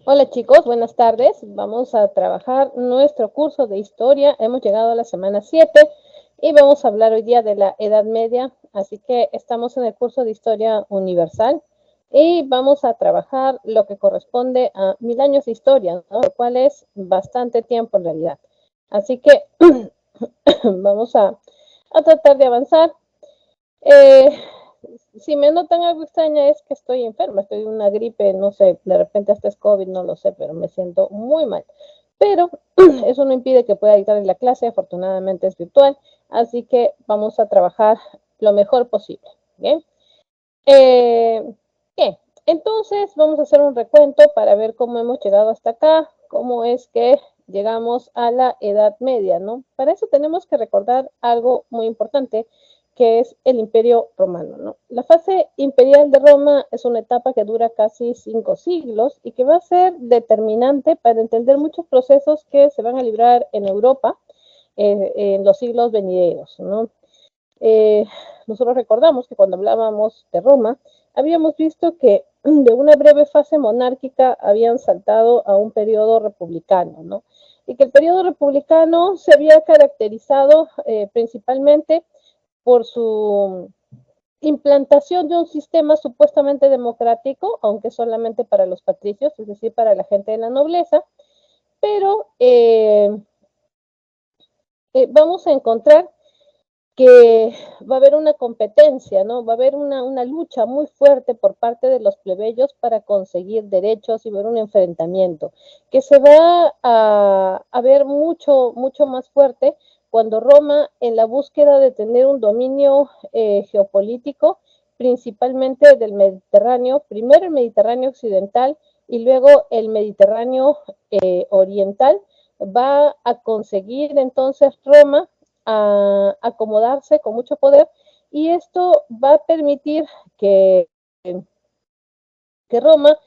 Hola chicos, buenas tardes. Vamos a trabajar nuestro curso de historia. Hemos llegado a la semana 7 y vamos a hablar hoy día de la Edad Media. Así que estamos en el curso de historia universal y vamos a trabajar lo que corresponde a 1000 años de historia, ¿no? Lo cual es bastante tiempo en realidad. Así que vamos a tratar de avanzar. Eh, si me notan algo extraña es que estoy enferma, estoy en una gripe, no sé, de repente hasta es COVID, no lo sé, pero me siento muy mal. Pero eso no impide que pueda editar la clase, afortunadamente es virtual, así que vamos a trabajar lo mejor posible. ¿Bien? Eh, bien, entonces vamos a hacer un recuento para ver cómo hemos llegado hasta acá, cómo es que llegamos a la Edad Media, ¿no? Para eso tenemos que recordar algo muy importante, que es el Imperio Romano, ¿no? La fase imperial de Roma es una etapa que dura casi 5 siglos y que va a ser determinante para entender muchos procesos que se van a librar en Europa en los siglos venideros, ¿no? Eh, Nosotros recordamos que cuando hablábamos de Roma, habíamos visto que de una breve fase monárquica habían saltado a un periodo republicano, ¿no? Y que el periodo republicano se había caracterizado principalmente por su implantación de un sistema supuestamente democrático, aunque solamente para los patricios, es decir, para la gente de la nobleza, pero vamos a encontrar que va a haber una competencia, ¿no? Va a haber una lucha muy fuerte por parte de los plebeyos para conseguir derechos y ver un enfrentamiento que se va a ver mucho, mucho más fuerte cuando Roma, en la búsqueda de tener un dominio geopolítico, principalmente del Mediterráneo, primero el Mediterráneo occidental y luego el Mediterráneo oriental, va a conseguir entonces Roma a acomodarse con mucho poder y esto va a permitir que, que Roma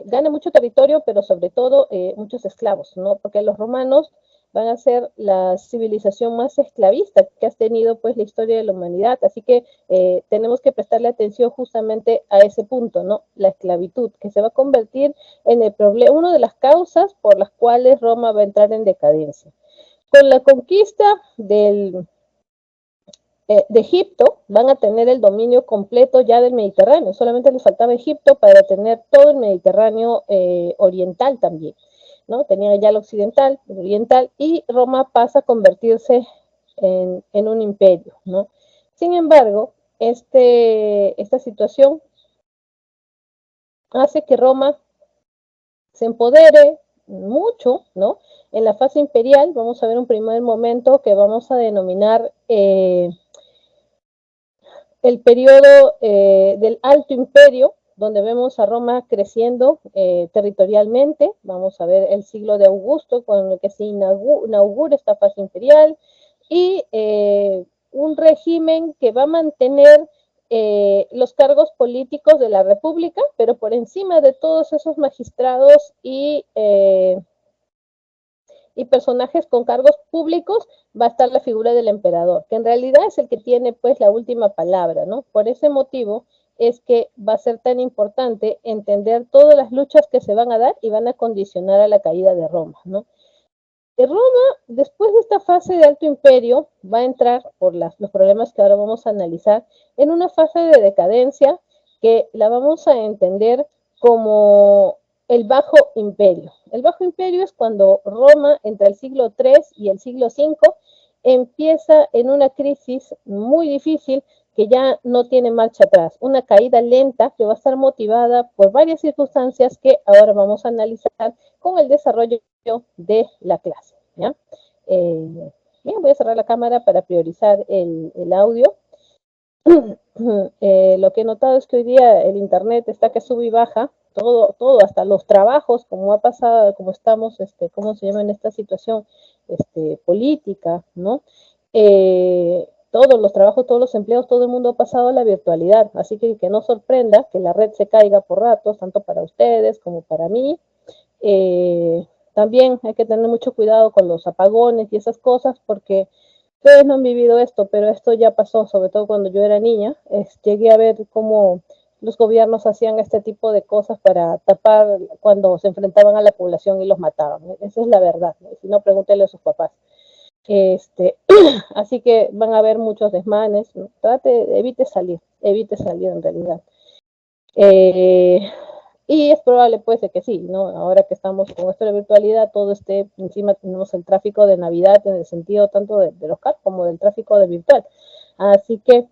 gane mucho territorio, pero sobre todo muchos esclavos, ¿no? Porque los romanos van a ser la civilización más esclavista que has tenido pues la historia de la humanidad, así que tenemos que prestarle atención justamente a ese punto, ¿no? La esclavitud, que se va a convertir en el problema, una de las causas por las cuales Roma va a entrar en decadencia. Con la conquista de Egipto, van a tener el dominio completo ya del Mediterráneo. Solamente les faltaba Egipto para tener todo el Mediterráneo oriental también, ¿no? Tenían ya el occidental, el oriental, y Roma pasa a convertirse en un imperio, ¿no? Sin embargo, esta situación hace que Roma se empodere mucho, ¿no? En la fase imperial vamos a ver un primer momento que vamos a denominar el periodo del Alto Imperio, donde vemos a Roma creciendo territorialmente. Vamos a ver el siglo de Augusto, con el que se inaugura esta fase imperial, y un régimen que va a mantener los cargos políticos de la República, pero por encima de todos esos magistrados y personajes con cargos públicos va a estar la figura del emperador, que en realidad es el que tiene pues la última palabra, ¿no? Por ese motivo es que va a ser tan importante entender todas las luchas que se van a dar y van a condicionar a la caída de Roma, ¿no? De Roma, después de esta fase de alto imperio, va a entrar, por los problemas que ahora vamos a analizar, en una fase de decadencia que la vamos a entender como el Bajo Imperio. El Bajo Imperio es cuando Roma, entre el siglo III y el siglo V, empieza en una crisis muy difícil que ya no tiene marcha atrás, una caída lenta que va a estar motivada por varias circunstancias que ahora vamos a analizar con el desarrollo de la clase. ¿Ya? Bien, voy a cerrar la cámara para priorizar el audio. Lo que he notado es que hoy día el internet está que sube y baja, todo, hasta los trabajos, como ha pasado, como estamos, ¿cómo se llama en esta situación política, ¿no? Todos los trabajos, todos los empleos, todo el mundo ha pasado a la virtualidad, así que no sorprenda que la red se caiga por ratos, tanto para ustedes como para mí. También hay que tener mucho cuidado con los apagones y esas cosas porque ustedes no han vivido esto, pero esto ya pasó, sobre todo cuando yo era niña. Llegué a ver cómo los gobiernos hacían este tipo de cosas para tapar cuando se enfrentaban a la población y los mataban. Esa es la verdad, ¿no? Si no, pregúntele a sus papás. Así que van a haber muchos desmanes, ¿no? Evite salir en realidad. Y es probable pues de que sí, ¿no? Ahora que estamos con esto de virtualidad, todo esté, encima tenemos el tráfico de Navidad en el sentido tanto de los CAP como del tráfico de virtual. Así que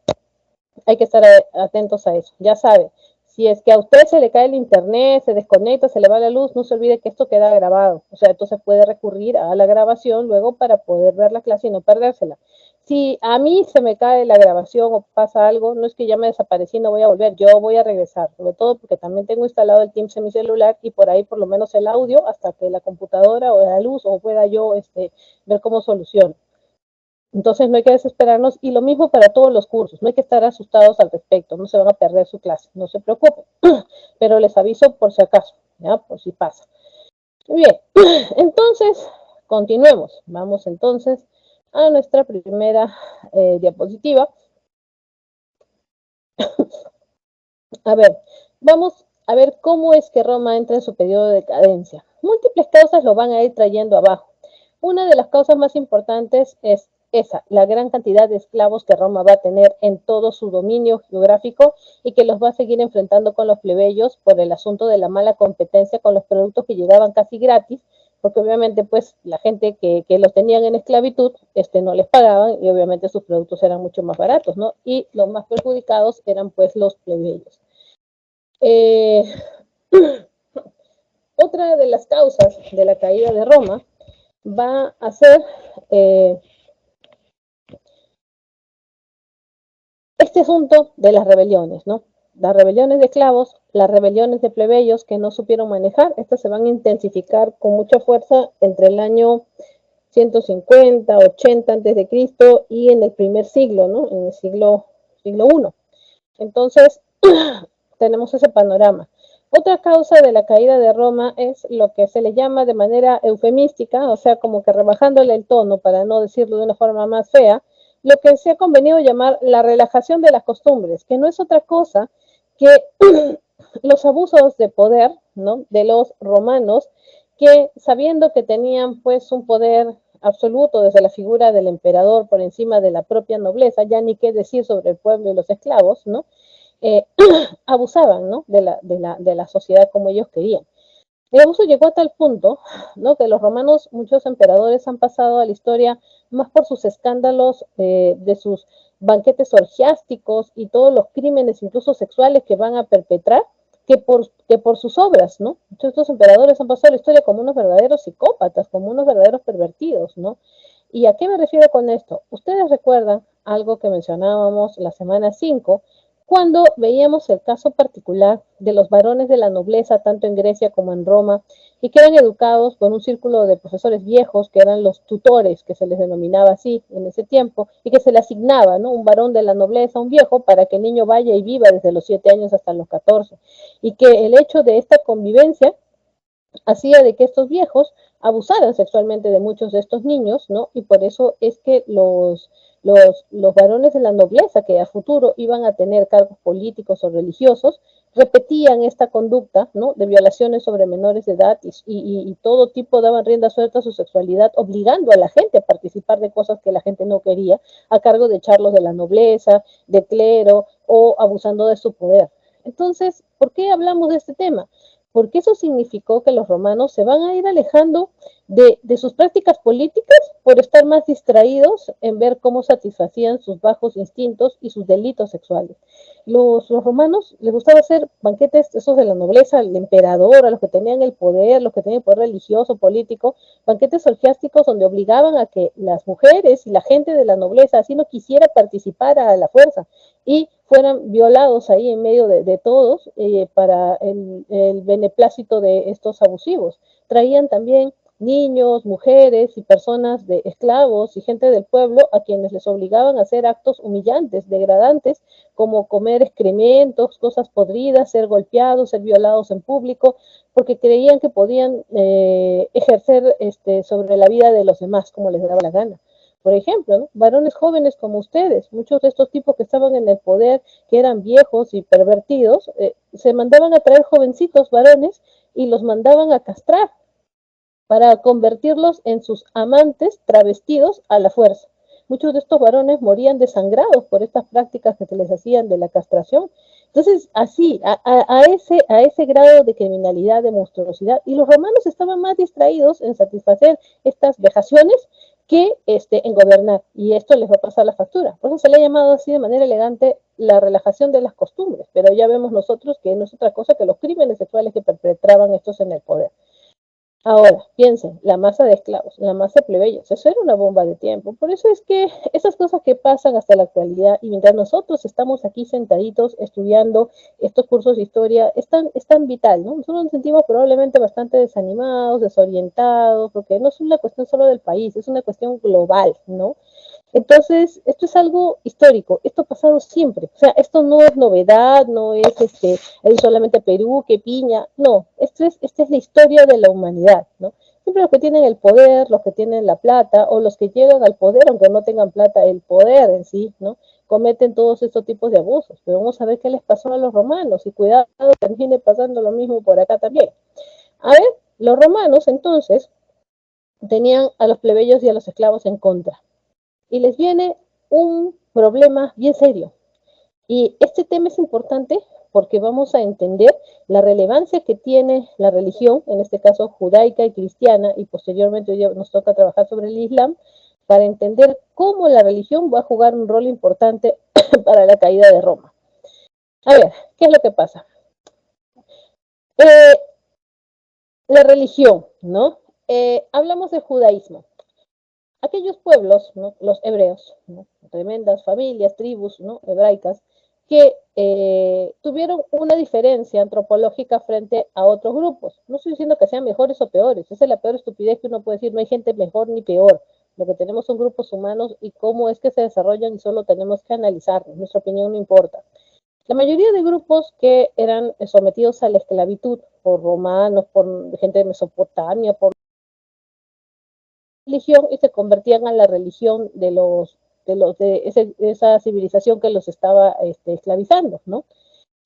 hay que estar atentos a eso. Ya sabe, si es que a usted se le cae el internet, se desconecta, se le va la luz, no se olvide que esto queda grabado. O sea, entonces puede recurrir a la grabación luego para poder ver la clase y no perdérsela. Si a mí se me cae la grabación o pasa algo, no es que ya me desaparecí, no voy a volver, yo voy a regresar, sobre todo porque también tengo instalado el Teams en mi celular y por ahí por lo menos el audio hasta que la computadora o la luz o pueda yo ver cómo soluciono. Entonces no hay que desesperarnos y lo mismo para todos los cursos, no hay que estar asustados al respecto, no se van a perder su clase, no se preocupen, pero les aviso por si acaso, ¿ya? Por si pasa. Muy bien, entonces continuemos, vamos entonces a nuestra primera diapositiva. A ver, vamos a ver cómo es que Roma entra en su periodo de decadencia. Múltiples causas lo van a ir trayendo abajo. Una de las causas más importantes es esa, la gran cantidad de esclavos que Roma va a tener en todo su dominio geográfico y que los va a seguir enfrentando con los plebeyos por el asunto de la mala competencia con los productos que llegaban casi gratis, porque obviamente pues la gente que los tenían en esclavitud no les pagaban y obviamente sus productos eran mucho más baratos, ¿no? Y los más perjudicados eran pues los plebeyos. Otra de las causas de la caída de Roma va a ser este asunto de las rebeliones, ¿no? Las rebeliones de esclavos, las rebeliones de plebeyos que no supieron manejar, estas se van a intensificar con mucha fuerza entre el año 150, 80 antes de Cristo y en el primer siglo, ¿no? En el siglo I. Entonces, tenemos ese panorama. Otra causa de la caída de Roma es lo que se le llama de manera eufemística, o sea, como que rebajándole el tono para no decirlo de una forma más fea, lo que se ha convenido llamar la relajación de las costumbres, que no es otra cosa que los abusos de poder, ¿no? De los romanos, que sabiendo que tenían pues un poder absoluto desde la figura del emperador por encima de la propia nobleza, ya ni qué decir sobre el pueblo y los esclavos, ¿no? Eh, abusaban, ¿no? de la sociedad como ellos querían. El abuso llegó a tal punto, ¿no? Que los romanos, muchos emperadores han pasado a la historia más por sus escándalos de sus banquetes orgiásticos y todos los crímenes, incluso sexuales, que van a perpetrar, que por sus obras, ¿no? Muchos de estos emperadores han pasado a la historia como unos verdaderos psicópatas, como unos verdaderos pervertidos, ¿no? ¿Y a qué me refiero con esto? Ustedes recuerdan algo que mencionábamos la semana 5, cuando veíamos el caso particular de los varones de la nobleza, tanto en Grecia como en Roma, y que eran educados por un círculo de profesores viejos, que eran los tutores, que se les denominaba así en ese tiempo, y que se le asignaba, ¿no? Un varón de la nobleza, un viejo, para que el niño vaya y viva desde los 7 años hasta los 14. Y que el hecho de esta convivencia hacía de que estos viejos abusaran sexualmente de muchos de estos niños, ¿no? Y por eso es que los varones de la nobleza que a futuro iban a tener cargos políticos o religiosos, repetían esta conducta, ¿no? De violaciones sobre menores de edad y todo tipo daban rienda suelta a su sexualidad, obligando a la gente a participar de cosas que la gente no quería, a cargo de charlos de la nobleza, de clero o abusando de su poder. Entonces, ¿por qué hablamos de este tema? Porque eso significó que los romanos se van a ir alejando de sus prácticas políticas por estar más distraídos en ver cómo satisfacían sus bajos instintos y sus delitos sexuales. Los romanos les gustaba hacer banquetes, esos de la nobleza, el emperador, a los que tenían el poder, los que tenían el poder religioso, político, banquetes orgiásticos donde obligaban a que las mujeres y la gente de la nobleza así no quisiera participar a la fuerza y fueran violados ahí en medio de todos para el beneplácito de estos abusivos. Traían también niños, mujeres y personas de esclavos y gente del pueblo a quienes les obligaban a hacer actos humillantes, degradantes, como comer excrementos, cosas podridas, ser golpeados, ser violados en público, porque creían que podían ejercer sobre la vida de los demás como les daba la gana. por ejemplo, ¿no? Varones jóvenes como ustedes, muchos de estos tipos que estaban en el poder, que eran viejos y pervertidos, se mandaban a traer jovencitos varones y los mandaban a castrar para convertirlos en sus amantes travestidos a la fuerza. Muchos de estos varones morían desangrados por estas prácticas que se les hacían de la castración. Entonces, así, a ese grado de criminalidad, de monstruosidad, y los romanos estaban más distraídos en satisfacer estas vejaciones que en gobernar, y esto les va a pasar la factura. Por eso se le ha llamado así de manera elegante la relajación de las costumbres, pero ya vemos nosotros que no es otra cosa que los crímenes sexuales que perpetraban estos en el poder. Ahora, piensen, la masa de esclavos, la masa de plebeyos, eso era una bomba de tiempo. Por eso es que esas cosas que pasan hasta la actualidad, y mientras nosotros estamos aquí sentaditos estudiando estos cursos de historia, es tan vital, ¿no? Nosotros nos sentimos probablemente bastante desanimados, desorientados, porque no es una cuestión solo del país, es una cuestión global, ¿no? Entonces, esto es algo histórico, esto ha pasado siempre, o sea, esto no es novedad, no es hay solamente Perú, que piña, no, esta es la historia de la humanidad, ¿no? Siempre los que tienen el poder, los que tienen la plata, o los que llegan al poder, aunque no tengan plata, el poder en sí, ¿no? Cometen todos estos tipos de abusos, pero vamos a ver qué les pasó a los romanos, y cuidado, termine pasando lo mismo por acá también. A ver, los romanos entonces tenían a los plebeyos y a los esclavos en contra y les viene un problema bien serio. Y este tema es importante porque vamos a entender la relevancia que tiene la religión, en este caso judaica y cristiana, y posteriormente hoy nos toca trabajar sobre el Islam, para entender cómo la religión va a jugar un rol importante para la caída de Roma. A ver, ¿qué es lo que pasa? La religión, ¿no? Hablamos de judaísmo. Aquellos pueblos, ¿no? Los hebreos, ¿no? Tremendas familias, tribus, ¿no? Hebraicas, que tuvieron una diferencia antropológica frente a otros grupos. No estoy diciendo que sean mejores o peores, esa es la peor estupidez que uno puede decir, no hay gente mejor ni peor. Lo que tenemos son grupos humanos y cómo es que se desarrollan y solo tenemos que analizarlos, nuestra opinión no importa. La mayoría de grupos que eran sometidos a la esclavitud por romanos, por gente de Mesopotamia, por religión y se convertían a la religión de esa civilización que los estaba esclavizando, ¿no?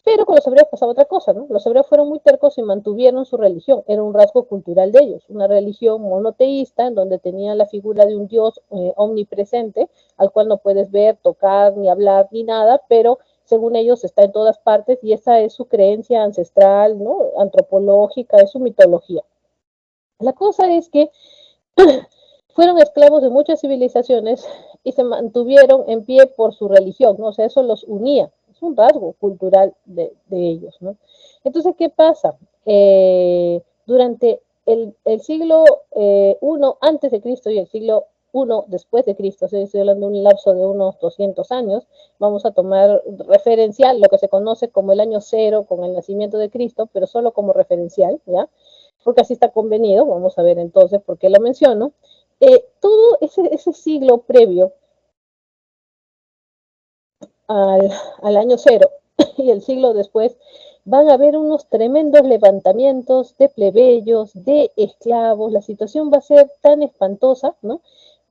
Pero con los hebreos pasaba otra cosa, ¿no? Los hebreos fueron muy tercos y mantuvieron su religión, era un rasgo cultural de ellos, una religión monoteísta en donde tenían la figura de un dios omnipresente, al cual no puedes ver, tocar, ni hablar, ni nada, pero según ellos está en todas partes y esa es su creencia ancestral, ¿no? Antropológica, es su mitología. La cosa es que fueron esclavos de muchas civilizaciones y se mantuvieron en pie por su religión, ¿no? O sea, eso los unía, es un rasgo cultural de ellos, ¿no? Entonces, ¿qué pasa? Durante el siglo I antes de Cristo y el siglo I después de Cristo, o sea, estoy hablando de un lapso de unos 200 años, vamos a tomar referencial lo que se conoce como el año cero con el nacimiento de Cristo, pero solo como referencial, ¿ya? Porque así está convenido, vamos a ver entonces por qué lo menciono. Todo ese siglo previo al, al año cero y el siglo después, van a haber unos tremendos levantamientos de plebeyos, de esclavos, la situación va a ser tan espantosa, ¿no?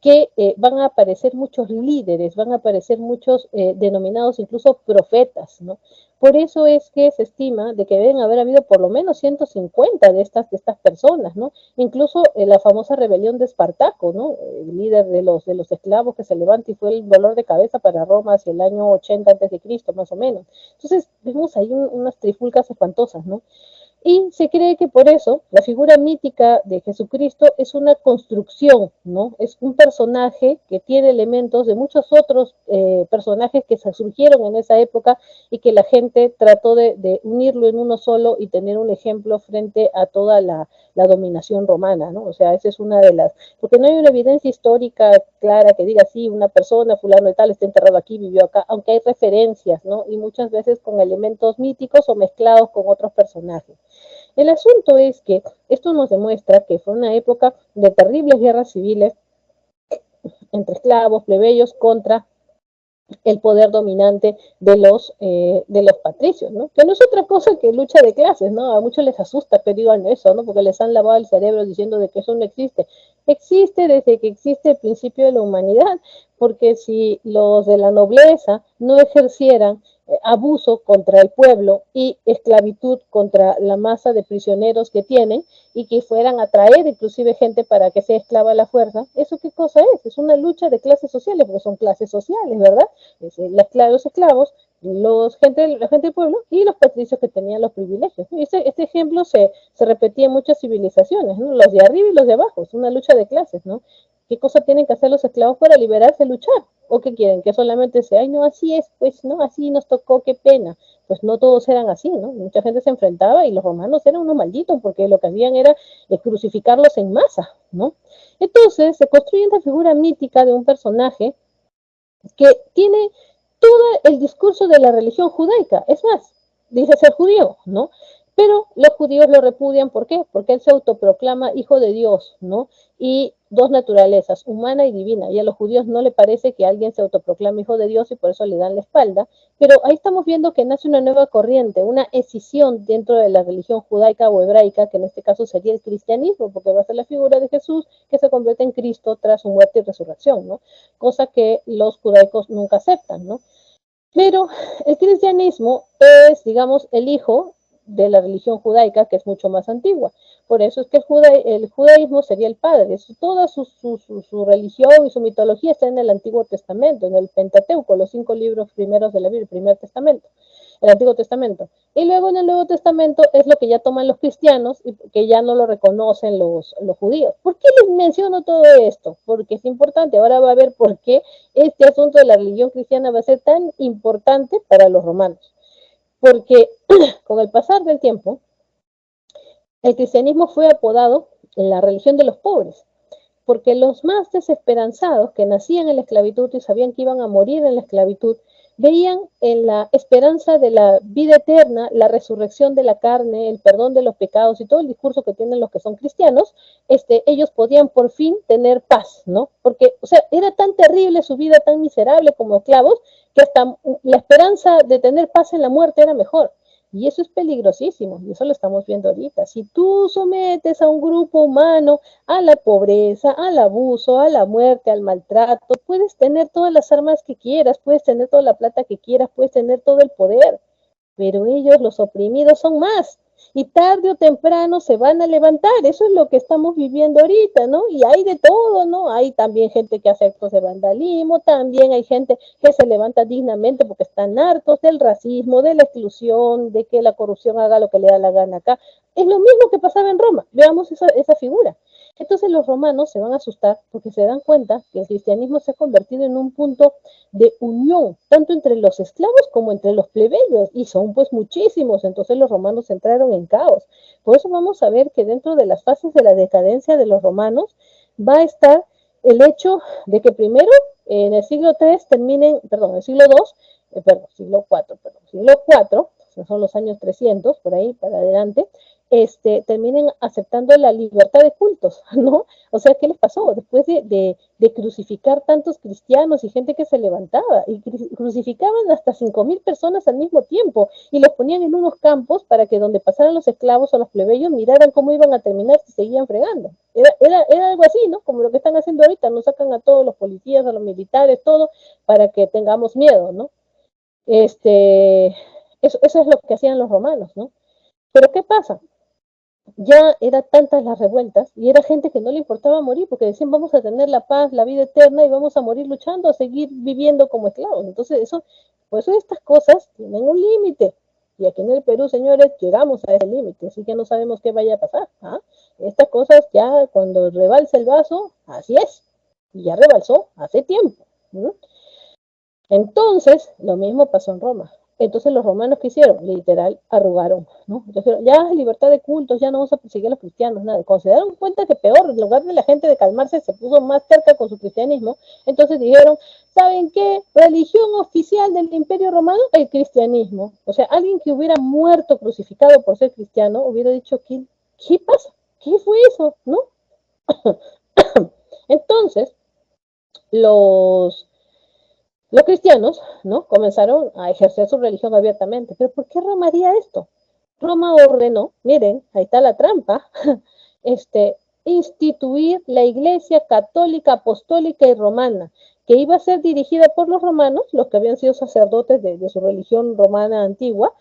Que van a aparecer muchos líderes, van a aparecer muchos denominados incluso profetas, ¿no? Por eso es que se estima de que deben haber habido por lo menos 150 de estas personas, ¿no? Incluso la famosa rebelión de Espartaco, ¿no? El líder de los esclavos que se levanta y fue el dolor de cabeza para Roma hacia el año 80 antes de Cristo, más o menos. Entonces, vemos ahí unas trifulcas espantosas, ¿no? Y se cree que por eso la figura mítica de Jesucristo es una construcción, ¿no? Es un personaje que tiene elementos de muchos otros personajes que surgieron en esa época y que la gente trató de unirlo en uno solo y tener un ejemplo frente a toda la dominación romana, ¿no? O sea, esa es una de las... Porque no hay una evidencia histórica clara que diga, sí, una persona, fulano de tal, está enterrado aquí, vivió acá, aunque hay referencias, ¿no? Y muchas veces con elementos míticos o mezclados con otros personajes. El asunto es que esto nos demuestra que fue una época de terribles guerras civiles entre esclavos, plebeyos, contra el poder dominante de los patricios, ¿no? Que no es otra cosa que lucha de clases, ¿no? A muchos les asusta que digan eso, ¿no? Porque les han lavado el cerebro diciendo de que eso no existe. Existe desde que existe el principio de la humanidad, porque si los de la nobleza no ejercieran abuso contra el pueblo y esclavitud contra la masa de prisioneros que tienen y que fueran a traer inclusive gente para que sea esclava a la fuerza, ¿eso qué cosa es? Es una lucha de clases sociales, porque son clases sociales, ¿verdad? Los esclavos, la gente del pueblo y los patricios que tenían los privilegios. Y este ejemplo se repetía en muchas civilizaciones, ¿no? Los de arriba y los de abajo, es una lucha de clases, ¿no? ¿Qué cosa tienen que hacer los esclavos para liberarse, luchar? ¿O qué quieren? Que solamente sea, ay, no, así es, pues, no, así nos tocó, qué pena. Pues no todos eran así, ¿no? Mucha gente se enfrentaba y los romanos eran unos malditos porque lo que hacían era crucificarlos en masa, ¿no? Entonces se construye esta figura mítica de un personaje que tiene todo el discurso de la religión judaica. Es más, dice ser judío, ¿no? Pero los judíos lo repudian, ¿por qué? Porque él se autoproclama hijo de Dios, ¿no? Y dos naturalezas, humana y divina. Y a los judíos no le parece que alguien se autoproclame hijo de Dios y por eso le dan la espalda. Pero ahí estamos viendo que nace una nueva corriente, una escisión dentro de la religión judaica o hebraica, que en este caso sería el cristianismo, porque va a ser la figura de Jesús que se convierte en Cristo tras su muerte y resurrección, ¿no? Cosa que los judaicos nunca aceptan, ¿no? Pero el cristianismo es, digamos, el hijo de la religión judaica, que es mucho más antigua. Por eso es que el judaísmo sería el padre. Toda su religión y su mitología está en el Antiguo Testamento, en el Pentateuco, los 5 libros primeros de la Biblia, el primer testamento, el Antiguo Testamento. Y luego en el Nuevo Testamento es lo que ya toman los cristianos y que ya no lo reconocen los judíos. ¿Por qué les menciono todo esto? Porque es importante. Ahora va a ver por qué este asunto de la religión cristiana va a ser tan importante para los romanos. Porque con el pasar del tiempo, el cristianismo fue apodado la religión de los pobres, porque los más desesperanzados que nacían en la esclavitud y sabían que iban a morir en la esclavitud, veían en la esperanza de la vida eterna, la resurrección de la carne, el perdón de los pecados y todo el discurso que tienen los que son cristianos, ellos podían por fin tener paz, ¿no? Porque, o sea, era tan terrible su vida, tan miserable como esclavos, que hasta la esperanza de tener paz en la muerte era mejor. Y eso es peligrosísimo, y eso lo estamos viendo ahorita. Si tú sometes a un grupo humano a la pobreza, al abuso, a la muerte, al maltrato, puedes tener todas las armas que quieras, puedes tener toda la plata que quieras, puedes tener todo el poder, pero ellos, los oprimidos, son más. Y tarde o temprano se van a levantar, eso es lo que estamos viviendo ahorita, ¿no? Y hay de todo, ¿no? Hay también gente que hace actos de vandalismo, también hay gente que se levanta dignamente porque están hartos del racismo, de la exclusión, de que la corrupción haga lo que le da la gana acá. Es lo mismo que pasaba en Roma, veamos esa figura. Entonces los romanos se van a asustar porque se dan cuenta que el cristianismo se ha convertido en un punto de unión, tanto entre los esclavos como entre los plebeyos, y son pues muchísimos, entonces los romanos entraron en caos. Por eso vamos a ver que dentro de las fases de la decadencia de los romanos va a estar el hecho de que primero en el siglo III terminen, perdón, el siglo II, siglo IV, son los años 300, por ahí para adelante, terminen aceptando la libertad de cultos, ¿no? O sea, ¿qué les pasó? Después de crucificar tantos cristianos y gente que se levantaba, y crucificaban hasta 5.000 personas al mismo tiempo, y los ponían en unos campos para que donde pasaran los esclavos o los plebeyos miraran cómo iban a terminar si seguían fregando. Era algo así, ¿no? Como lo que están haciendo ahorita, nos sacan a todos los policías, a los militares, todo, para que tengamos miedo, ¿no? Eso es lo que hacían los romanos, ¿no? Pero ¿qué pasa? Ya eran tantas las revueltas y era gente que no le importaba morir porque decían vamos a tener la paz, la vida eterna y vamos a morir luchando, a seguir viviendo como esclavos. Entonces por eso estas cosas tienen un límite. Y aquí en el Perú, señores, llegamos a ese límite, así que no sabemos qué vaya a pasar. ¿Ah? Estas cosas ya cuando rebalsa el vaso, así es. Y ya rebalsó hace tiempo. ¿No? Entonces, lo mismo pasó en Roma. Entonces los romanos que hicieron, literal, arrugaron, ¿no? Entonces, ya libertad de cultos, ya no vamos a perseguir a los cristianos, nada. Cuando se dieron cuenta que peor, en lugar de la gente de calmarse, se puso más cerca con su cristianismo, entonces dijeron, ¿saben qué? Religión oficial del Imperio Romano, el cristianismo. O sea, alguien que hubiera muerto crucificado por ser cristiano, hubiera dicho, ¿qué pasa? ¿Qué fue eso? ¿No? Entonces, los Los cristianos, ¿no? Comenzaron a ejercer su religión abiertamente. ¿Pero por qué Roma haría esto? Roma ordenó, miren, ahí está la trampa, este, instituir la Iglesia Católica, Apostólica y Romana, que iba a ser dirigida por los romanos, los que habían sido sacerdotes de su religión romana antigua,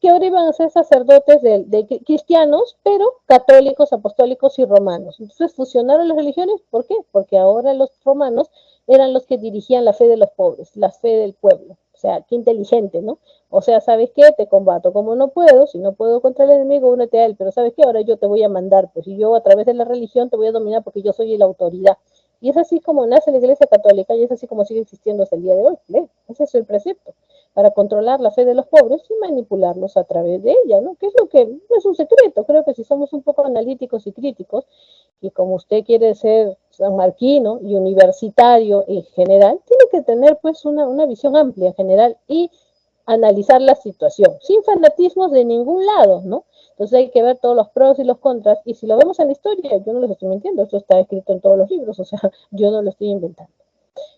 que ahora iban a ser sacerdotes de cristianos, pero católicos, apostólicos y romanos. Entonces fusionaron las religiones, ¿por qué? Porque ahora los romanos eran los que dirigían la fe de los pobres, la fe del pueblo. O sea, qué inteligente, ¿no? O sea, ¿sabes qué? Te combato como no puedo, si no puedo contra el enemigo, únete a él, pero ¿sabes qué? Ahora yo te voy a mandar, pues, y yo a través de la religión te voy a dominar porque yo soy la autoridad. Y es así como nace la Iglesia Católica y es así como sigue existiendo hasta el día de hoy. ¿Ves? Ese es el precepto, para controlar la fe de los pobres y manipularlos a través de ella, ¿no? Que es lo que no es un secreto. Creo que si somos un poco analíticos y críticos, y como usted quiere ser sanmarquino y universitario en general, tiene que tener pues una visión amplia en general y analizar la situación, sin fanatismos de ningún lado, ¿no? Entonces hay que ver todos los pros y los contras, y si lo vemos en la historia, yo no les estoy mintiendo, esto está escrito en todos los libros, o sea, yo no lo estoy inventando.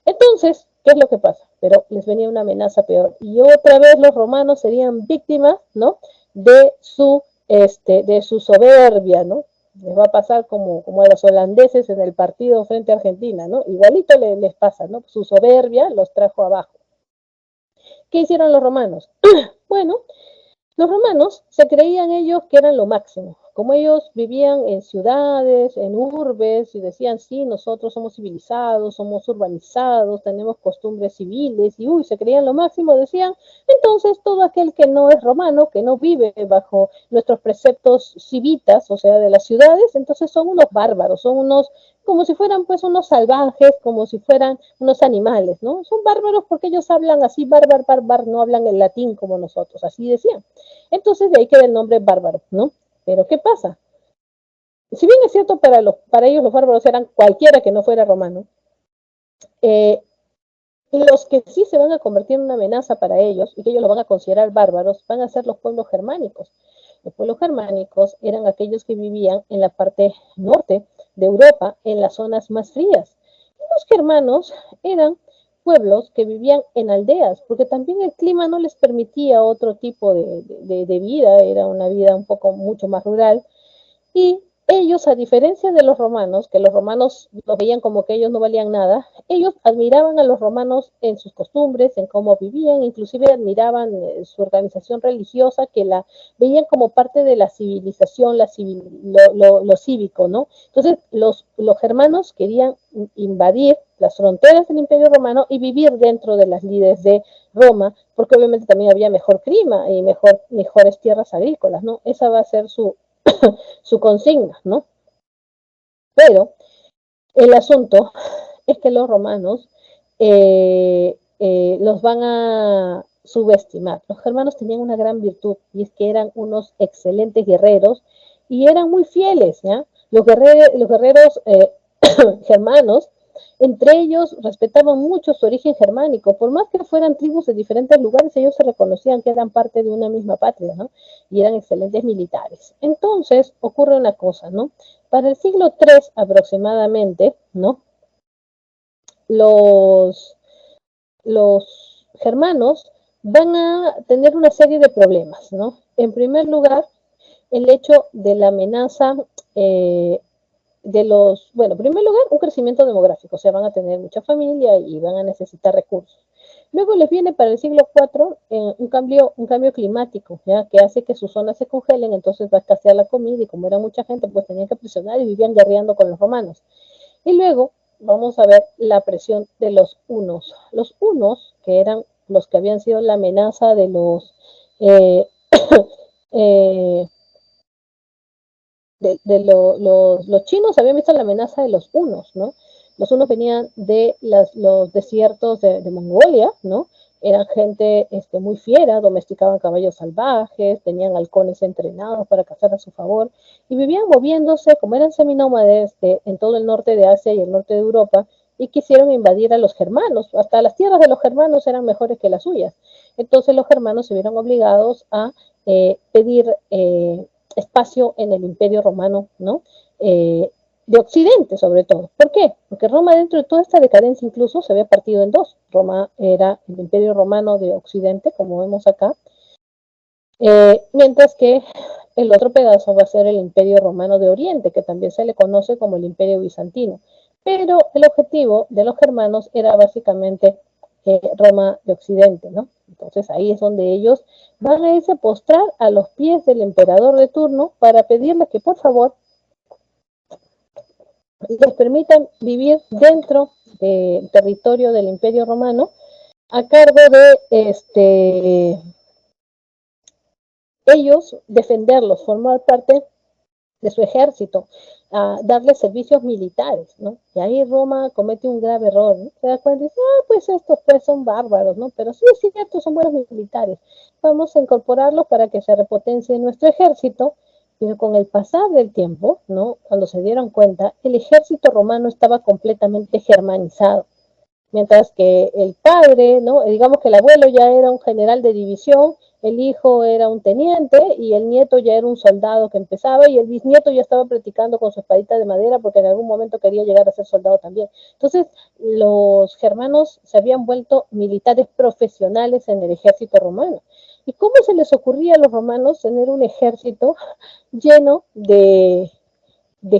Entonces, ¿qué es lo que pasa? Pero les venía una amenaza peor, y otra vez los romanos serían víctimas, ¿no? De su soberbia, ¿no? Les va a pasar como a los holandeses en el partido frente a Argentina, ¿no? Igualito les pasa, ¿no? Su soberbia los trajo abajo. ¿Qué hicieron los romanos? Bueno, los romanos se creían ellos que eran lo máximo. Como ellos vivían en ciudades, en urbes, y decían, sí, nosotros somos civilizados, somos urbanizados, tenemos costumbres civiles, y uy, se creían lo máximo, decían, entonces todo aquel que no es romano, que no vive bajo nuestros preceptos civitas, o sea, de las ciudades, entonces son unos bárbaros, son unos, como si fueran pues unos salvajes, como si fueran unos animales, ¿no? Son bárbaros porque ellos hablan así, bárbaro, no hablan el latín como nosotros, así decían. Entonces de ahí queda el nombre bárbaro, ¿no? Pero ¿qué pasa? Si bien es cierto para ellos los bárbaros eran cualquiera que no fuera romano, eh, los que sí se van a convertir en una amenaza para ellos y que ellos lo van a considerar bárbaros van a ser los pueblos germánicos. Los pueblos germánicos eran aquellos que vivían en la parte norte de Europa, en las zonas más frías. Y los germanos eran pueblos que vivían en aldeas, porque también el clima no les permitía otro tipo de vida, era una vida un poco mucho más rural, y ellos, a diferencia de los romanos, que los romanos los veían como que ellos no valían nada, ellos admiraban a los romanos en sus costumbres, en cómo vivían, inclusive admiraban su organización religiosa, que la veían como parte de la civilización, lo cívico, ¿no? Entonces, los germanos querían invadir las fronteras del Imperio Romano y vivir dentro de las lides de Roma, porque obviamente también había mejor clima y mejores tierras agrícolas, ¿no? Esa va a ser su consigna, ¿no? Pero el asunto es que los romanos los van a subestimar. Los germanos tenían una gran virtud y es que eran unos excelentes guerreros y eran muy fieles, ¿ya? Los guerreros germanos, entre ellos respetaban mucho su origen germánico, por más que fueran tribus de diferentes lugares, ellos se reconocían que eran parte de una misma patria, ¿no? Y eran excelentes militares. Entonces ocurre una cosa, ¿no? Para el siglo III aproximadamente, ¿no? Los, los germanos van a tener una serie de problemas, ¿no? En primer lugar, el hecho de la amenaza bueno, en primer lugar, un crecimiento demográfico, o sea, van a tener mucha familia y van a necesitar recursos. Luego les viene para el siglo IV un cambio climático, ¿ya? Que hace que sus zonas se congelen, entonces va a escasear la comida y como era mucha gente, pues tenían que presionar y vivían guerreando con los romanos. Y luego vamos a ver la presión de los hunos. Los hunos, que eran los que habían sido la amenaza de eh, eh, los chinos habían visto la amenaza de los hunos, ¿no? Los hunos venían de los desiertos de Mongolia, ¿no? Eran gente muy fiera, domesticaban caballos salvajes, tenían halcones entrenados para cazar a su favor y vivían moviéndose, como eran seminómades, en todo el norte de Asia y el norte de Europa, y quisieron invadir a los germanos. Hasta las tierras de los germanos eran mejores que las suyas. Entonces los germanos se vieron obligados a pedir espacio en el Imperio Romano, ¿no? de Occidente sobre todo. ¿Por qué? Porque Roma dentro de toda esta decadencia incluso se había partido en dos. Roma era el Imperio Romano de Occidente, como vemos acá, mientras que el otro pedazo va a ser el Imperio Romano de Oriente, que también se le conoce como el Imperio Bizantino. Pero el objetivo de los germanos era básicamente Roma de Occidente, ¿no? Entonces ahí es donde ellos van a irse a postrar a los pies del emperador de turno para pedirle que por favor les permitan vivir dentro del territorio del Imperio Romano a cargo de ellos defenderlos, formar parte de su ejército, darles servicios militares, ¿no? Y ahí Roma comete un grave error, ¿no? Se da cuenta y dice, pues estos pues son bárbaros, ¿no? Pero sí es cierto, son buenos militares. Vamos a incorporarlos para que se repotencie nuestro ejército, pero con el pasar del tiempo, ¿no? Cuando se dieron cuenta, el ejército romano estaba completamente germanizado. Mientras que el padre, ¿no? Digamos que el abuelo ya era un general de división, el hijo era un teniente y el nieto ya era un soldado que empezaba y el bisnieto ya estaba practicando con su espadita de madera porque en algún momento quería llegar a ser soldado también. Entonces, los germanos se habían vuelto militares profesionales en el ejército romano. ¿Y cómo se les ocurría a los romanos tener un ejército lleno de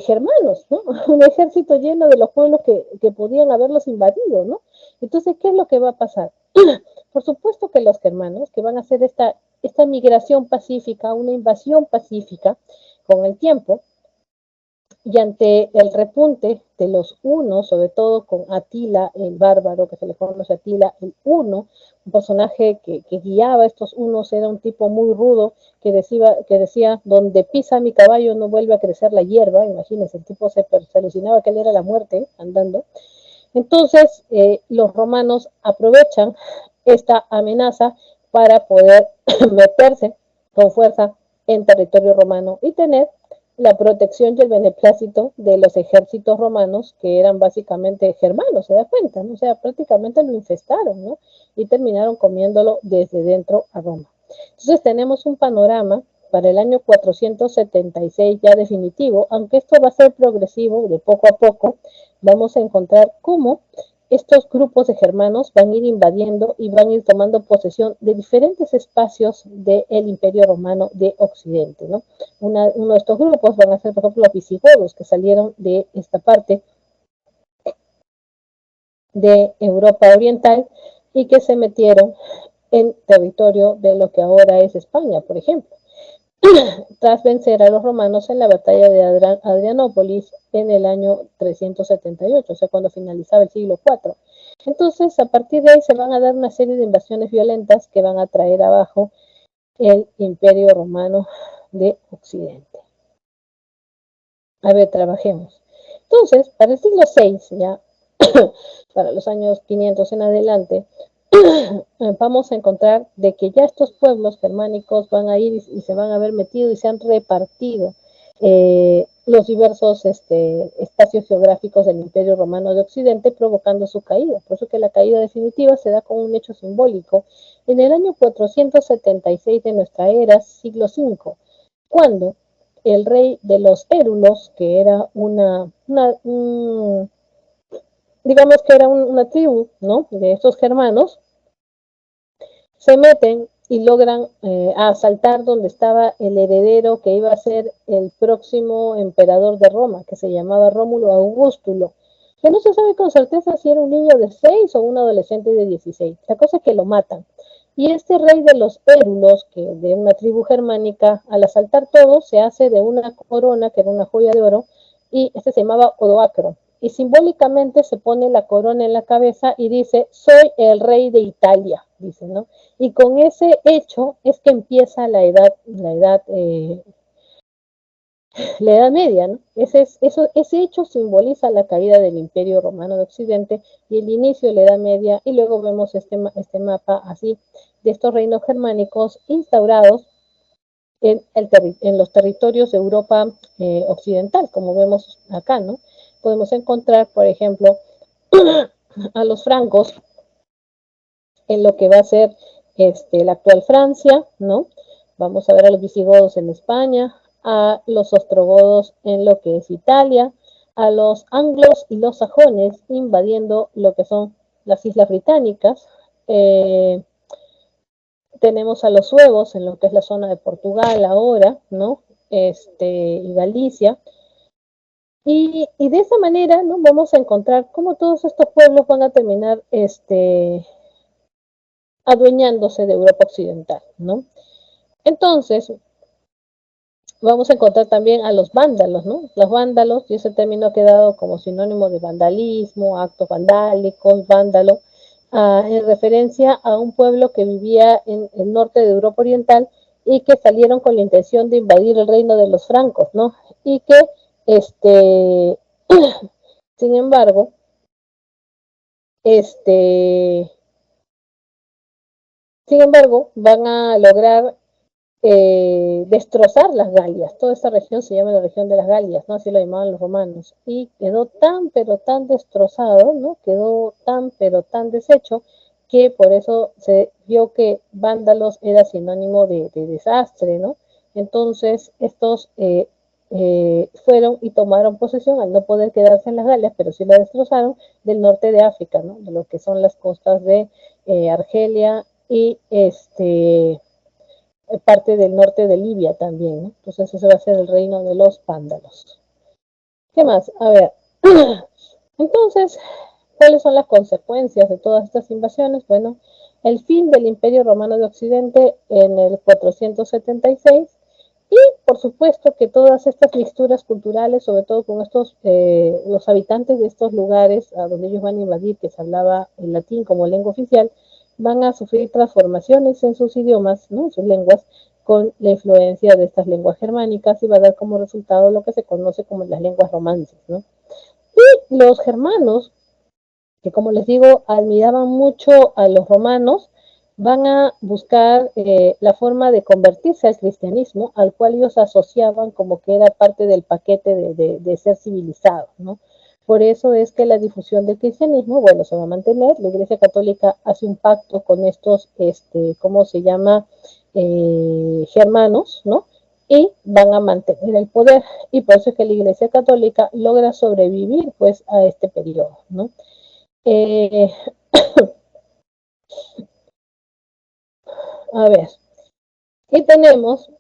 germanos, ¿no? Un ejército lleno de los pueblos que podían haberlos invadido, ¿no? Entonces, ¿qué es lo que va a pasar? Por supuesto que los germanos, que van a hacer esta migración pacífica, una invasión pacífica con el tiempo, y ante el repunte de los hunos, sobre todo con Atila, el bárbaro, que se le conoce Atila, el huno, un personaje que guiaba a estos hunos, era un tipo muy rudo, que decía, donde pisa mi caballo no vuelve a crecer la hierba, imagínense, el tipo se alucinaba que él era la muerte andando. Entonces, los romanos aprovechan esta amenaza para poder meterse con fuerza en territorio romano y tener la protección y el beneplácito de los ejércitos romanos, que eran básicamente germanos, se da cuenta, ¿no? O sea, prácticamente lo infestaron, ¿no? Y terminaron comiéndolo desde dentro a Roma. Entonces tenemos un panorama para el año 476 ya definitivo, aunque esto va a ser progresivo, de poco a poco, vamos a encontrar cómo estos grupos de germanos van a ir invadiendo y van a ir tomando posesión de diferentes espacios del Imperio Romano de Occidente, ¿no? Uno de estos grupos van a ser, por ejemplo, los visigodos, que salieron de esta parte de Europa Oriental y que se metieron en territorio de lo que ahora es España, por ejemplo, tras vencer a los romanos en la batalla de Adrianópolis en el año 378, o sea, cuando finalizaba el siglo IV. Entonces, a partir de ahí se van a dar una serie de invasiones violentas que van a traer abajo el Imperio Romano de Occidente. A ver, trabajemos. Entonces, para el siglo VI, ya, para los años 500 en adelante, vamos a encontrar de que ya estos pueblos germánicos van a ir y se van a haber metido y se han repartido los diversos espacios geográficos del Imperio Romano de Occidente, provocando su caída. Por eso que la caída definitiva se da con un hecho simbólico en el año 476 de nuestra era, siglo V, cuando el rey de los Érulos, que era digamos que era una tribu, ¿no?, de estos germanos, se meten y logran asaltar donde estaba el heredero que iba a ser el próximo emperador de Roma, que se llamaba Rómulo Augustulo, que no se sabe con certeza si era un niño de 6 o un adolescente de 16. La cosa es que lo matan. Y este rey de los Érulos, que de una tribu germánica, al asaltar todo, se hace de una corona, que era una joya de oro, y este se llamaba Odoacro. Y simbólicamente se pone la corona en la cabeza y dice, soy el rey de Italia, dice, ¿no? Y con ese hecho es que empieza la edad media, ¿no? Ese hecho simboliza la caída del Imperio Romano de Occidente y el inicio de la Edad Media, y luego vemos este mapa así de estos reinos germánicos instaurados en los territorios de Europa occidental, como vemos acá, ¿no? Podemos encontrar, por ejemplo, a los francos en lo que va a ser la actual Francia, ¿no? Vamos a ver a los visigodos en España, a los ostrogodos en lo que es Italia, a los anglos y los sajones invadiendo lo que son las islas británicas. Tenemos a los suevos en lo que es la zona de Portugal ahora, ¿no? Y Galicia. Y de esa manera, ¿no? Vamos a encontrar cómo todos estos pueblos van a terminar adueñándose de Europa Occidental, ¿no? Entonces, vamos a encontrar también a los vándalos, ¿no? Los vándalos, y ese término ha quedado como sinónimo de vandalismo, actos vandálicos, vándalo, en referencia a un pueblo que vivía en el norte de Europa Oriental y que salieron con la intención de invadir el reino de los francos, ¿no? Y que, sin embargo, este, van a lograr destrozar las Galias. Toda esta región se llama la región de las Galias, ¿no? Así lo llamaban los romanos. Y quedó tan, pero tan destrozado, ¿no? Quedó tan, pero tan deshecho, que por eso se vio que vándalos era sinónimo de desastre, ¿no? Entonces, estos fueron y tomaron posesión, al no poder quedarse en las Galias, pero sí la destrozaron, del norte de África, ¿no? De lo que son las costas de Argelia y parte del norte de Libia también, ¿no? Entonces ese va a ser el reino de los vándalos. ¿Qué más? A ver, entonces, ¿cuáles son las consecuencias de todas estas invasiones? Bueno, el fin del Imperio Romano de Occidente en el 476 y por supuesto que todas estas mixturas culturales, sobre todo con los habitantes de estos lugares a donde ellos van a invadir, que se hablaba el latín como lengua oficial, van a sufrir transformaciones en sus idiomas, ¿no? En sus lenguas, con la influencia de estas lenguas germánicas y va a dar como resultado lo que se conoce como las lenguas romances, ¿no? Y los germanos, que como les digo, admiraban mucho a los romanos, van a buscar la forma de convertirse al cristianismo, al cual ellos asociaban como que era parte del paquete de ser civilizados, ¿no? Por eso es que la difusión del cristianismo, bueno, se va a mantener. La Iglesia Católica hace un pacto con estos, ¿cómo se llama? Germanos, ¿no? Y van a mantener el poder. Y por eso es que la Iglesia Católica logra sobrevivir, pues, a este periodo, ¿no? Eh, a ver, y tenemos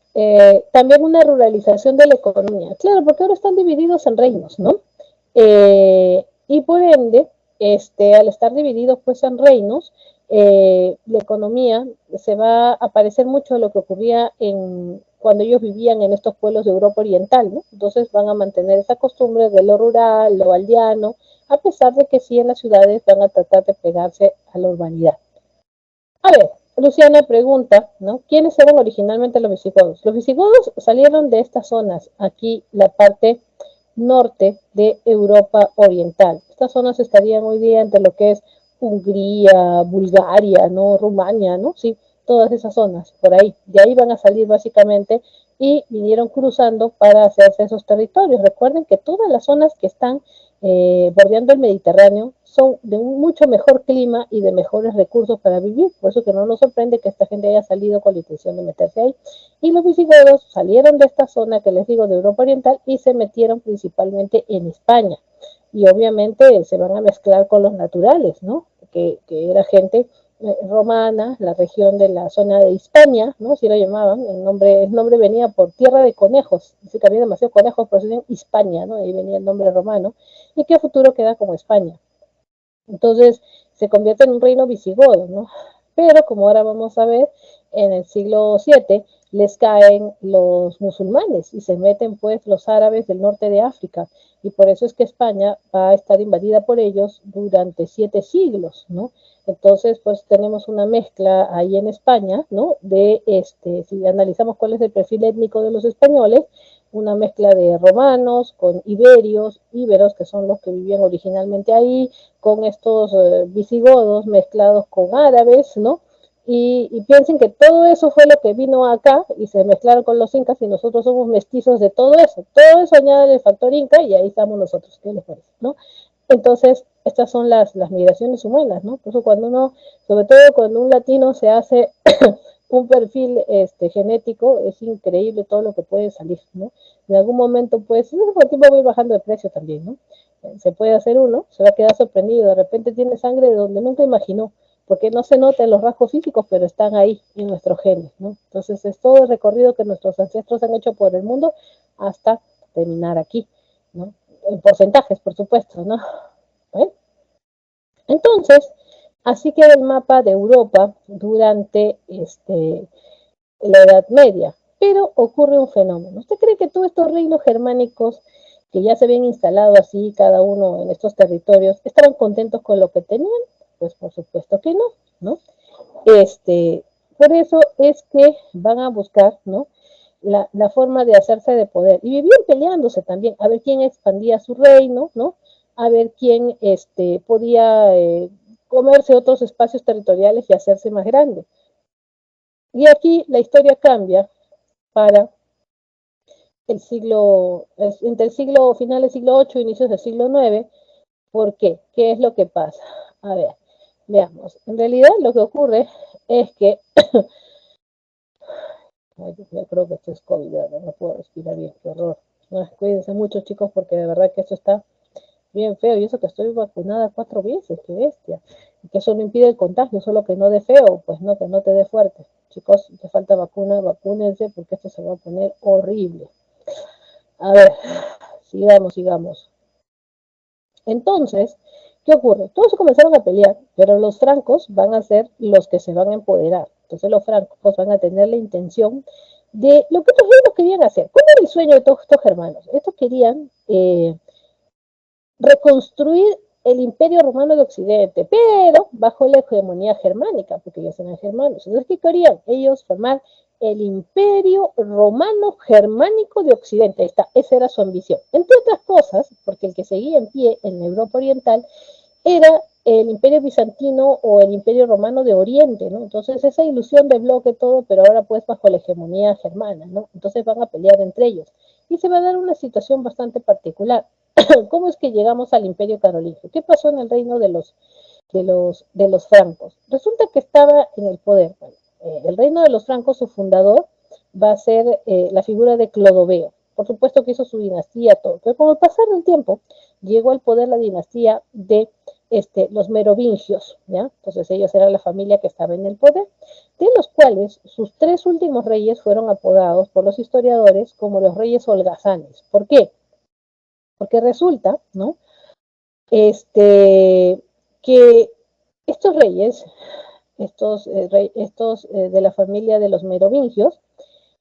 también una ruralización de la economía. Claro, porque ahora están divididos en reinos, ¿no? Y por ende, al estar divididos pues en reinos, la economía se va a parecer mucho a lo que ocurría cuando ellos vivían en estos pueblos de Europa Oriental, ¿no? Entonces van a mantener esa costumbre de lo rural, lo aldeano, a pesar de que sí en las ciudades van a tratar de pegarse a la urbanidad. A ver, Luciana pregunta, ¿no? ¿Quiénes eran originalmente los visigodos? Los visigodos salieron de estas zonas, aquí la parte norte de Europa Oriental. Estas zonas estarían hoy día entre lo que es Hungría, Bulgaria, ¿no? Rumania, ¿no? Sí, todas esas zonas, por ahí. De ahí van a salir básicamente y vinieron cruzando para hacerse esos territorios. Recuerden que todas las zonas que están bordeando el Mediterráneo son de un mucho mejor clima y de mejores recursos para vivir, por eso que no nos sorprende que esta gente haya salido con la intención de meterse ahí. Y los visigodos salieron de esta zona que les digo de Europa Oriental y se metieron principalmente en España. Y obviamente se van a mezclar con los naturales, ¿no? Que era gente romana, la región de la zona de Hispania, ¿no? Así lo llamaban, el nombre venía por tierra de conejos, dice que había demasiados conejos, por eso decían Hispania, ¿no? Ahí venía el nombre romano, y que a futuro queda como España. Entonces se convierte en un reino visigodo, ¿no? Pero como ahora vamos a ver, en el siglo VII les caen los musulmanes y se meten pues los árabes del norte de África y por eso es que España va a estar invadida por ellos durante 7 siglos, ¿no? Entonces pues tenemos una mezcla ahí en España, ¿no? Si analizamos cuál es el perfil étnico de los españoles, una mezcla de romanos con íberos que son los que vivían originalmente ahí, con estos visigodos mezclados con árabes, ¿no? Y piensen que todo eso fue lo que vino acá y se mezclaron con los incas y nosotros somos mestizos de todo eso. Todo eso añade el factor inca y ahí estamos nosotros. ¿Qué les parece? ¿No? Entonces, estas son las migraciones humanas, ¿no? Por eso cuando uno, sobre todo cuando un latino se hace un perfil genético, es increíble todo lo que puede salir, ¿no? En algún momento, pues, con el tiempo voy bajando de precio también, ¿no? Se puede hacer uno, se va a quedar sorprendido, de repente tiene sangre de donde nunca imaginó, porque no se nota en los rasgos físicos, pero están ahí en nuestros genes, ¿no? Entonces es todo el recorrido que nuestros ancestros han hecho por el mundo hasta terminar aquí, ¿no? En porcentajes, por supuesto, ¿no? ¿Eh? Entonces, así queda el mapa de Europa durante la Edad Media. Pero ocurre un fenómeno. ¿Usted cree que todos estos reinos germánicos que ya se habían instalado así, cada uno en estos territorios, estaban contentos con lo que tenían? Pues por supuesto que no, ¿no? Por eso es que van a buscar, ¿no? La forma de hacerse de poder. Y vivían peleándose también, a ver quién expandía su reino, ¿no? A ver quién podía comerse otros espacios territoriales y hacerse más grande. Y aquí la historia cambia para el siglo, entre el siglo final del siglo VIII, inicios del siglo IX. ¿Por qué? ¿Qué es lo que pasa? A ver, veamos. En realidad lo que ocurre es que ay, yo creo que esto es COVID, no puedo respirar bien, qué horror. No, cuídense mucho, chicos, porque de verdad que esto está bien feo. Y eso que estoy vacunada 4 veces, qué bestia. Y que eso no impide el contagio, solo que no dé feo, pues no, que no te dé fuerte. Chicos, te falta vacuna, vacúnense, porque esto se va a poner horrible. A ver, sigamos. Entonces, ¿qué ocurre? Todos se comenzaron a pelear, pero los francos van a ser los que se van a empoderar. Entonces los francos van a tener la intención de lo que estos reinos querían hacer. ¿Cuál era el sueño de todos estos germanos? Estos querían reconstruir el imperio romano de Occidente, pero bajo la hegemonía germánica, porque ellos eran germanos. Entonces, ¿qué querían? Ellos formar el imperio romano germánico de Occidente. Ahí está, esa era su ambición. Entre otras cosas, porque el que seguía en pie en Europa Oriental era el imperio bizantino o el imperio romano de Oriente, ¿no? Entonces esa ilusión de bloque todo, pero ahora pues bajo la hegemonía germana, ¿no? Entonces van a pelear entre ellos. Y se va a dar una situación bastante particular. ¿Cómo es que llegamos al imperio carolingio? ¿Qué pasó en el reino de los francos? Resulta que estaba en el poder. Bueno, el reino de los francos, su fundador, va a ser la figura de Clodoveo. Por supuesto que hizo su dinastía, todo. Pero con el pasar del tiempo, llegó al poder la dinastía de los merovingios, ¿ya? Entonces ellos eran la familia que estaba en el poder, de los cuales sus 3 últimos reyes fueron apodados por los historiadores como los reyes holgazanes. ¿Por qué? Porque resulta, ¿no? Que estos reyes, de la familia de los merovingios,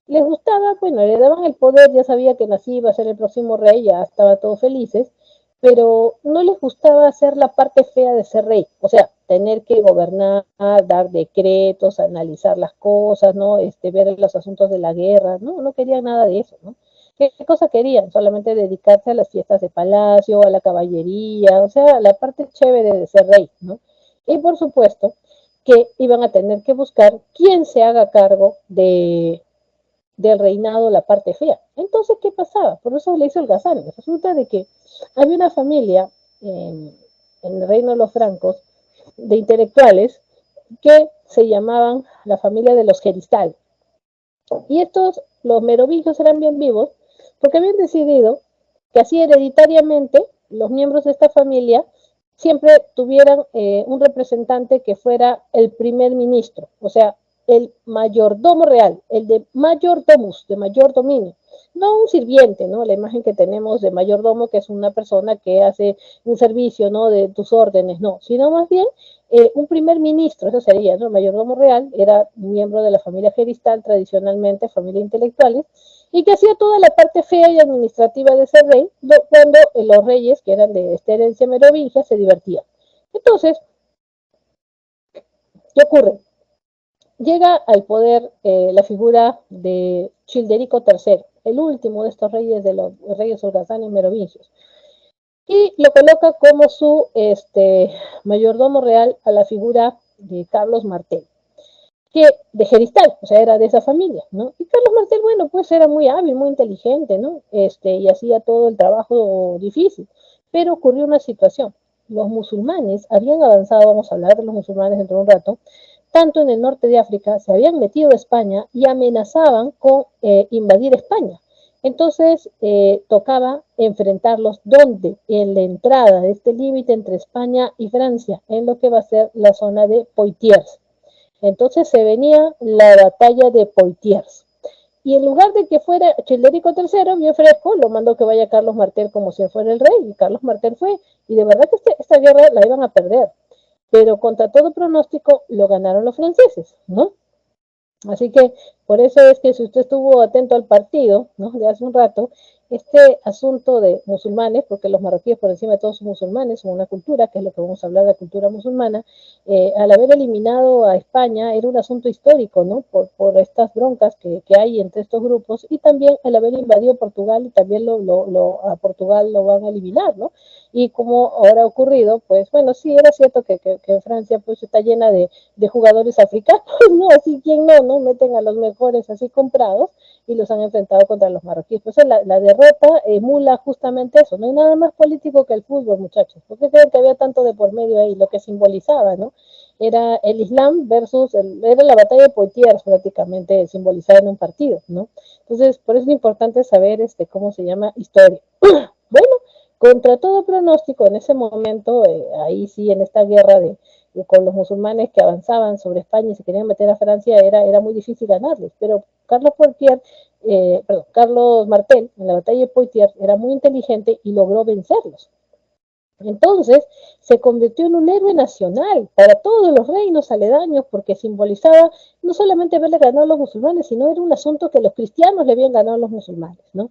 les gustaba, bueno, le daban el poder, ya sabía que nací iba a ser el próximo rey, ya estaba todos felices, pero no les gustaba hacer la parte fea de ser rey, o sea, tener que gobernar, dar decretos, analizar las cosas, ¿no? Ver los asuntos de la guerra, no querían nada de eso, ¿no? ¿Qué cosa querían? Solamente dedicarse a las fiestas de palacio, a la caballería, o sea, la parte chévere de ser rey, ¿no? Y por supuesto que iban a tener que buscar quién se haga cargo del reinado, la parte fea. Entonces, ¿qué pasaba? Por eso le hizo el Gazán. Resulta de que había una familia en el reino de los francos de intelectuales que se llamaban la familia de los Geristal. Y estos, los merovingios, eran bien vivos porque habían decidido que así hereditariamente los miembros de esta familia siempre tuvieran un representante que fuera el primer ministro, o sea, el mayordomo real, el de mayordomus, de mayordominio, no un sirviente, ¿no? La imagen que tenemos de mayordomo, que es una persona que hace un servicio, ¿no? De tus órdenes, no, sino más bien un primer ministro, eso sería, ¿no? El mayordomo real era miembro de la familia geristal, tradicionalmente familia intelectuales, y que hacía toda la parte fea y administrativa de ser rey, cuando los reyes, que eran de esta herencia merovingia, se divertían. Entonces, ¿qué ocurre? Llega al poder la figura de Childerico III, el último de estos reyes, de los reyes holgazanes merovingios, y lo coloca como su mayordomo real a la figura de Carlos Martel, que de Geristal, o sea, era de esa familia, ¿no? Y Carlos Martel, bueno, pues era muy hábil, muy inteligente, ¿no? Y hacía todo el trabajo difícil, pero ocurrió una situación. Los musulmanes habían avanzado, vamos a hablar de los musulmanes dentro de un rato, tanto en el norte de África, se habían metido a España y amenazaban con invadir España. Entonces tocaba enfrentarlos ¿dónde? En la entrada de este límite entre España y Francia, en lo que va a ser la zona de Poitiers. Entonces se venía la batalla de Poitiers. Y en lugar de que fuera Childerico III, bien fresco, lo mandó que vaya Carlos Martel como si fuera el rey. Y Carlos Martel fue. Y de verdad que esta guerra la iban a perder. Pero contra todo pronóstico lo ganaron los franceses, ¿no? Así que por eso es que si usted estuvo atento al partido, ¿no? De hace un rato, este asunto de musulmanes, porque los marroquíes por encima de todos son musulmanes, son una cultura, que es lo que vamos a hablar de la cultura musulmana, al haber eliminado a España era un asunto histórico, ¿no? Por estas broncas que hay entre estos grupos y también el haber invadido Portugal y también a Portugal lo van a eliminar, ¿no? Y como ahora ha ocurrido, pues bueno, sí, era cierto que Francia pues está llena de jugadores africanos, ¿no? Así quien no meten a los mejores así comprados y los han enfrentado contra los marroquíes. Pues la derrota emula justamente eso. No hay nada más político que el fútbol, muchachos. ¿Por qué creen que había tanto de por medio ahí? Lo que simbolizaba, ¿no? Era el Islam versus, era la batalla de Poitiers prácticamente simbolizada en un partido, ¿no? Entonces, por eso es importante saber cómo se llama historia. Bueno, contra todo pronóstico, en ese momento, ahí sí, en esta guerra con los musulmanes que avanzaban sobre España y se querían meter a Francia, era muy difícil ganarles. Pero Carlos Martel, en la batalla de Poitiers, era muy inteligente y logró vencerlos. Entonces, se convirtió en un héroe nacional para todos los reinos aledaños porque simbolizaba no solamente haberle ganado a los musulmanes, sino era un asunto que los cristianos le habían ganado a los musulmanes, ¿no?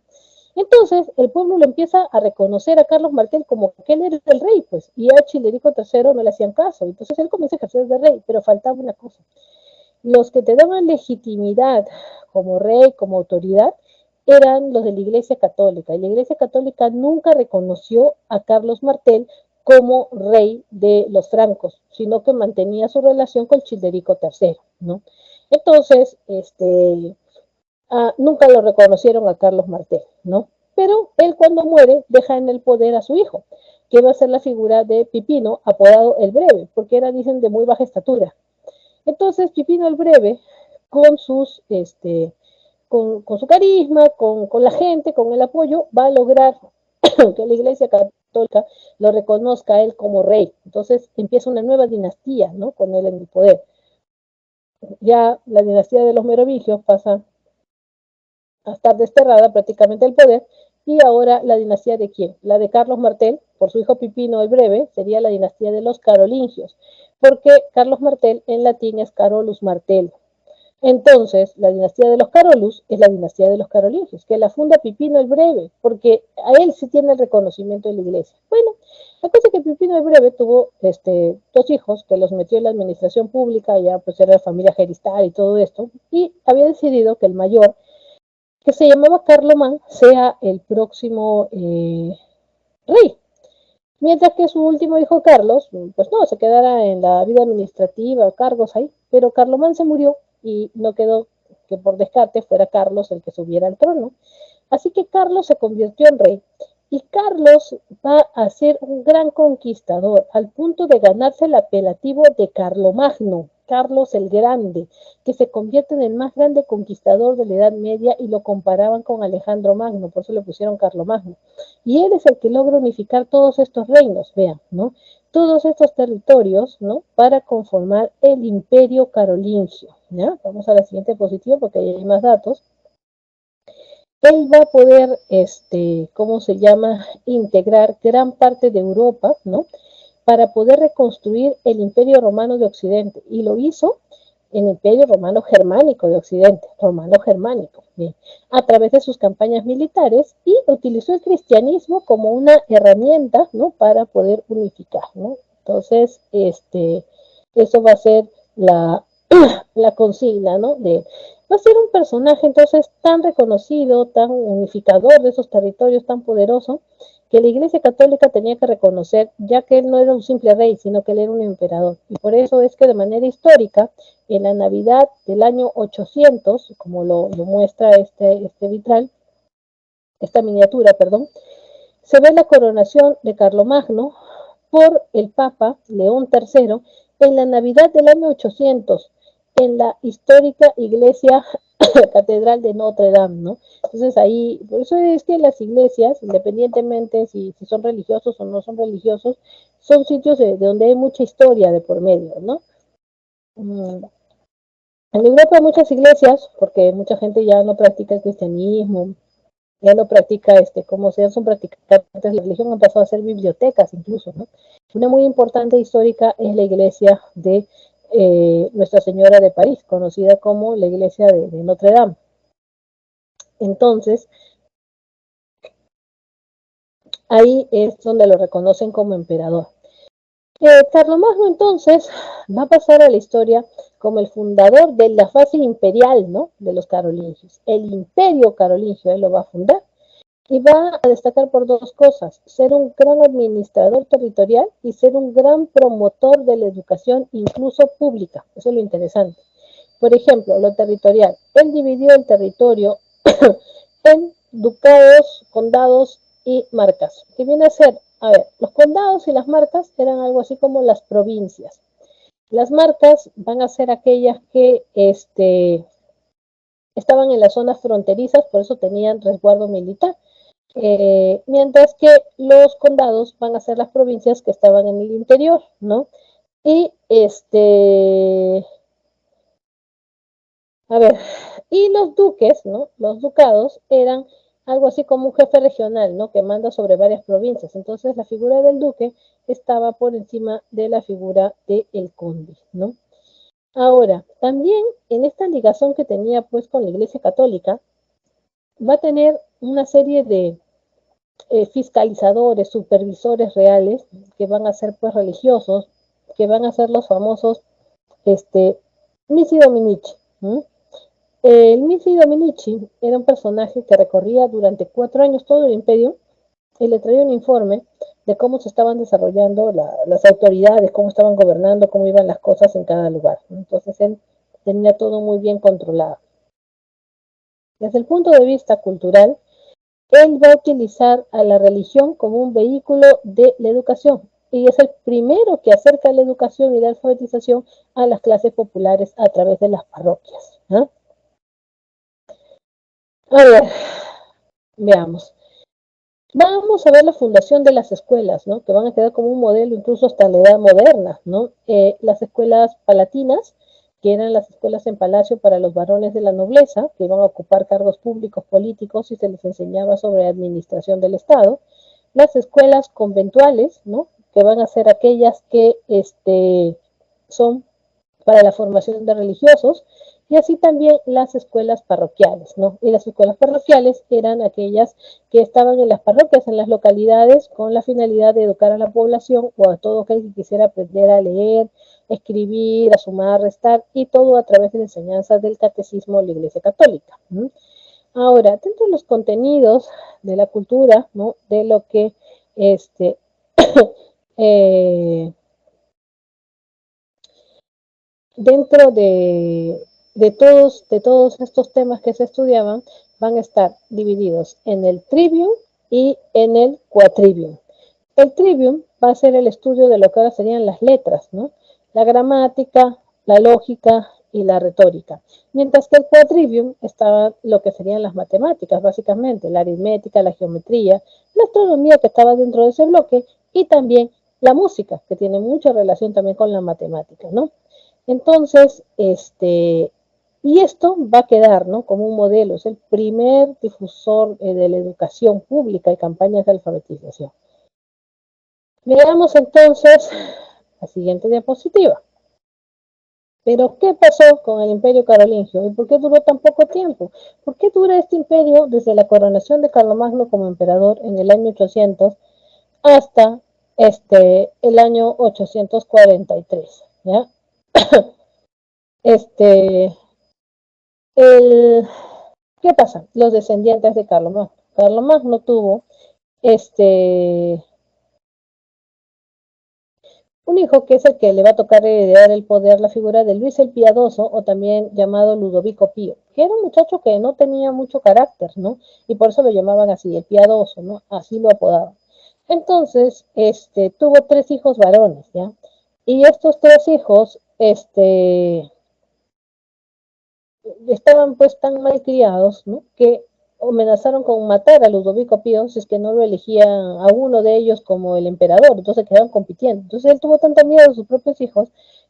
Entonces, el pueblo le empieza a reconocer a Carlos Martel como que él era el rey, pues, y a Childerico III no le hacían caso. Entonces, él comienza a ejercer de rey, pero faltaba una cosa. Los que te daban legitimidad como rey, como autoridad, eran los de la Iglesia Católica. Y la Iglesia Católica nunca reconoció a Carlos Martel como rey de los francos, sino que mantenía su relación con Childerico III, ¿no? Entonces, nunca lo reconocieron a Carlos Martel, ¿no? Pero él cuando muere deja en el poder a su hijo, que va a ser la figura de Pipino, apodado el Breve, porque era, dicen, de muy baja estatura. Entonces Pipino el Breve, con con su carisma, con la gente, con el apoyo, va a lograr que la Iglesia Católica lo reconozca a él como rey. Entonces empieza una nueva dinastía, ¿no? Con él en el poder. Ya la dinastía de los Merovingios pasa a estar desterrada prácticamente del poder, y ahora la dinastía de quién, la de Carlos Martel, por su hijo Pipino el Breve, sería la dinastía de los carolingios, porque Carlos Martel en latín es Carolus Martel. Entonces, la dinastía de los Carolus es la dinastía de los carolingios, que la funda Pipino el Breve, porque a él sí tiene el reconocimiento de la iglesia. Bueno, la cosa es que Pipino el Breve tuvo dos hijos que los metió en la administración pública, ya pues era la familia Geristal y todo esto, y había decidido que el mayor, que se llamaba Carlomán, sea el próximo rey. Mientras que su último hijo Carlos, pues no, se quedara en la vida administrativa, cargos ahí, pero Carlomán se murió y no quedó que por descarte fuera Carlos el que subiera al trono. Así que Carlos se convirtió en rey y Carlos va a ser un gran conquistador al punto de ganarse el apelativo de Carlomagno, Carlos el Grande, que se convierte en el más grande conquistador de la Edad Media y lo comparaban con Alejandro Magno, por eso le pusieron Carlomagno. Y él es el que logra unificar todos estos reinos, vean, ¿no? Todos estos territorios, ¿no? Para conformar el imperio carolingio, ¿ya? Vamos a la siguiente diapositiva porque ahí hay más datos. Él va a poder, ¿cómo se llama?, integrar gran parte de Europa, ¿no?, para poder reconstruir el Imperio Romano de Occidente. Y lo hizo en el Imperio Romano Germánico de Occidente, romano germánico, bien, a través de sus campañas militares, y utilizó el cristianismo como una herramienta, ¿no?, para poder unificar, ¿no? Entonces, eso va a ser la consigna, ¿no? Va a ser un personaje entonces tan reconocido, tan unificador de esos territorios, tan poderoso, que la Iglesia Católica tenía que reconocer, ya que él no era un simple rey, sino que él era un emperador. Y por eso es que de manera histórica, en la Navidad del año 800, como lo muestra este vitral, esta miniatura, perdón, se ve la coronación de Carlomagno por el Papa León III, en la Navidad del año 800, en la histórica iglesia Catedral de Notre Dame, ¿no? Entonces ahí, por eso es que las iglesias, independientemente si son religiosos o no son religiosos, son sitios de donde hay mucha historia de por medio, ¿no? Mm, En Europa hay muchas iglesias, porque mucha gente ya no practica el cristianismo, ya no practica, como sean son practicantes de la religión, han pasado a ser bibliotecas incluso, ¿no? Una muy importante histórica es la iglesia de Nuestra Señora de París, conocida como la iglesia de Notre Dame. Entonces, ahí es donde lo reconocen como emperador. Carlomagno entonces va a pasar a la historia como el fundador de la fase imperial, ¿no? De los carolingios. El imperio carolingio él lo va a fundar y va a destacar por dos cosas: ser un gran administrador territorial y ser un gran promotor de la educación, incluso pública. Eso es lo interesante. Por ejemplo, lo territorial. Él dividió el territorio en ducados, condados y marcas, que viene a ser, a ver, los condados y las marcas eran algo así como las provincias. Las marcas van a ser aquellas que estaban en las zonas fronterizas, por eso tenían resguardo militar. Mientras que los condados van a ser las provincias que estaban en el interior, ¿no? Y a ver, y los duques, ¿no? Los ducados eran algo así como un jefe regional, ¿no? Que manda sobre varias provincias. Entonces la figura del duque estaba por encima de la figura del conde, ¿no? Ahora, también en esta ligación que tenía pues con la Iglesia Católica, va a tener una serie de fiscalizadores, supervisores reales, que van a ser pues religiosos, que van a ser los famosos Misi Dominici. ¿Mm? El Misi Dominici era un personaje que recorría durante 4 años todo el imperio y le traía un informe de cómo se estaban desarrollando las autoridades, cómo estaban gobernando, cómo iban las cosas en cada lugar. Entonces él tenía todo muy bien controlado. Desde el punto de vista cultural, él va a utilizar a la religión como un vehículo de la educación y es el primero que acerca la educación y la alfabetización a las clases populares a través de las parroquias. ¿No? A ver, veamos. Vamos a ver la fundación de las escuelas, ¿no? Que van a quedar como un modelo incluso hasta la edad moderna, ¿no? Las escuelas palatinas, que eran las escuelas en palacio para los varones de la nobleza, que iban a ocupar cargos públicos políticos y se les enseñaba sobre administración del Estado. Las escuelas conventuales, ¿no? Que van a ser aquellas que son para la formación de religiosos, y así también las escuelas parroquiales, ¿no? Y las escuelas parroquiales eran aquellas que estaban en las parroquias, en las localidades, con la finalidad de educar a la población o a todo aquel que quisiera aprender a leer, escribir, a sumar, a restar, y todo a través de la enseñanza del catecismo de la Iglesia Católica. ¿No? Ahora, dentro de los contenidos de la cultura, ¿no? De lo que eh, dentro de todos estos temas que se estudiaban, van a estar divididos en el trivium y en el quadrivium. El trivium va a ser el estudio de lo que ahora serían las letras, ¿no? La gramática, la lógica y la retórica. Mientras que el quadrivium estaba lo que serían las matemáticas, básicamente, la aritmética, la geometría, la astronomía que estaba dentro de ese bloque y también la música, que tiene mucha relación también con la matemática, ¿no? Entonces, y esto va a quedar, ¿no? Como un modelo, es el primer difusor de la educación pública y campañas de alfabetización. Veamos entonces la siguiente diapositiva. Pero, ¿qué pasó con el imperio carolingio? ¿Y por qué duró tan poco tiempo? ¿Por qué dura este imperio desde la coronación de Carlomagno como emperador en el año 800 hasta el año 843? ¿Ya? El, ¿Qué pasa? Los descendientes de Carlomagno. Carlomagno tuvo este, un hijo que es el que le va a tocar heredar el poder, la figura de Luis el Piadoso, o también llamado Ludovico Pío, que era un muchacho que no tenía mucho carácter, ¿no? Y por eso lo llamaban así, el Piadoso, ¿no? Así lo apodaban. Entonces, tuvo 3 hijos varones, ¿ya? Y estos tres hijos, estaban pues tan mal criados, ¿no? Que amenazaron con matar a Ludovico Pío si es que no lo elegían a uno de ellos como el emperador, entonces quedaban compitiendo. Entonces él tuvo tanto miedo de sus propios hijos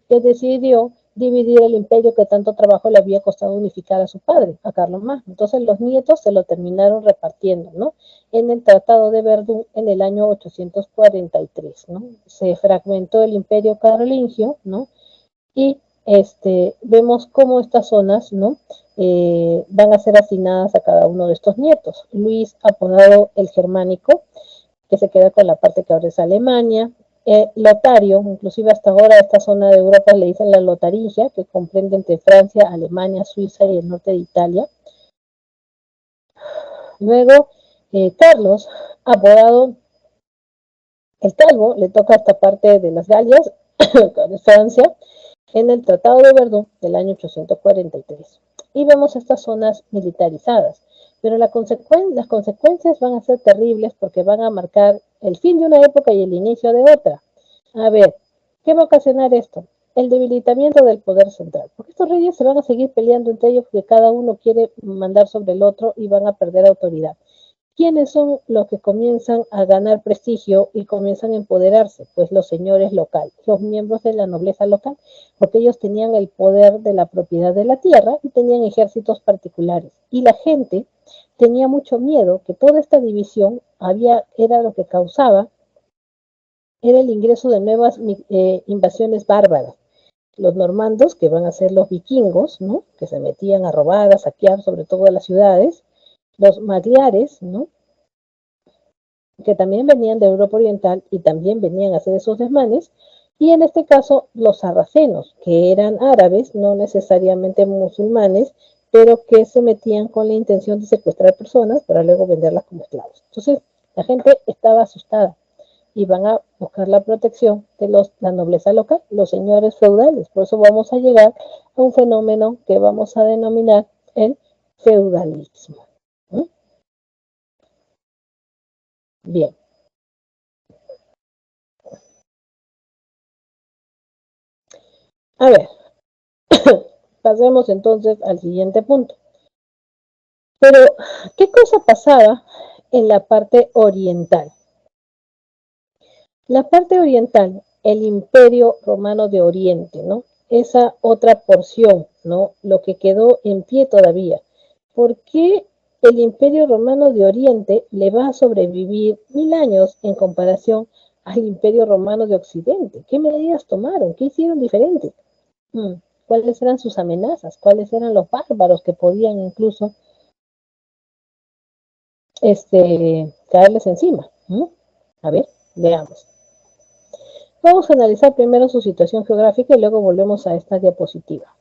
que decidió dividir el imperio que tanto trabajo le había costado unificar a su padre, a Carlomagno. Entonces los nietos se lo terminaron repartiendo, ¿no? En el Tratado de Verdún en el año 843, ¿no? Se fragmentó el imperio carolingio, ¿no? Y vemos cómo estas zonas, ¿no? Van a ser asignadas a cada uno de estos nietos. Luis, apodado el Germánico, que se queda con la parte que ahora es Alemania. Lotario, inclusive hasta ahora esta zona de Europa le dicen la Lotaringia, que comprende entre Francia, Alemania, Suiza y el norte de Italia. Luego, Carlos, apodado el Calvo, le toca esta parte de las Galias, de Francia, en el Tratado de Verdún del año 843. Y vemos estas zonas militarizadas. Pero las consecuencias van a ser terribles porque van a marcar el fin de una época y el inicio de otra. A ver, ¿qué va a ocasionar esto? El debilitamiento del poder central. Porque estos reyes se van a seguir peleando entre ellos porque cada uno quiere mandar sobre el otro y van a perder autoridad. ¿Quiénes son los que comienzan a ganar prestigio y comienzan a empoderarse? Pues los señores locales, los miembros de la nobleza local, porque ellos tenían el poder de la propiedad de la tierra y tenían ejércitos particulares. Y la gente tenía mucho miedo que toda esta división era lo que causaba, era el ingreso de nuevas invasiones bárbaras. Los normandos, que van a ser los vikingos, ¿no? Que se metían a robar, a saquear sobre todo las ciudades, los magiares, ¿no? Que también venían de Europa Oriental y también venían a hacer esos desmanes, y en este caso los sarracenos, que eran árabes, no necesariamente musulmanes, pero que se metían con la intención de secuestrar personas para luego venderlas como esclavos. Entonces la gente estaba asustada y van a buscar la protección de la nobleza local, los señores feudales. Por eso vamos a llegar a un fenómeno que vamos a denominar el feudalismo. ¿Mm? Bien. A ver, pasemos entonces al siguiente punto. Pero, ¿qué cosa pasaba en la parte oriental? La parte oriental, el Imperio Romano de Oriente, ¿no? Esa otra porción, ¿no? Lo que quedó en pie todavía. ¿Por qué el Imperio Romano de Oriente le va a sobrevivir 1000 años en comparación al Imperio Romano de Occidente? ¿Qué medidas tomaron? ¿Qué hicieron diferente? ¿Cuáles eran sus amenazas? ¿Cuáles eran los bárbaros que podían incluso caerles encima? A ver, veamos. Vamos a analizar primero su situación geográfica y luego volvemos a esta diapositiva.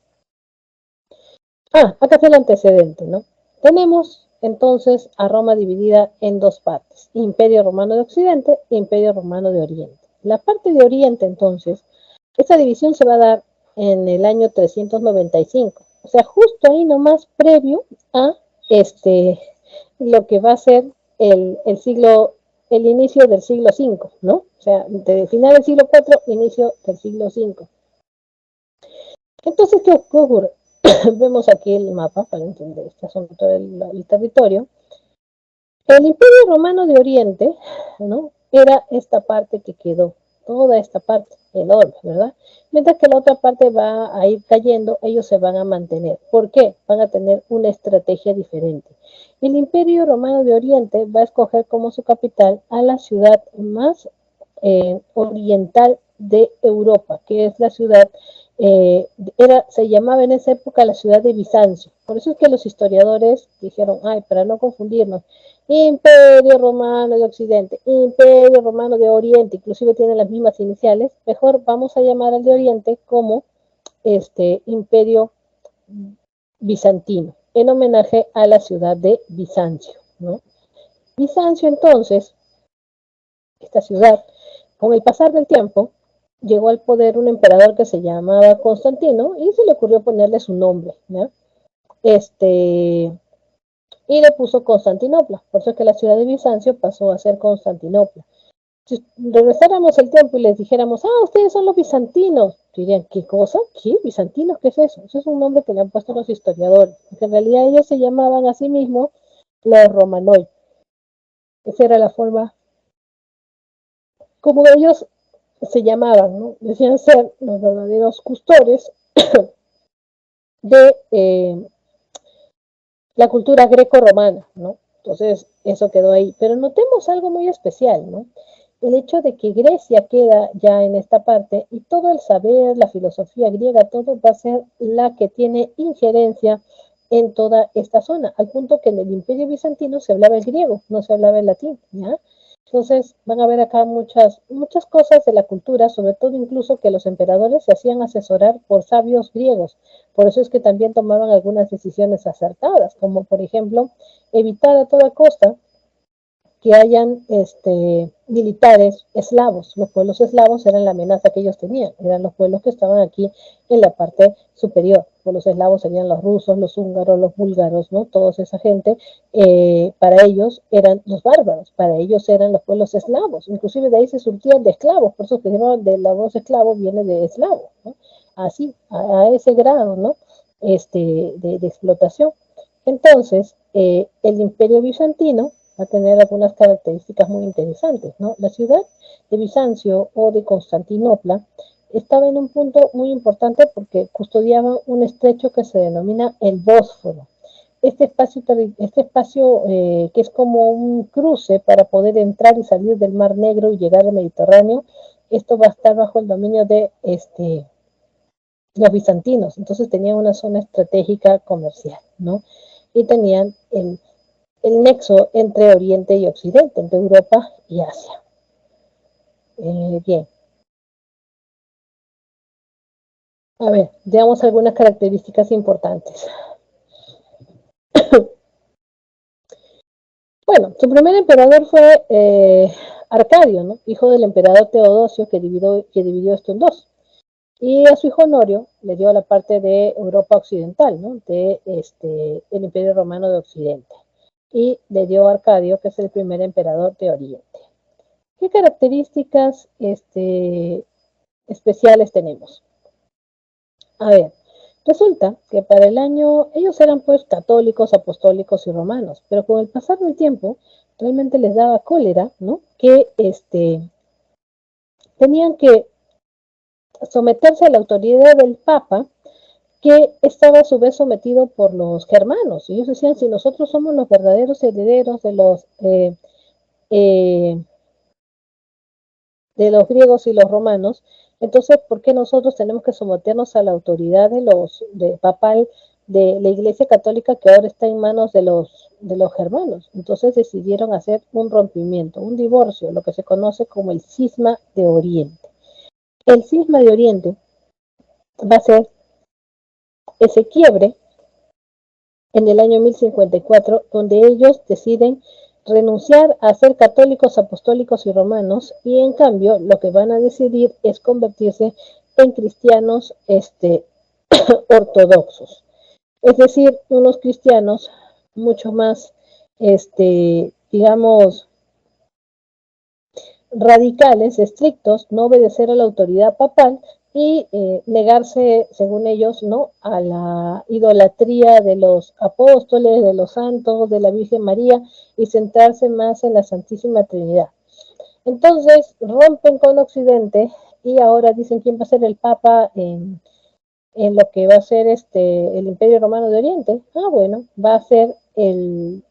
Acá está el antecedente, ¿no? Tenemos entonces a Roma dividida en dos partes, Imperio Romano de Occidente e Imperio Romano de Oriente. La parte de Oriente, entonces, esta división se va a dar en el año 395, o sea, justo ahí nomás previo a lo que va a ser el inicio del siglo V, ¿no? O sea, de final del siglo IV, inicio del siglo V. Entonces, ¿qué ocurre? Vemos aquí el mapa para entender este asunto del territorio. El Imperio Romano de Oriente, ¿no? Era esta parte que quedó, toda esta parte enorme, ¿verdad? Mientras que la otra parte va a ir cayendo, ellos se van a mantener. ¿Por qué? Van a tener una estrategia diferente. El Imperio Romano de Oriente va a escoger como su capital a la ciudad más oriental de Europa, que es la ciudad, se llamaba en esa época la ciudad de Bizancio. Por eso es que los historiadores dijeron, para no confundirnos, Imperio Romano de Occidente, Imperio Romano de Oriente, inclusive tienen las mismas iniciales, mejor vamos a llamar al de Oriente como Imperio Bizantino, en homenaje a la ciudad de Bizancio, ¿no? Bizancio entonces, esta ciudad, con el pasar del tiempo, llegó al poder un emperador que se llamaba Constantino y se le ocurrió ponerle su nombre, ¿ya? Y le puso Constantinopla, por eso es que la ciudad de Bizancio pasó a ser Constantinopla. Si regresáramos el tiempo y les dijéramos, ustedes son los bizantinos, dirían, ¿qué cosa? ¿Qué? ¿Bizantinos? ¿Qué es eso? Eso es un nombre que le han puesto los historiadores, porque en realidad ellos se llamaban a sí mismos los romanoi. Esa era la forma como ellos se llamaban, ¿no? Decían ser los verdaderos custores de la cultura greco-romana, ¿no? Entonces, eso quedó ahí. Pero notemos algo muy especial, ¿no? El hecho de que Grecia queda ya en esta parte y todo el saber, la filosofía griega, todo va a ser la que tiene injerencia en toda esta zona, al punto que en el Imperio Bizantino se hablaba el griego, no se hablaba el latín, ¿ya? Entonces van a ver acá muchas cosas de la cultura, sobre todo incluso que los emperadores se hacían asesorar por sabios griegos. Por eso es que también tomaban algunas decisiones acertadas, como por ejemplo evitar a toda costa que hayan militares eslavos. Los pueblos eslavos eran la amenaza que ellos tenían, eran los pueblos que estaban aquí en la parte superior. Los eslavos serían los rusos, los húngaros, los búlgaros, ¿no? Toda esa gente, para ellos eran los bárbaros, para ellos eran los pueblos eslavos, inclusive de ahí se surtían de esclavos, por eso que llamaban de la voz esclavo, viene de eslavo, ¿no? Así, ese grado, ¿no? De explotación. Entonces, el imperio bizantino va a tener algunas características muy interesantes, ¿no? La ciudad de Bizancio o de Constantinopla estaba en un punto muy importante porque custodiaba un estrecho que se denomina el Bósforo. Este espacio que es como un cruce para poder entrar y salir del Mar Negro y llegar al Mediterráneo, esto va a estar bajo el dominio de los bizantinos. Entonces tenían una zona estratégica comercial, ¿no? Y tenían el nexo entre Oriente y Occidente, entre Europa y Asia. Bien. A ver, veamos algunas características importantes. Bueno, su primer emperador fue Arcadio, ¿no? Hijo del emperador Teodosio, que dividió esto en dos. Y a su hijo Honorio le dio la parte de Europa Occidental, ¿no? De el Imperio Romano de Occidente. Y le dio a Arcadio, que es el primer emperador de Oriente. ¿Qué características especiales tenemos? A ver, resulta que para el año, ellos eran pues católicos, apostólicos y romanos, pero con el pasar del tiempo realmente les daba cólera, ¿no? Que tenían que someterse a la autoridad del Papa, que estaba a su vez sometido por los germanos. Y ellos decían, si nosotros somos los verdaderos herederos eh, de los griegos y los romanos, entonces, ¿por qué nosotros tenemos que someternos a la autoridad de papal de la Iglesia Católica que ahora está en manos de los germanos? Entonces decidieron hacer un rompimiento, un divorcio, lo que se conoce como el cisma de Oriente. El cisma de Oriente va a ser ese quiebre en el año 1054, donde ellos deciden renunciar a ser católicos, apostólicos y romanos, y en cambio lo que van a decidir es convertirse en cristianos ortodoxos. Es decir, unos cristianos mucho más, digamos, radicales, estrictos, no obedecer a la autoridad papal y negarse, según ellos, ¿no?, a la idolatría de los apóstoles, de los santos, de la Virgen María, y centrarse más en la Santísima Trinidad. Entonces rompen con Occidente y ahora dicen quién va a ser el Papa en lo que va a ser el Imperio Romano de Oriente. Bueno, va a ser el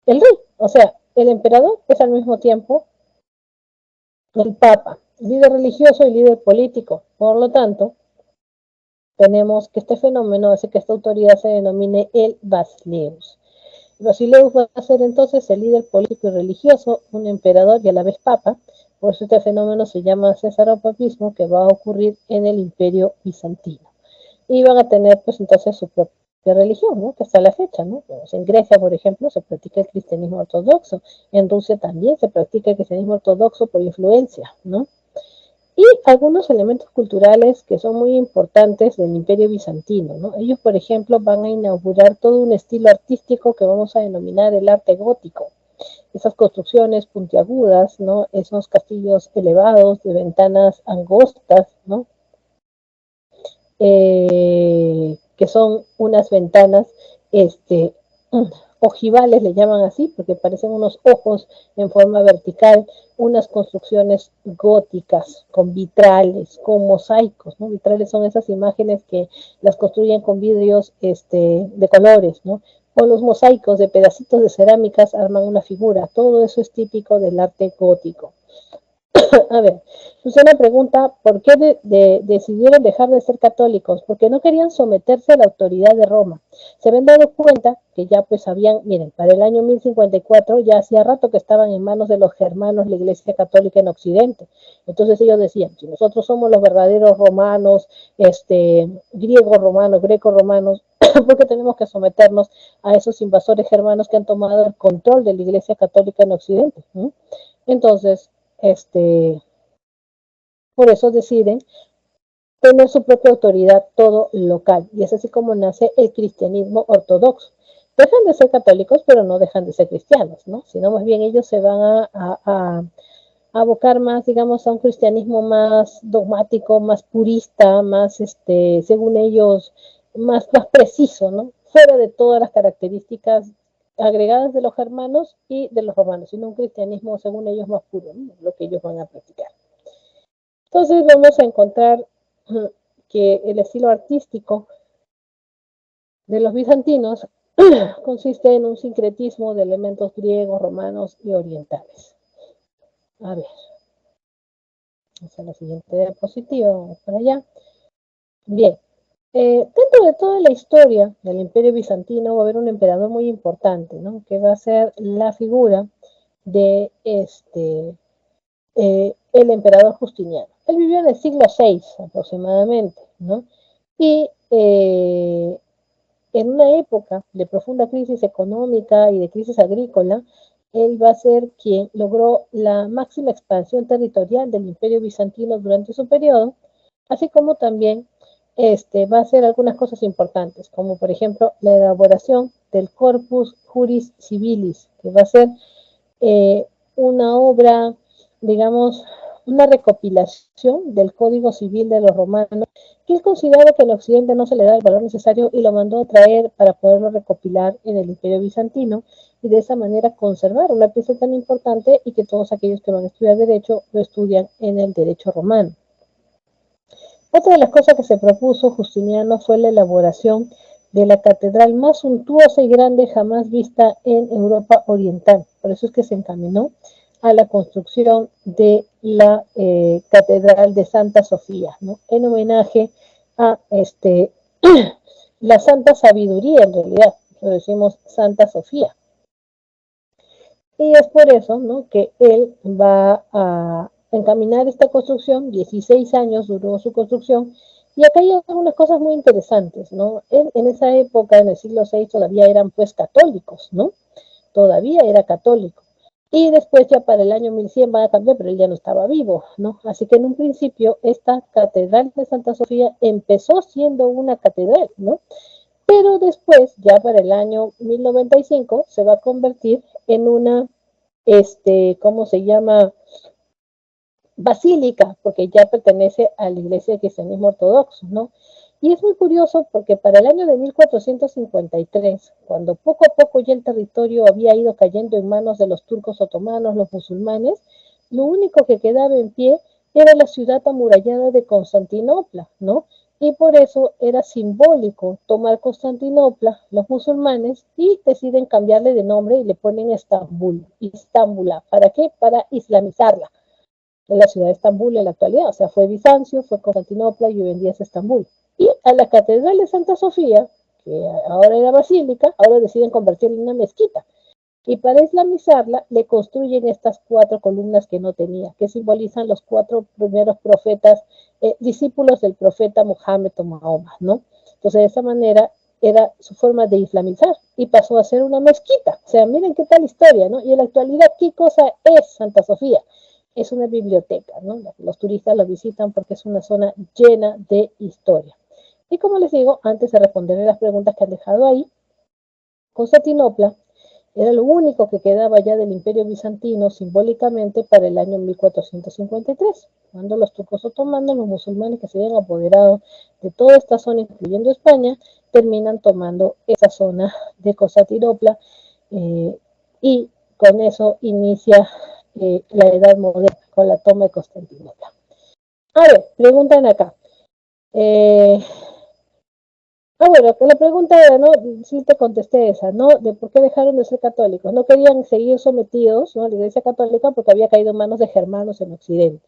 rey, o sea, el emperador es al mismo tiempo el Papa, líder religioso y líder político. Por lo tanto, tenemos que este fenómeno hace que esta autoridad se denomine el Basileus. Basileus va a ser entonces el líder político y religioso, un emperador y a la vez papa. Por eso este fenómeno se llama cesaropapismo, que va a ocurrir en el Imperio Bizantino. Y van a tener pues entonces su propia religión, ¿no?, que hasta la fecha, ¿no? Pues en Grecia, por ejemplo, se practica el cristianismo ortodoxo, en Rusia también se practica el cristianismo ortodoxo por influencia, ¿no? Y algunos elementos culturales que son muy importantes del Imperio Bizantino, ¿no? Ellos, por ejemplo, van a inaugurar todo un estilo artístico que vamos a denominar el arte gótico. esas construcciones puntiagudas, ¿no? Esos castillos elevados de ventanas angostas, ¿no? Que son unas ventanas este, ojivales, le llaman así, porque parecen unos ojos en forma vertical, unas construcciones góticas, con vitrales, con mosaicos, ¿no? Vitrales son esas imágenes que las construyen con vidrios de colores, ¿no? O los mosaicos de pedacitos de cerámicas arman una figura. Todo eso es típico del arte gótico. A ver, Susana pregunta, ¿por qué decidieron dejar de ser católicos? Porque no querían someterse a la autoridad de Roma. Se habían dado cuenta que ya pues habían, miren, para el año 1054 ya hacía rato que estaban en manos de los germanos la Iglesia Católica en Occidente. Entonces ellos decían, si nosotros somos los verdaderos romanos, griegos romanos, greco romanos, ¿por qué tenemos que someternos a esos invasores germanos que han tomado el control de la Iglesia Católica en Occidente? Entonces, por eso deciden tener su propia autoridad todo local. Y es así como nace el cristianismo ortodoxo. Dejan de ser católicos, pero no dejan de ser cristianos, ¿no? Sino más bien ellos se van a abocar más, digamos, a un cristianismo más dogmático, más purista, más, según ellos, más preciso, ¿no? Fuera de todas las características agregadas de los germanos y de los romanos, sino un cristianismo, según ellos, más puro, ¿no? Lo que ellos van a practicar. Entonces vamos a encontrar que el estilo artístico de los bizantinos consiste en un sincretismo de elementos griegos, romanos y orientales. A ver, vamos a la siguiente diapositiva, vamos para allá. Bien, dentro de toda la historia del Imperio Bizantino va a haber un emperador muy importante, ¿no? Que va a ser la figura de el emperador Justiniano. Él vivió en el siglo VI aproximadamente, ¿no? Y en una época de profunda crisis económica y de crisis agrícola, él va a ser quien logró la máxima expansión territorial del Imperio Bizantino durante su periodo, así como también va a hacer algunas cosas importantes, como por ejemplo la elaboración del Corpus Juris Civilis, que va a ser una obra, digamos, una recopilación del Código Civil de los romanos, que él consideraba que en Occidente no se le da el valor necesario y lo mandó a traer para poderlo recopilar en el Imperio Bizantino y de esa manera conservar una pieza tan importante y que todos aquellos que van a estudiar derecho lo estudian en el derecho romano. Otra de las cosas que se propuso Justiniano fue la elaboración de la catedral más suntuosa y grande jamás vista en Europa Oriental. Por eso es que se encaminó a la construcción de la Catedral de Santa Sofía, ¿no? En homenaje a la Santa Sabiduría, en realidad, lo decimos Santa Sofía. Y es por eso, ¿no?, que él va a encaminar esta construcción. 16 años duró su construcción, y acá hay algunas cosas muy interesantes, ¿no? Él, en esa época, en el siglo VI, todavía eran pues católicos, ¿no? Todavía era católico. Y después ya para el año 1100 va a cambiar, pero él ya no estaba vivo, ¿no? Así que en un principio esta catedral de Santa Sofía empezó siendo una catedral, ¿no? Pero después, ya para el año 1095, se va a convertir en una, ¿cómo se llama? Basílica, porque ya pertenece a la iglesia del cristianismo ortodoxo, ¿no? Y es muy curioso porque para el año de 1453, cuando poco a poco ya el territorio había ido cayendo en manos de los turcos otomanos, los musulmanes, lo único que quedaba en pie era la ciudad amurallada de Constantinopla, ¿no? Y por eso era simbólico tomar Constantinopla, los musulmanes, y deciden cambiarle de nombre y le ponen Estambul, Istambula. ¿Para qué? Para islamizarla. En la ciudad de Estambul en la actualidad, o sea, fue Bizancio, fue Constantinopla y hoy en día es Estambul. Y a la Catedral de Santa Sofía, que ahora era basílica, ahora deciden convertirla en una mezquita. Y para islamizarla le construyen estas 4 columnas que no tenía, que simbolizan los 4 primeros profetas, discípulos del profeta Mohammed o Mahoma, ¿no? Entonces de esa manera era su forma de islamizar y pasó a ser una mezquita. O sea, miren qué tal historia, ¿no? Y en la actualidad, ¿qué cosa es Santa Sofía? Es una biblioteca, ¿no? Los turistas lo visitan porque es una zona llena de historia. Y como les digo, antes de responder las preguntas que han dejado ahí, Constantinopla Era lo único que quedaba ya del Imperio Bizantino simbólicamente para el año 1453, cuando los turcos otomanos, los musulmanes que se habían apoderado de toda esta zona, incluyendo España, terminan tomando esa zona de Constantinopla y con eso inicia la Edad Moderna, con la toma de Constantinopla. A ver, preguntan acá. Bueno, que la pregunta era, ¿no? Sí te contesté esa, ¿no? De por qué dejaron de ser católicos. No querían seguir sometidos, ¿no? A la Iglesia Católica porque había caído en manos de germanos en Occidente.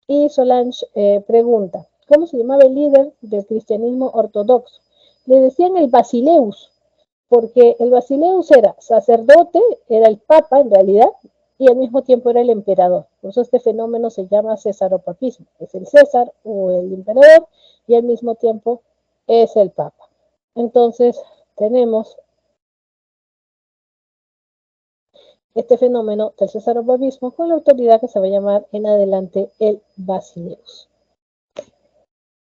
Y Solange pregunta, ¿cómo se llamaba el líder del cristianismo ortodoxo? Le decían el Basileus, porque el Basileus era sacerdote, era el papa en realidad, y al mismo tiempo era el emperador. Por eso este fenómeno se llama cesaropapismo. Es el César o el emperador y al mismo tiempo es el papa. Entonces tenemos este fenómeno del cesaropapismo con la autoridad que se va a llamar en adelante el Basileus.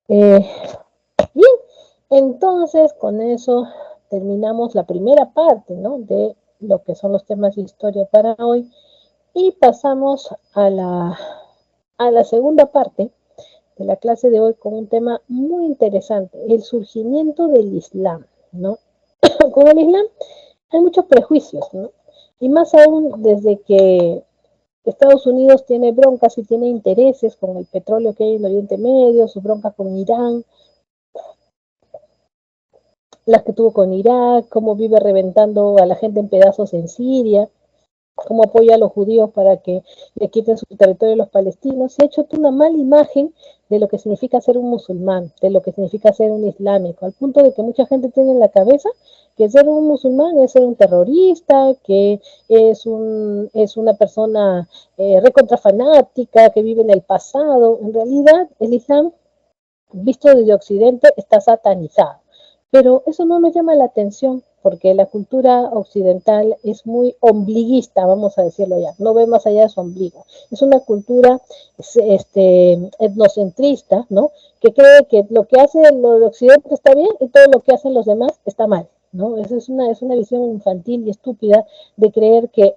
Bien, entonces con eso terminamos la primera parte, ¿no? De lo que son los temas de historia para hoy y pasamos a la segunda parte de la clase de hoy con un tema muy interesante, el surgimiento del Islam, ¿no? Con el Islam hay muchos prejuicios, ¿no? Y más aún desde que Estados Unidos tiene broncas y tiene intereses con el petróleo que hay en Oriente Medio, sus broncas con Irán, las que tuvo con Irak, cómo vive reventando a la gente en pedazos en Siria, cómo apoya a los judíos para que le quiten su territorio a los palestinos. Se ha hecho una mala imagen de lo que significa ser un musulmán, de lo que significa ser un islámico, al punto de que mucha gente tiene en la cabeza que ser un musulmán es ser un terrorista, que es una persona recontrafanática, que vive en el pasado. En realidad, el Islam, visto desde Occidente, está satanizado. Pero eso no nos llama la atención porque la cultura occidental es muy ombliguista, vamos a decirlo ya, no ve más allá de su ombligo. Es una cultura etnocentrista, ¿no? Que cree que lo que hace lo de Occidente está bien y todo lo que hacen los demás está mal, ¿no? Esa es una visión infantil y estúpida de creer que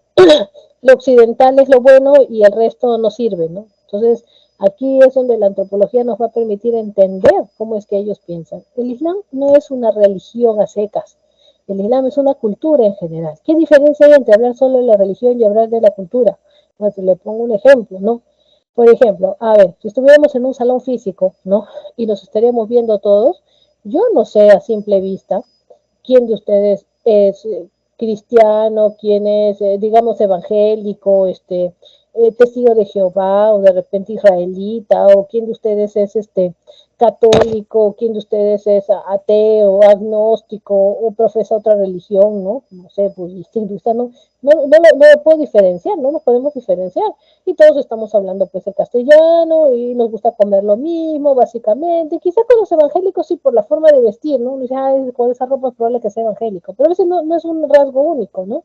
lo occidental es lo bueno y el resto no sirve, ¿no? Entonces, aquí es donde la antropología nos va a permitir entender cómo es que ellos piensan. El Islam no es una religión a secas. El Islam es una cultura en general. ¿Qué diferencia hay entre hablar solo de la religión y hablar de la cultura? Pues le pongo un ejemplo, ¿no? Por ejemplo, a ver, si estuviéramos en un salón físico, ¿no? Y nos estaríamos viendo todos, yo no sé a simple vista quién de ustedes es cristiano, quién es, digamos, evangélico, testigo de Jehová o de repente israelita, o quién de ustedes es católico, quién de ustedes es ateo, agnóstico o profesa otra religión, ¿no? No sé, budista, hinduista, no lo puedo diferenciar, no nos podemos diferenciar. Y todos estamos hablando pues el castellano y nos gusta comer lo mismo, básicamente. Quizá con los evangélicos sí por la forma de vestir, ¿no? Uno dice, con esa ropa es probable que sea evangélico, pero a veces no es un rasgo único, ¿no?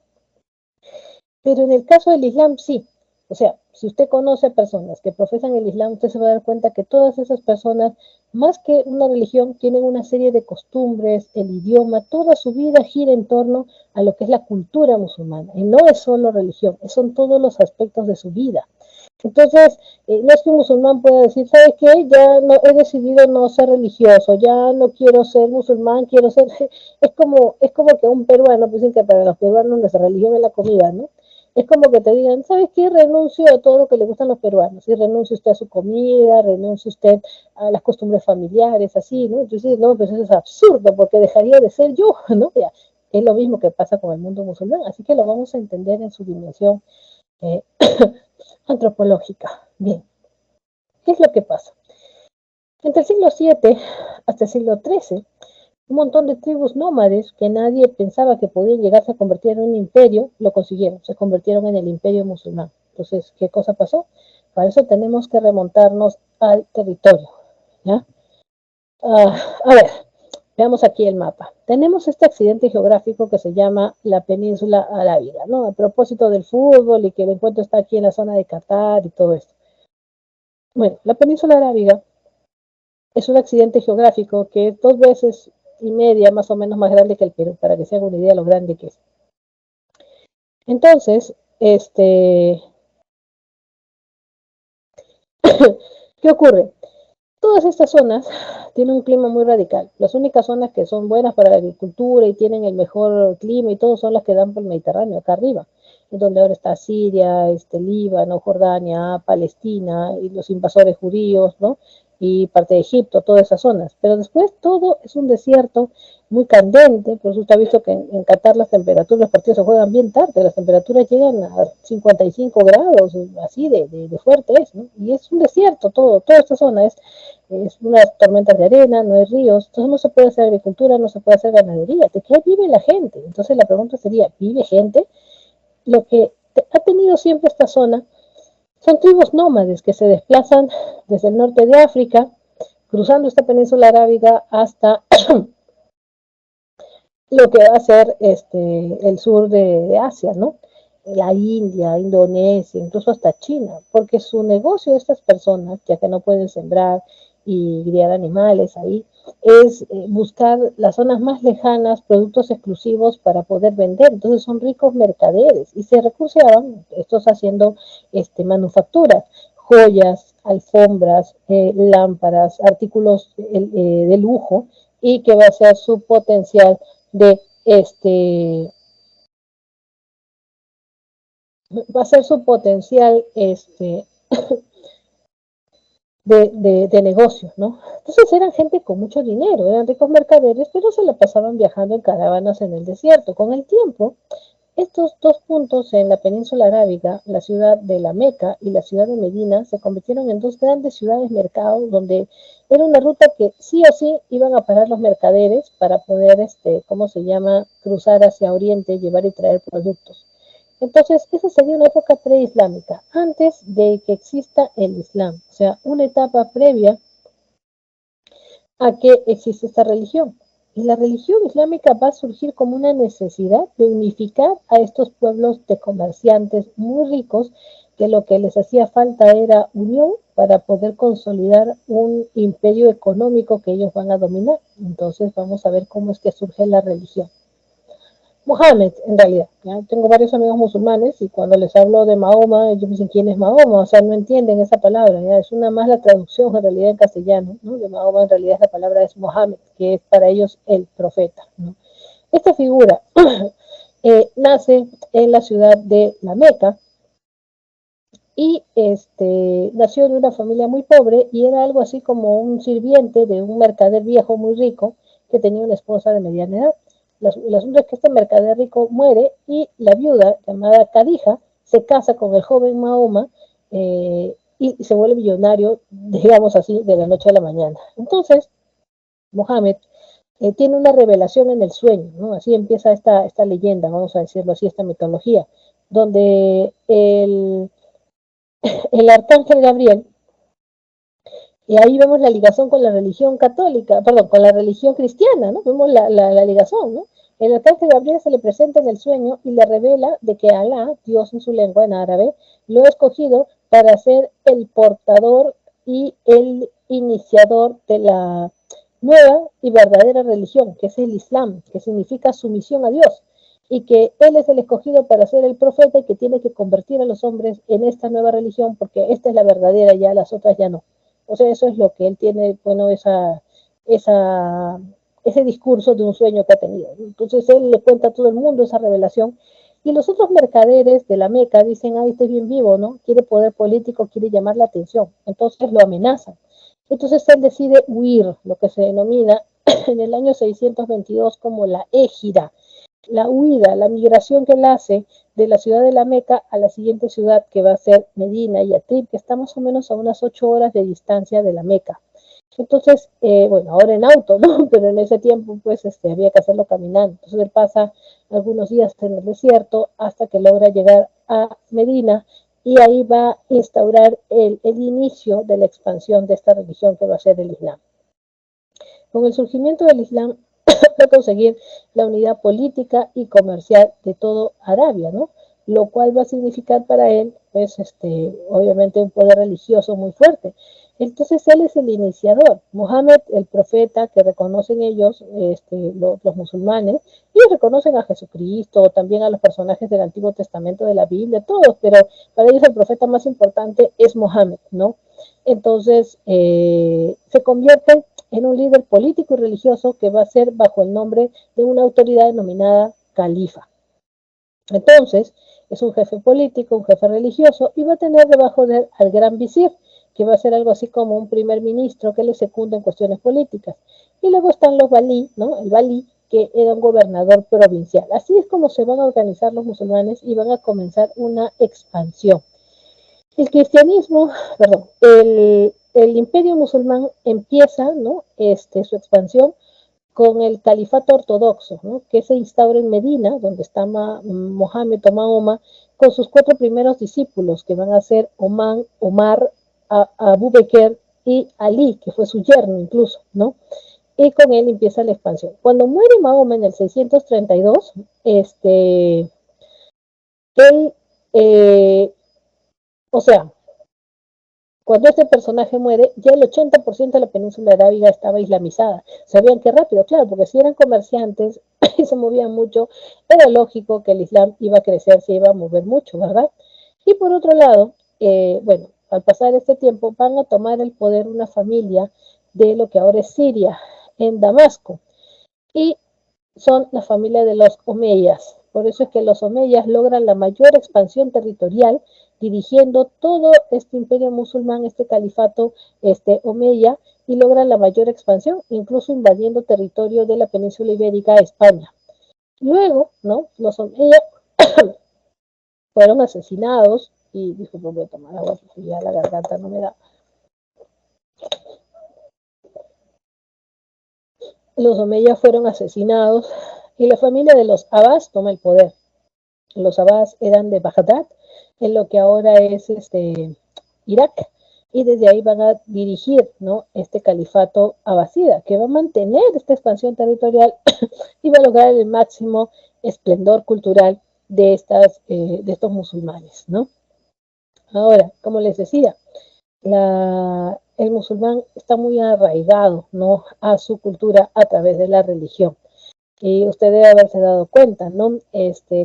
Pero en el caso del Islam sí. O sea, si usted conoce a personas que profesan el Islam, usted se va a dar cuenta que todas esas personas, más que una religión, tienen una serie de costumbres, el idioma, toda su vida gira en torno a lo que es la cultura musulmana. Y no es solo religión, son todos los aspectos de su vida. Entonces, no es que un musulmán pueda decir, ¿sabes qué? Ya no he decidido no ser religioso, ya no quiero ser musulmán, quiero ser... Es como que un peruano, pues dicen que para los peruanos nuestra religión es la comida, ¿no? Es como que te digan, ¿sabes qué? Renuncio a todo lo que le gustan los peruanos. Y renuncie usted a su comida, renuncie usted a las costumbres familiares, así, ¿no? Entonces, no, pues eso es absurdo, porque dejaría de ser yo, ¿no? Ya, es lo mismo que pasa con el mundo musulmán. Así que lo vamos a entender en su dimensión antropológica. Bien, ¿qué es lo que pasa? Entre el siglo VII hasta el siglo XIII, un montón de tribus nómades que nadie pensaba que podían llegarse a convertir en un imperio, lo consiguieron, se convirtieron en el imperio musulmán. Entonces, ¿qué cosa pasó? Para eso tenemos que remontarnos al territorio. ¿Ya? A ver, veamos aquí el mapa. Tenemos este accidente geográfico que se llama la península arábiga, ¿no? A propósito del fútbol y que el encuentro está aquí en la zona de Qatar y todo esto. Bueno, la península arábiga es un accidente geográfico que es 2 veces y media más o menos más grande que el Perú, para que se hagan una idea de lo grande que es. Entonces, ¿qué ocurre? Todas estas zonas tienen un clima muy radical. Las únicas zonas que son buenas para la agricultura y tienen el mejor clima y todo son las que dan por el Mediterráneo, acá arriba, en donde ahora está Siria, Líbano, Jordania, Palestina y los invasores judíos, ¿no? Y parte de Egipto, todas esas zonas. Pero después todo es un desierto muy candente, por eso usted ha visto que en Qatar las temperaturas, los partidos se juegan bien tarde, las temperaturas llegan a 55 grados, así de fuerte es, ¿no? Y es un desierto todo, toda esta zona es unas tormentas de arena, no hay ríos, entonces no se puede hacer agricultura, no se puede hacer ganadería. ¿De qué vive la gente? Entonces la pregunta sería, ¿vive gente? Lo que ha tenido siempre esta zona son tribus nómades que se desplazan desde el norte de África, cruzando esta península arábiga hasta lo que va a ser el sur de Asia, ¿no? La India, Indonesia, incluso hasta China, porque su negocio de estas personas, ya que no pueden sembrar y criar animales ahí, es buscar las zonas más lejanas, productos exclusivos para poder vender. Entonces son ricos mercaderes y se recurseaban, estos haciendo manufacturas, joyas, alfombras, lámparas, artículos de lujo, y que va a ser su potencial de va a ser su potencial de negocios, ¿no? Entonces eran gente con mucho dinero, eran ricos mercaderes, pero se la pasaban viajando en caravanas en el desierto. Con el tiempo, estos dos puntos en la península arábiga, la ciudad de la Meca y la ciudad de Medina, se convirtieron en dos grandes ciudades mercados donde era una ruta que sí o sí iban a parar los mercaderes para poder, ¿cómo se llama?, cruzar hacia Oriente, llevar y traer productos. Entonces, esa sería una época preislámica, antes de que exista el Islam, o sea, una etapa previa a que existe esta religión. Y la religión islámica va a surgir como una necesidad de unificar a estos pueblos de comerciantes muy ricos, que lo que les hacía falta era unión para poder consolidar un imperio económico que ellos van a dominar. Entonces vamos a ver cómo es que surge la religión. Mohammed, en realidad. ¿Ya? Tengo varios amigos musulmanes y cuando les hablo de Mahoma, ellos me dicen quién es Mahoma, o sea, no entienden esa palabra, ¿ya? Es una más la traducción en realidad en castellano, ¿no? De Mahoma en realidad la palabra es Mohammed, que es para ellos el profeta, ¿no? Esta figura nace en la ciudad de la Meca y nació de una familia muy pobre y era algo así como un sirviente de un mercader viejo muy rico que tenía una esposa de mediana edad. El asunto es que este mercader rico muere y la viuda, llamada Khadija, se casa con el joven Mahoma y se vuelve millonario, digamos así, de la noche a la mañana. Entonces, Mohammed tiene una revelación en el sueño, ¿no? Así empieza esta leyenda, vamos a decirlo así, esta mitología, donde el arcángel Gabriel, y ahí vemos la ligación con la religión católica, perdón, con la religión cristiana, ¿no? Vemos la ligación, ¿no? El arcángel Gabriel se le presenta en el sueño y le revela de que Alá, Dios en su lengua, en árabe, lo ha escogido para ser el portador y el iniciador de la nueva y verdadera religión, que es el Islam, que significa sumisión a Dios, y que Él es el escogido para ser el profeta y que tiene que convertir a los hombres en esta nueva religión, porque esta es la verdadera, ya las otras ya no. O sea, eso es lo que él tiene, bueno, ese discurso de un sueño que ha tenido. Entonces él le cuenta a todo el mundo esa revelación y los otros mercaderes de la Meca dicen, este es bien vivo, ¿no? Quiere poder político, quiere llamar la atención. Entonces lo amenazan. Entonces él decide huir, lo que se denomina en el año 622 como la égira, la huida, la migración que él hace de la ciudad de la Meca a la siguiente ciudad que va a ser Medina y Yatrib, que está más o menos a unas 8 horas de distancia de la Meca. Entonces, bueno, ahora en auto, ¿no? Pero en ese tiempo, pues, había que hacerlo caminando. Entonces él pasa algunos días en el desierto hasta que logra llegar a Medina y ahí va a instaurar el inicio de la expansión de esta religión que va a ser el Islam. Con el surgimiento del Islam va a conseguir la unidad política y comercial de todo Arabia, ¿no? Lo cual va a significar para él, pues, obviamente un poder religioso muy fuerte. Entonces él es el iniciador. Mohammed, el profeta que reconocen ellos, los musulmanes, ellos reconocen a Jesucristo, también a los personajes del Antiguo Testamento de la Biblia, todos, pero para ellos el profeta más importante es Mohammed, ¿no? Entonces se convierte en un líder político y religioso que va a ser bajo el nombre de una autoridad denominada califa. Entonces, es un jefe político, un jefe religioso, y va a tener debajo de él al gran visir, que va a ser algo así como un primer ministro que le secunda en cuestiones políticas. Y luego están los valí, ¿no? El valí, que era un gobernador provincial. Así es como se van a organizar los musulmanes y van a comenzar una expansión. El cristianismo, perdón, el imperio musulmán empieza, ¿no? Su expansión con el califato ortodoxo, ¿no? Que se instaura en Medina, donde está Mohammed o Mahoma, con sus 4 primeros discípulos, que van a ser Omar, Abu Bakr y Ali, que fue su yerno incluso, ¿no? Y con él empieza la expansión. Cuando muere Mahoma en el 632, él, o sea, cuando este personaje muere, ya el 80% de la península arábiga estaba islamizada. Sabían que rápido, claro, porque si eran comerciantes y se movían mucho, era lógico que el Islam iba a crecer, se iba a mover mucho, ¿verdad? Y por otro lado, bueno, al pasar este tiempo van a tomar el poder una familia de lo que ahora es Siria, en Damasco, y son la familia de los omeyas. Por eso es que los omeyas logran la mayor expansión territorial dirigiendo todo este imperio musulmán, este califato omeya, y logran la mayor expansión, incluso invadiendo territorio de la península ibérica a España. Luego, ¿no? Los omeyas fueron asesinados, y dijo, no voy a tomar agua porque ya la garganta no me da. Los omeyas fueron asesinados y la familia de los Abbas toma el poder. Los Abbas eran de Bagdad, en lo que ahora es Irak, y desde ahí van a dirigir, ¿no? Este califato abasida, que va a mantener esta expansión territorial y va a lograr el máximo esplendor cultural de estos musulmanes, ¿no? Ahora, como les decía, el musulmán está muy arraigado, ¿no? A su cultura a través de la religión. Y usted debe haberse dado cuenta, ¿no?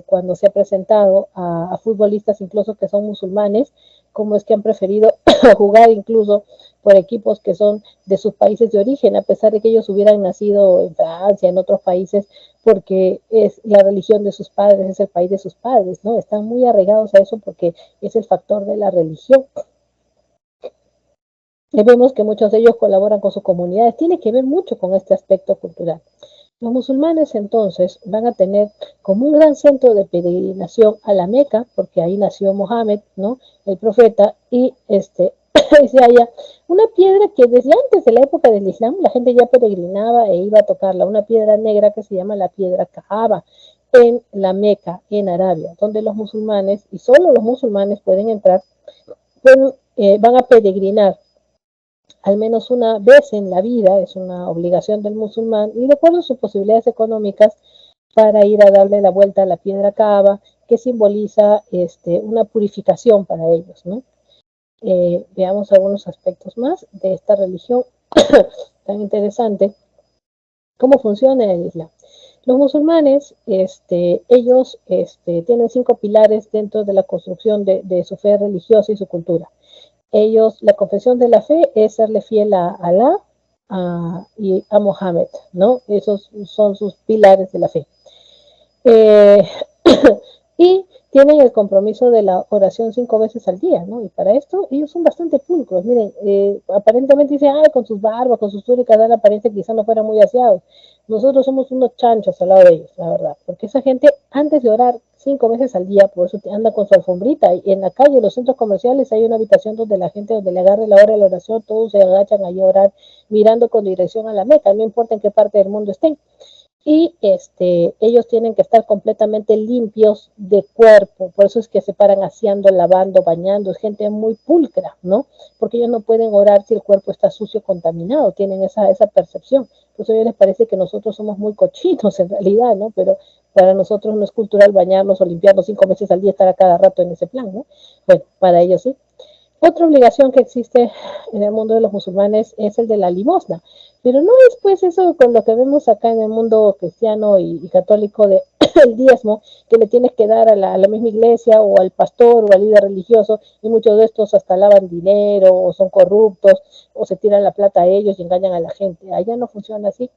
Cuando se ha presentado a futbolistas incluso que son musulmanes, como es que han preferido jugar incluso por equipos que son de sus países de origen, a pesar de que ellos hubieran nacido en Francia, en otros países, porque es la religión de sus padres, es el país de sus padres, ¿no? Están muy arraigados a eso porque es el factor de la religión. Y vemos que muchos de ellos colaboran con sus comunidades, tiene que ver mucho con este aspecto cultural. Los musulmanes entonces van a tener como un gran centro de peregrinación a la Meca, porque ahí nació Mohammed, ¿no? El profeta, y se halla una piedra que desde antes de la época del Islam la gente ya peregrinaba e iba a tocarla, una piedra negra que se llama la piedra Kaaba, en la Meca, en Arabia, donde los musulmanes, y solo los musulmanes pueden entrar, van a peregrinar al menos una vez en la vida, es una obligación del musulmán, y de acuerdo a sus posibilidades económicas, para ir a darle la vuelta a la piedra Kaaba, que simboliza una purificación para ellos, ¿no? Veamos algunos aspectos más de esta religión tan interesante. ¿Cómo funciona el Islam? Los musulmanes, ellos tienen 5 pilares dentro de la construcción de su fe religiosa y su cultura. Ellos, la confesión de la fe es serle fiel a Alá y a Mohammed, ¿no? Esos son sus pilares de la fe. Y tienen el compromiso de la oración 5 veces al día, ¿no? Y para esto ellos son bastante pulcros. Miren, aparentemente dicen, con sus barbas, con sus túnicas, dan la apariencia que quizás no fueran muy aseados. Nosotros somos unos chanchos al lado de ellos, la verdad. Porque esa gente, antes de orar 5 veces al día, por eso anda con su alfombrita. Y en la calle, en los centros comerciales, hay una habitación donde la gente, donde le agarre la hora de la oración, todos se agachan allí a orar, mirando con dirección a la Meca, no importa en qué parte del mundo estén. Y ellos tienen que estar completamente limpios de cuerpo, por eso es que se paran aseando, lavando, bañando, es gente muy pulcra, ¿no? Porque ellos no pueden orar si el cuerpo está sucio, contaminado, tienen esa percepción. Por eso a ellos les parece que nosotros somos muy cochinos en realidad, ¿no? Pero para nosotros no es cultural bañarnos o limpiarnos 5 veces al día, estar a cada rato en ese plan, ¿no? Bueno, para ellos sí. Otra obligación que existe en el mundo de los musulmanes es el de la limosna, pero no es pues eso con lo que vemos acá en el mundo cristiano y católico de el diezmo que le tienes que dar a la misma iglesia o al pastor o al líder religioso, y muchos de estos hasta lavan dinero o son corruptos o se tiran la plata a ellos y engañan a la gente. Allá no funciona así.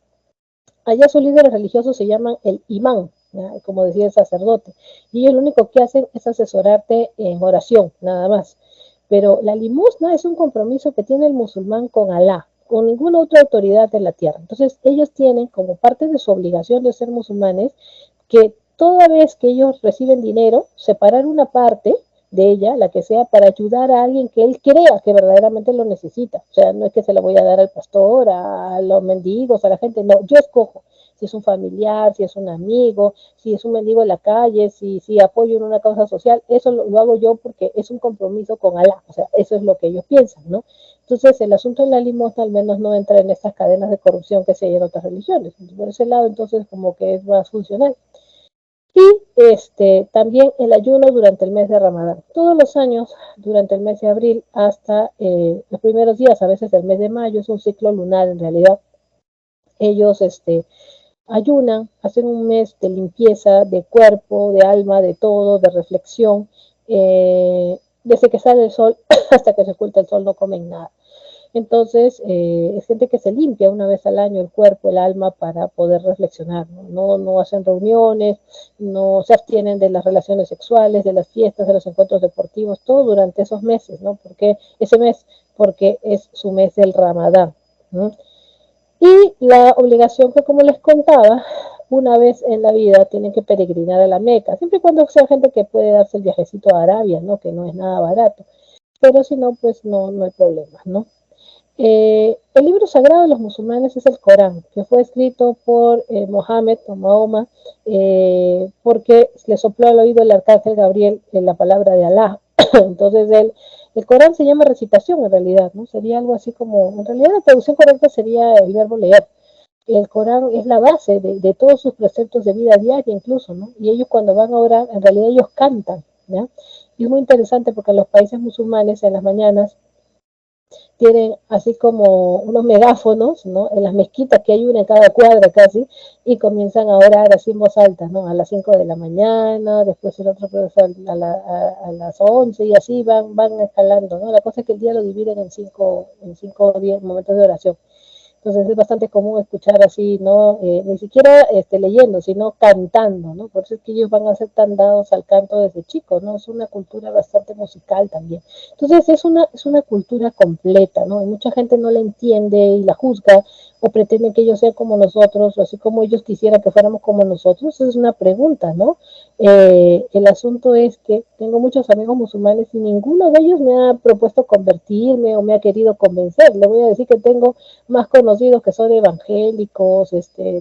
Allá sus líderes religiosos se llaman el imán, ¿ya? Como decía el sacerdote, y ellos lo único que hacen es asesorarte en oración, nada más. Pero la limosna es un compromiso que tiene el musulmán con Alá, con ninguna otra autoridad de la tierra. Entonces ellos tienen como parte de su obligación de ser musulmanes que toda vez que ellos reciben dinero, separar una parte de ella, la que sea, para ayudar a alguien que él crea que verdaderamente lo necesita. O sea, no es que se lo voy a dar al pastor, a los mendigos, a la gente, no, yo escojo si es un familiar, si es un amigo, si es un mendigo en la calle, si apoyo en una causa social, eso lo hago yo porque es un compromiso con Alá, o sea, eso es lo que ellos piensan, ¿no? Entonces, el asunto de la limosna al menos no entra en estas cadenas de corrupción que se hay en otras religiones. Por ese lado, entonces, como que es más funcional. Y también el ayuno durante el mes de Ramadán. Todos los años, durante el mes de abril hasta los primeros días, a veces del mes de mayo, es un ciclo lunar en realidad. Ellos ayunan, hacen un mes de limpieza de cuerpo, de alma, de todo, de reflexión. Desde que sale el sol hasta que se oculta el sol no comen nada. Entonces, es gente que se limpia una vez al año el cuerpo, el alma, para poder reflexionar. No hacen reuniones, no se abstienen de las relaciones sexuales, de las fiestas, de los encuentros deportivos, todo durante esos meses, ¿no? Porque ese mes, porque es su mes del Ramadán, ¿no? Y la obligación que, como les contaba, una vez en la vida tienen que peregrinar a la Meca, siempre y cuando sea gente que puede darse el viajecito a Arabia, ¿no? Que no es nada barato. Pero si no, pues no hay problema, ¿no? El libro sagrado de los musulmanes es el Corán, que fue escrito por Mohammed o Mahoma, porque le sopló al oído el arcángel Gabriel en la palabra de Alá. Entonces el Corán se llama recitación en realidad, ¿no? Sería algo así como, en realidad la traducción correcta sería el verbo leer. El Corán es la base de todos sus preceptos de vida diaria incluso, ¿no? Y ellos cuando van a orar, en realidad ellos cantan, ¿ya? Y es muy interesante porque en los países musulmanes en las mañanas tienen así como unos megáfonos, ¿no? En las mezquitas, que hay una en cada cuadra casi, y comienzan a orar así en voz alta, ¿no? A las 5 de la mañana, después el otro a las 11 y así van escalando, ¿no? La cosa es que el día lo dividen en 5 momentos de oración. Entonces es bastante común escuchar así, ¿no? Ni siquiera leyendo, sino cantando, ¿no? Por eso es que ellos van a ser tan dados al canto desde chicos, ¿no? Es una cultura bastante musical también. Entonces es una cultura completa, ¿no? Y mucha gente no la entiende y la juzga o pretende que ellos sean como nosotros, o así como ellos quisieran que fuéramos como nosotros. Esa es una pregunta, ¿no? El asunto es que tengo muchos amigos musulmanes y ninguno de ellos me ha propuesto convertirme o me ha querido convencer. Le voy a decir que tengo más conocidos que son evangélicos,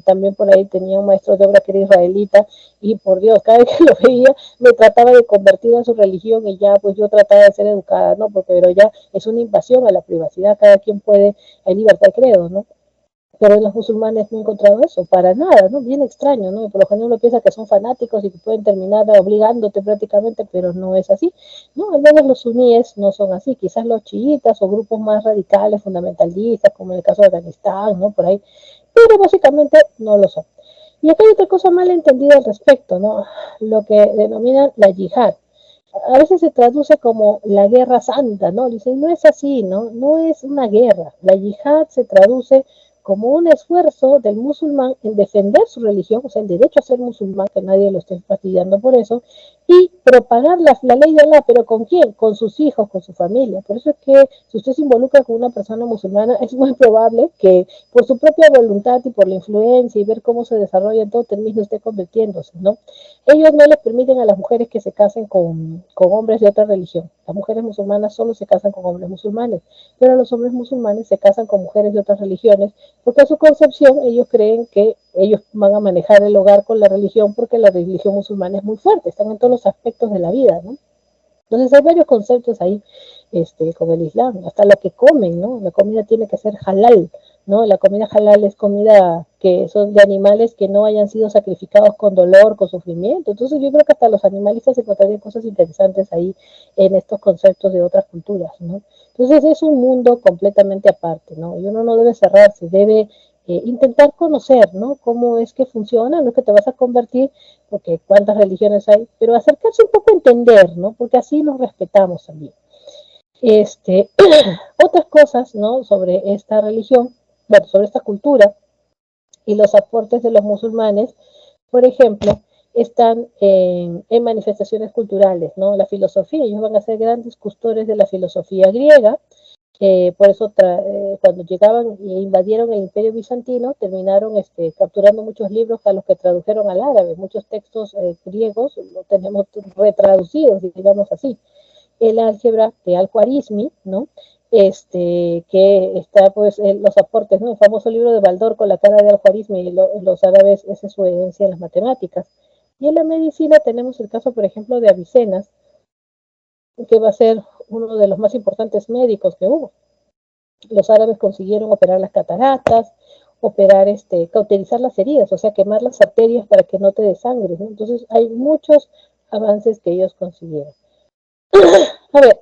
también por ahí tenía un maestro de obra que era israelita, y por Dios, cada vez que lo veía me trataba de convertir a su religión y ya pues yo trataba de ser educada, ¿no? Porque pero ya es una invasión a la privacidad, cada quien puede, hay libertad de credo, ¿no? Pero en los musulmanes no he encontrado eso, para nada, ¿no? Bien extraño, ¿no? Por lo general uno piensa que son fanáticos y que pueden terminar obligándote prácticamente, pero no es así, ¿no? Al menos los suníes no son así, quizás los chiitas o grupos más radicales, fundamentalistas, como en el caso de Afganistán, ¿no? Por ahí, pero básicamente no lo son. Y acá hay otra cosa mal entendida al respecto, ¿no? Lo que denominan la yihad. A veces se traduce como la guerra santa, ¿no? Dicen, no es así, ¿no? No es una guerra. La yihad se traduce como un esfuerzo del musulmán en defender su religión, o sea, el derecho a ser musulmán, que nadie lo esté fastidiando por eso, y propagar la ley de Allah, pero ¿con quién? Con sus hijos, con su familia. Por eso es que si usted se involucra con una persona musulmana, es muy probable que por su propia voluntad y por la influencia y ver cómo se desarrolla en todo, termine usted convirtiéndose, ¿no? Ellos no les permiten a las mujeres que se casen con hombres de otra religión. Las mujeres musulmanas solo se casan con hombres musulmanes, pero los hombres musulmanes se casan con mujeres de otras religiones, porque a su concepción ellos creen que ellos van a manejar el hogar con la religión, porque la religión musulmana es muy fuerte, están en todos los aspectos de la vida, ¿no? Entonces hay varios conceptos ahí con el Islam, hasta lo que comen, ¿no? La comida tiene que ser halal, ¿no? La comida halal es comida que son de animales que no hayan sido sacrificados con dolor, con sufrimiento. Entonces yo creo que hasta los animalistas encontrarían cosas interesantes ahí en estos conceptos de otras culturas, ¿no? Entonces es un mundo completamente aparte, ¿no? Y uno no debe cerrarse, debe intentar conocer, ¿no? Cómo es que funciona, no es que te vas a convertir, porque cuántas religiones hay, pero acercarse un poco a entender, ¿no? Porque así nos respetamos también. Otras cosas, ¿no? Sobre esta religión, bueno, sobre esta cultura y los aportes de los musulmanes, por ejemplo, están en manifestaciones culturales, ¿no? La filosofía, ellos van a ser grandes custodios de la filosofía griega, por eso cuando llegaban e invadieron el imperio bizantino, terminaron capturando muchos libros a los que tradujeron al árabe, muchos textos griegos los tenemos retraducidos, digamos así. El álgebra de Al-Khwarizmi, ¿no? Que está pues los aportes, ¿no? El famoso libro de Baldor con la cara de Al-Khwarizmi y los árabes, esa es su herencia en las matemáticas. Y en la medicina tenemos el caso, por ejemplo, de Avicenna, que va a ser uno de los más importantes médicos que hubo. Los árabes consiguieron operar las cataratas, cauterizar las heridas, o sea, quemar las arterias para que no te desangres, ¿no? Entonces hay muchos avances que ellos consiguieron. A ver,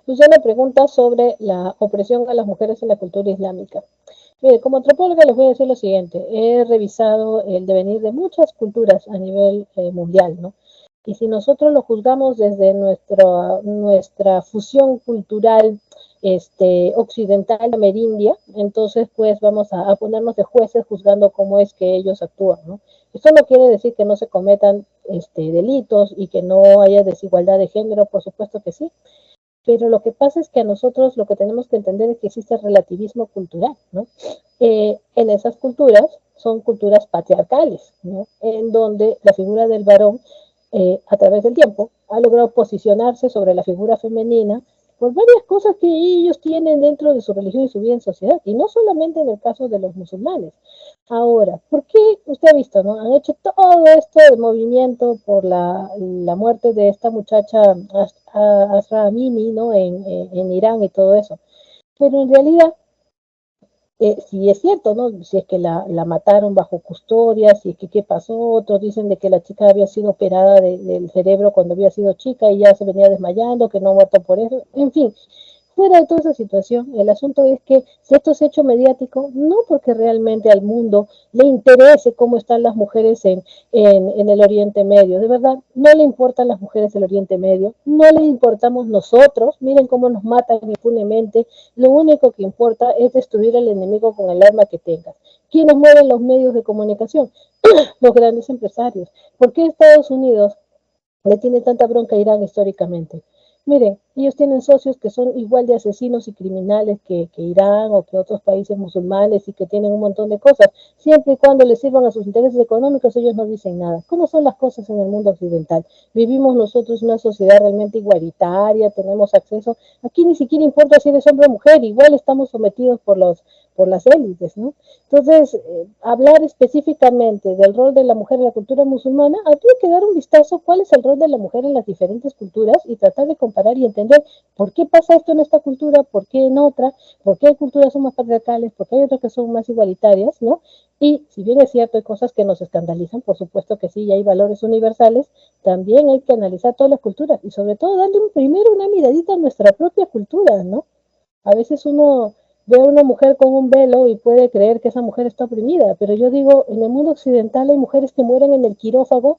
Susana pregunta sobre la opresión a las mujeres en la cultura islámica. Mire, como antropóloga les voy a decir lo siguiente, he revisado el devenir de muchas culturas a nivel mundial, ¿no? Y si nosotros lo juzgamos desde nuestra fusión cultural occidental amerindia, entonces pues vamos a ponernos de jueces juzgando cómo es que ellos actúan, ¿no? Esto no quiere decir que no se cometan delitos y que no haya desigualdad de género, por supuesto que sí, pero lo que pasa es que a nosotros lo que tenemos que entender es que existe el relativismo cultural, ¿no? En esas culturas son culturas patriarcales, ¿no? En donde la figura del varón a través del tiempo ha logrado posicionarse sobre la figura femenina por varias cosas que ellos tienen dentro de su religión y su vida en sociedad, y no solamente en el caso de los musulmanes. Ahora, ¿por qué usted ha visto, no? Han hecho todo esto de movimiento por la muerte de esta muchacha Asra Amini, ¿no? En Irán y todo eso. Pero en realidad, si es cierto, ¿no? Si es que la mataron bajo custodia, si es que qué pasó, otros dicen de que la chica había sido operada del cerebro cuando había sido chica y ya se venía desmayando, que no ha muerto por eso, en fin. Fuera de toda esa situación, el asunto es que si esto se ha hecho mediático, no porque realmente al mundo le interese cómo están las mujeres en el Oriente Medio, de verdad, no le importan las mujeres del Oriente Medio, no le importamos nosotros, miren cómo nos matan impunemente, lo único que importa es destruir al enemigo con el arma que tengas. ¿Quiénes mueven los medios de comunicación? Los grandes empresarios. ¿Por qué Estados Unidos le tiene tanta bronca a Irán históricamente? Miren, ellos tienen socios que son igual de asesinos y criminales que Irán o que otros países musulmanes y que tienen un montón de cosas. Siempre y cuando les sirvan a sus intereses económicos, ellos no dicen nada. ¿Cómo son las cosas en el mundo occidental? Vivimos nosotros una sociedad realmente igualitaria, tenemos acceso. Aquí ni siquiera importa si eres hombre o mujer, igual estamos sometidos por las élites, ¿no? Entonces, hablar específicamente del rol de la mujer en la cultura musulmana, habría que dar un vistazo cuál es el rol de la mujer en las diferentes culturas y tratar de comparar y entender por qué pasa esto en esta cultura, por qué en otra, por qué hay culturas son más patriarcales, por qué hay otras que son más igualitarias, ¿no? Y si bien es cierto, hay cosas que nos escandalizan, por supuesto que sí, y hay valores universales, también hay que analizar todas las culturas y sobre todo darle primero una miradita a nuestra propia cultura, ¿no? A veces uno ve a una mujer con un velo y puede creer que esa mujer está oprimida, pero yo digo, en el mundo occidental hay mujeres que mueren en el quirófano,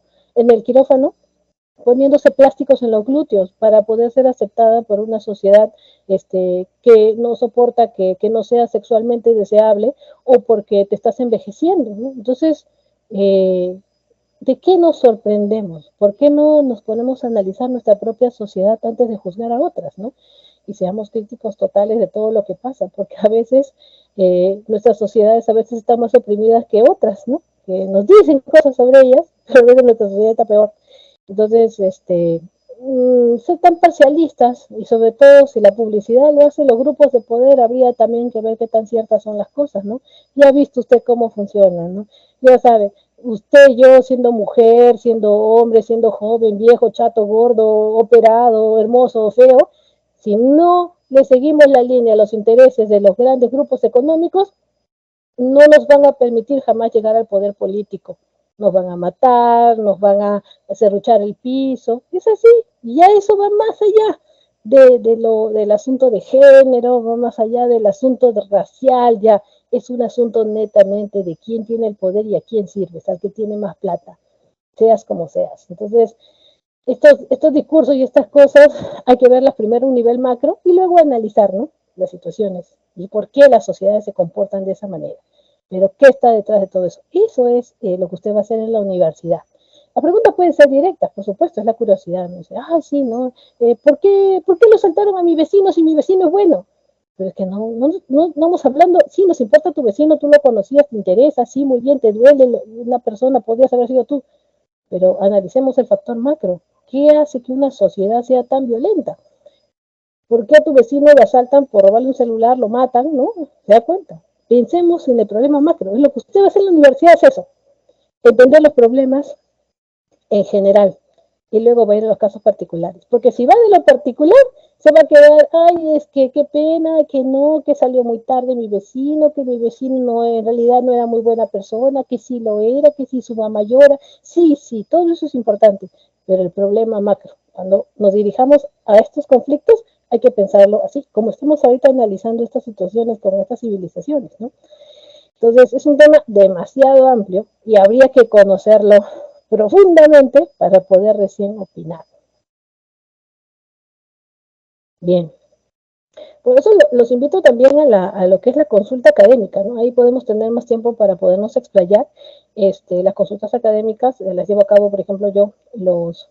poniéndose plásticos en los glúteos para poder ser aceptada por una sociedad que no soporta que no sea sexualmente deseable o porque te estás envejeciendo, ¿no? Entonces, ¿de qué nos sorprendemos? ¿Por qué no nos ponemos a analizar nuestra propia sociedad antes de juzgar a otras, ¿no? Y seamos críticos totales de todo lo que pasa, porque a veces nuestras sociedades a veces están más oprimidas que otras, ¿no? Que nos dicen cosas sobre ellas, pero a veces nuestra sociedad está peor. Entonces, ser tan parcialistas y sobre todo si la publicidad lo hacen los grupos de poder, habría también que ver qué tan ciertas son las cosas, ¿no? Ya ha visto usted cómo funcionan, ¿no? Ya sabe, usted, yo, siendo mujer, siendo hombre, siendo joven, viejo, chato, gordo, operado, hermoso o feo, si no le seguimos la línea a los intereses de los grandes grupos económicos, no nos van a permitir jamás llegar al poder político. Nos van a matar, nos van a serruchar el piso. Es así, ya eso va más allá del asunto de género, va más allá del asunto de racial, ya es un asunto netamente de quién tiene el poder y a quién sirves, al que tiene más plata, seas como seas. Entonces, estos discursos y estas cosas hay que verlas primero a un nivel macro y luego analizar, ¿no?, las situaciones y por qué las sociedades se comportan de esa manera. Pero ¿qué está detrás de todo eso? Eso es lo que usted va a hacer en la universidad. La pregunta puede ser directa, por supuesto, es la curiosidad. ¿No? Dice, sí, ¿no? ¿Por qué lo saltaron a mi vecino si mi vecino es bueno? Pero es que no vamos hablando, sí, nos importa tu vecino, tú lo conocías, te interesa, sí, muy bien, te duele una persona, podrías haber sido tú, pero analicemos el factor macro. ¿Qué hace que una sociedad sea tan violenta? ¿Por qué a tu vecino lo asaltan por robarle un celular, lo matan? ¿No? ¿Se da cuenta? Pensemos en el problema macro. Es lo que usted va a hacer en la universidad, es eso. Entender los problemas en general y luego va a ir a los casos particulares. Porque si va de lo particular, se va a quedar, ay, es que qué pena, que no, que salió muy tarde mi vecino, que mi vecino no, en realidad no era muy buena persona, que sí lo era, que sí su mamá llora. Sí, sí, todo eso es importante. Pero el problema macro, cuando nos dirijamos a estos conflictos, hay que pensarlo así, como estamos ahorita analizando estas situaciones con estas civilizaciones, ¿no? Entonces, es un tema demasiado amplio y habría que conocerlo profundamente para poder recién opinar. Bien, por eso los invito también a lo que es la consulta académica, ¿no? Ahí podemos tener más tiempo para podernos explayar. Las consultas académicas las llevo a cabo, por ejemplo, yo los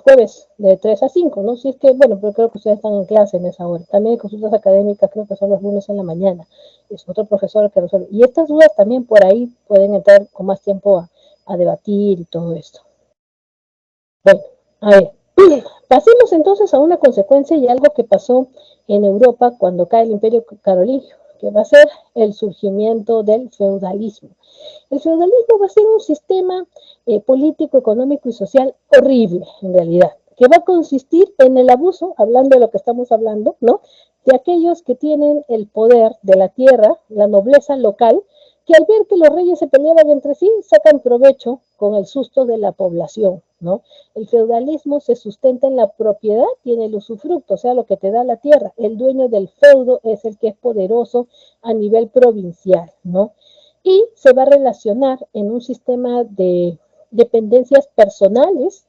jueves de 3 a 5, ¿no? Si es que, bueno, pero creo que ustedes están en clase en esa hora. También hay consultas académicas, creo que son los lunes en la mañana. Es otro profesor que resuelve. Y estas dudas también por ahí pueden entrar con más tiempo a debatir y todo esto. Bueno, a ver, pasemos entonces a una consecuencia y algo que pasó en Europa cuando cae el Imperio Carolingio, que va a ser el surgimiento del feudalismo. El feudalismo va a ser un sistema político, económico y social horrible, en realidad, que va a consistir en el abuso, hablando de lo que estamos hablando, ¿no?, de aquellos que tienen el poder de la tierra, la nobleza local, que al ver que los reyes se peleaban entre sí, sacan provecho con el susto de la población, ¿no? El feudalismo se sustenta en la propiedad y en el usufructo, o sea, lo que te da la tierra. El dueño del feudo es el que es poderoso a nivel provincial, ¿no? Y se va a relacionar en un sistema de dependencias personales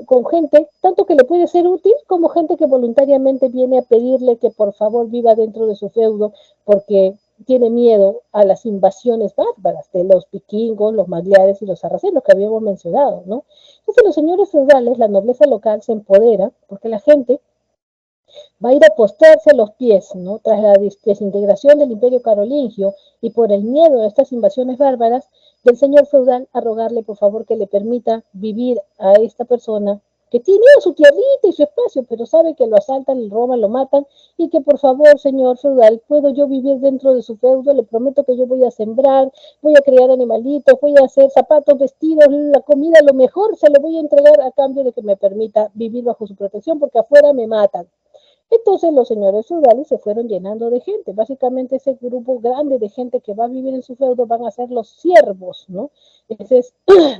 con gente, tanto que le puede ser útil como gente que voluntariamente viene a pedirle que por favor viva dentro de su feudo porque tiene miedo a las invasiones bárbaras de los vikingos, los magiares y los sarracenos que habíamos mencionado, ¿no? Entonces los señores feudales, la nobleza local se empodera porque la gente va a ir a postrarse a los pies, ¿no? Tras la desintegración del Imperio Carolingio y por el miedo a estas invasiones bárbaras, del señor feudal a rogarle por favor que le permita vivir a esta persona que tiene su tierrita y su espacio, pero sabe que lo asaltan, le roban, lo matan, y que por favor, señor feudal, puedo yo vivir dentro de su feudo, le prometo que yo voy a sembrar, voy a criar animalitos, voy a hacer zapatos, vestidos, la comida, lo mejor se lo voy a entregar a cambio de que me permita vivir bajo su protección, porque afuera me matan. Entonces los señores feudales se fueron llenando de gente. Básicamente ese grupo grande de gente que va a vivir en su feudo van a ser los siervos, ¿no? Esa es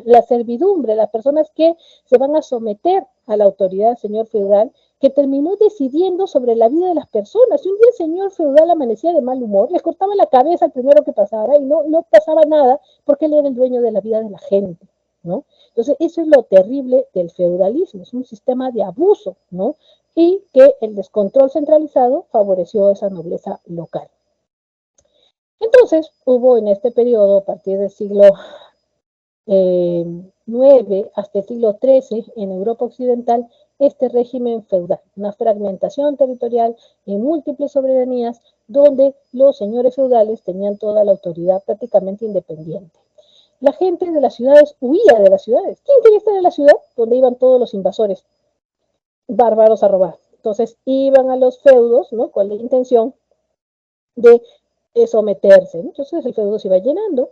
la servidumbre, las personas que se van a someter a la autoridad del señor feudal, que terminó decidiendo sobre la vida de las personas. Si un día el señor feudal amanecía de mal humor, les cortaba la cabeza al primero que pasara y no pasaba nada porque él era el dueño de la vida de la gente, ¿no? Entonces, eso es lo terrible del feudalismo, es un sistema de abuso, ¿no? Y que el descontrol centralizado favoreció esa nobleza local. Entonces, hubo en este periodo, a partir del siglo IX hasta el siglo XIII, en Europa Occidental, este régimen feudal, una fragmentación territorial en múltiples soberanías, donde los señores feudales tenían toda la autoridad prácticamente independiente. La gente de las ciudades huía de las ciudades. ¿Quién quería estar en la ciudad? Donde iban todos los invasores bárbaros a robar. Entonces iban a los feudos, ¿no?, con la intención de someterse, ¿no? Entonces el feudo se iba llenando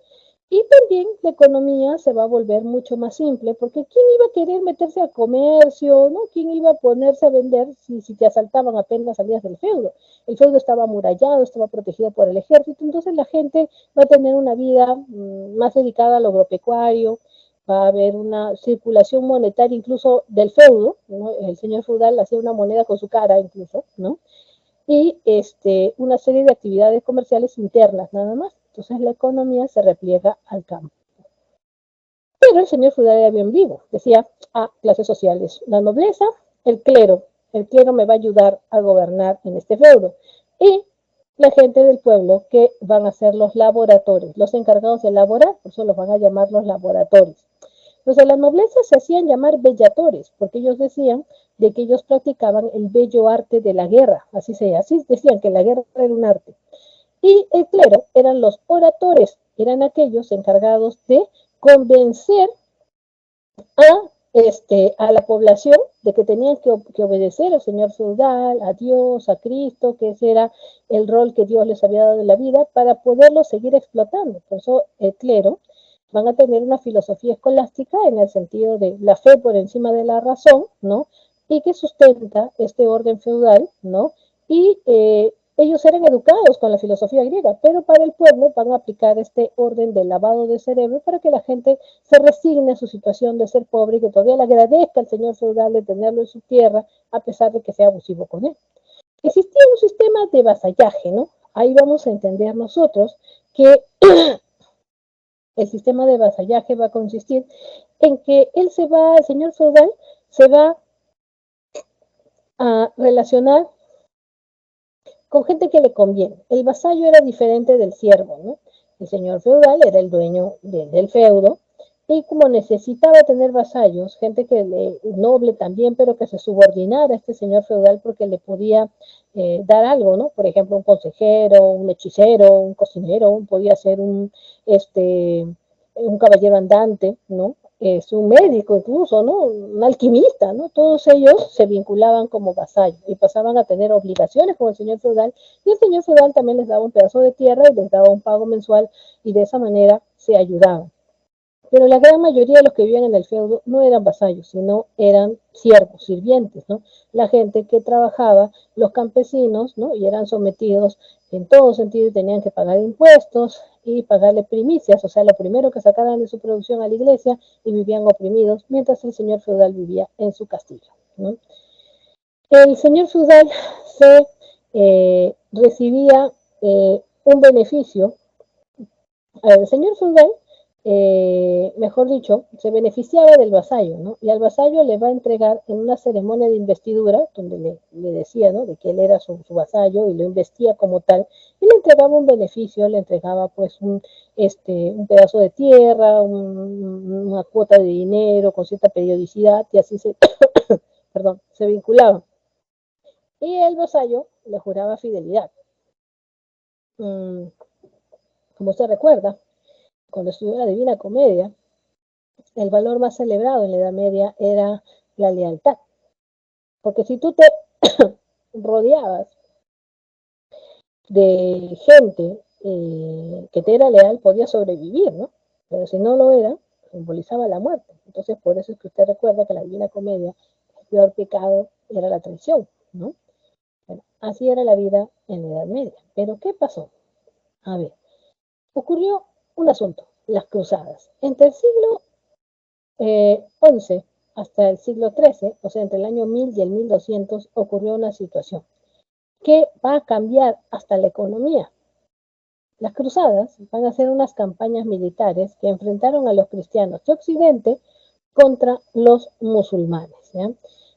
Y también la economía se va a volver mucho más simple, porque ¿quién iba a querer meterse al comercio, ¿no? ¿Quién iba a ponerse a vender si te asaltaban apenas salías del feudo? El feudo estaba amurallado, estaba protegido por el ejército, entonces la gente va a tener una vida más dedicada al agropecuario, va a haber una circulación monetaria incluso del feudo, ¿no? El señor feudal hacía una moneda con su cara incluso, ¿no? Y una serie de actividades comerciales internas nada más. Entonces la economía se repliega al campo. Pero el señor feudal era bien vivo. Decía, clases sociales, la nobleza, el clero. El clero me va a ayudar a gobernar en este feudo. Y la gente del pueblo que van a ser los laboradores, los encargados de elaborar, por eso los van a llamar los laboradores. Los de la nobleza se hacían llamar bellatores, porque ellos decían de que ellos practicaban el bello arte de la guerra, así decían que la guerra era un arte. Y el clero eran los oradores, eran aquellos encargados de convencer a la población de que tenían que obedecer al señor feudal, a Dios, a Cristo, que ese era el rol que Dios les había dado en la vida para poderlo seguir explotando. Por eso el clero van a tener una filosofía escolástica en el sentido de la fe por encima de la razón, ¿no? Y que sustenta este orden feudal, ¿no? Y ellos eran educados con la filosofía griega, pero para el pueblo van a aplicar este orden de lavado de cerebro para que la gente se resigne a su situación de ser pobre y que todavía le agradezca al señor feudal de tenerlo en su tierra, a pesar de que sea abusivo con él. Existía un sistema de vasallaje, ¿no? Ahí vamos a entender nosotros que el sistema de vasallaje va a consistir en que el señor feudal, se va a relacionar con gente que le conviene. El vasallo era diferente del siervo, ¿no? El señor feudal era el dueño del feudo y como necesitaba tener vasallos, gente noble también, pero que se subordinara a este señor feudal porque le podía dar algo, ¿no? Por ejemplo, un consejero, un hechicero, un cocinero, podía ser un caballero andante, ¿no? Un médico incluso, ¿no? Un alquimista, ¿no? Todos ellos se vinculaban como vasallos y pasaban a tener obligaciones con el señor feudal y el señor feudal también les daba un pedazo de tierra y les daba un pago mensual y de esa manera se ayudaban. Pero la gran mayoría de los que vivían en el feudo no eran vasallos, sino eran siervos, sirvientes, ¿no? La gente que trabajaba, los campesinos, ¿no? Y eran sometidos en todo sentido y tenían que pagar impuestos y pagarle primicias, o sea, lo primero que sacaran de su producción a la iglesia y vivían oprimidos, mientras el señor feudal vivía en su castillo, ¿no? El señor feudal recibía un beneficio. El señor feudal mejor dicho, se beneficiaba del vasallo, ¿no? Y al vasallo le va a entregar en una ceremonia de investidura, donde le decía, ¿no? De que él era su vasallo y lo investía como tal, y le entregaba un beneficio, le entregaba pues un pedazo de tierra, una cuota de dinero con cierta periodicidad, y así se vinculaban. Y el vasallo le juraba fidelidad. Como se recuerda, cuando estudió la Divina Comedia, el valor más celebrado en la Edad Media era la lealtad. Porque si tú te rodeabas de gente que te era leal, podías sobrevivir, ¿no? Pero si no lo era, simbolizaba la muerte. Entonces, por eso es que usted recuerda que la Divina Comedia, el peor pecado era la traición, ¿no? Bueno, así era la vida en la Edad Media. Pero, ¿qué pasó? A ver, ocurrió un asunto, las cruzadas. Entre el siglo XI hasta el siglo XIII, o sea, entre el año 1000 y el 1200, ocurrió una situación que va a cambiar hasta la economía. Las cruzadas van a ser unas campañas militares que enfrentaron a los cristianos de Occidente contra los musulmanes, ¿ya?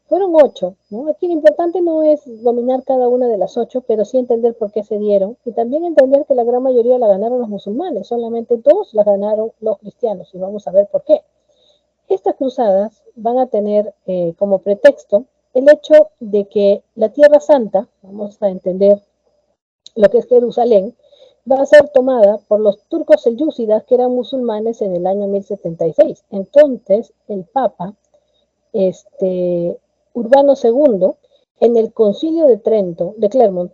Fueron 8, ¿no? Aquí lo importante no es dominar cada una de las 8, pero sí entender por qué se dieron y también entender que la gran mayoría la ganaron los musulmanes, solamente 2 la ganaron los cristianos y vamos a ver por qué. Estas cruzadas van a tener como pretexto el hecho de que la Tierra Santa, vamos a entender lo que es Jerusalén, va a ser tomada por los turcos selyúcidas que eran musulmanes en el año 1076. Entonces, el Papa, Urbano II, en el concilio de Clermont,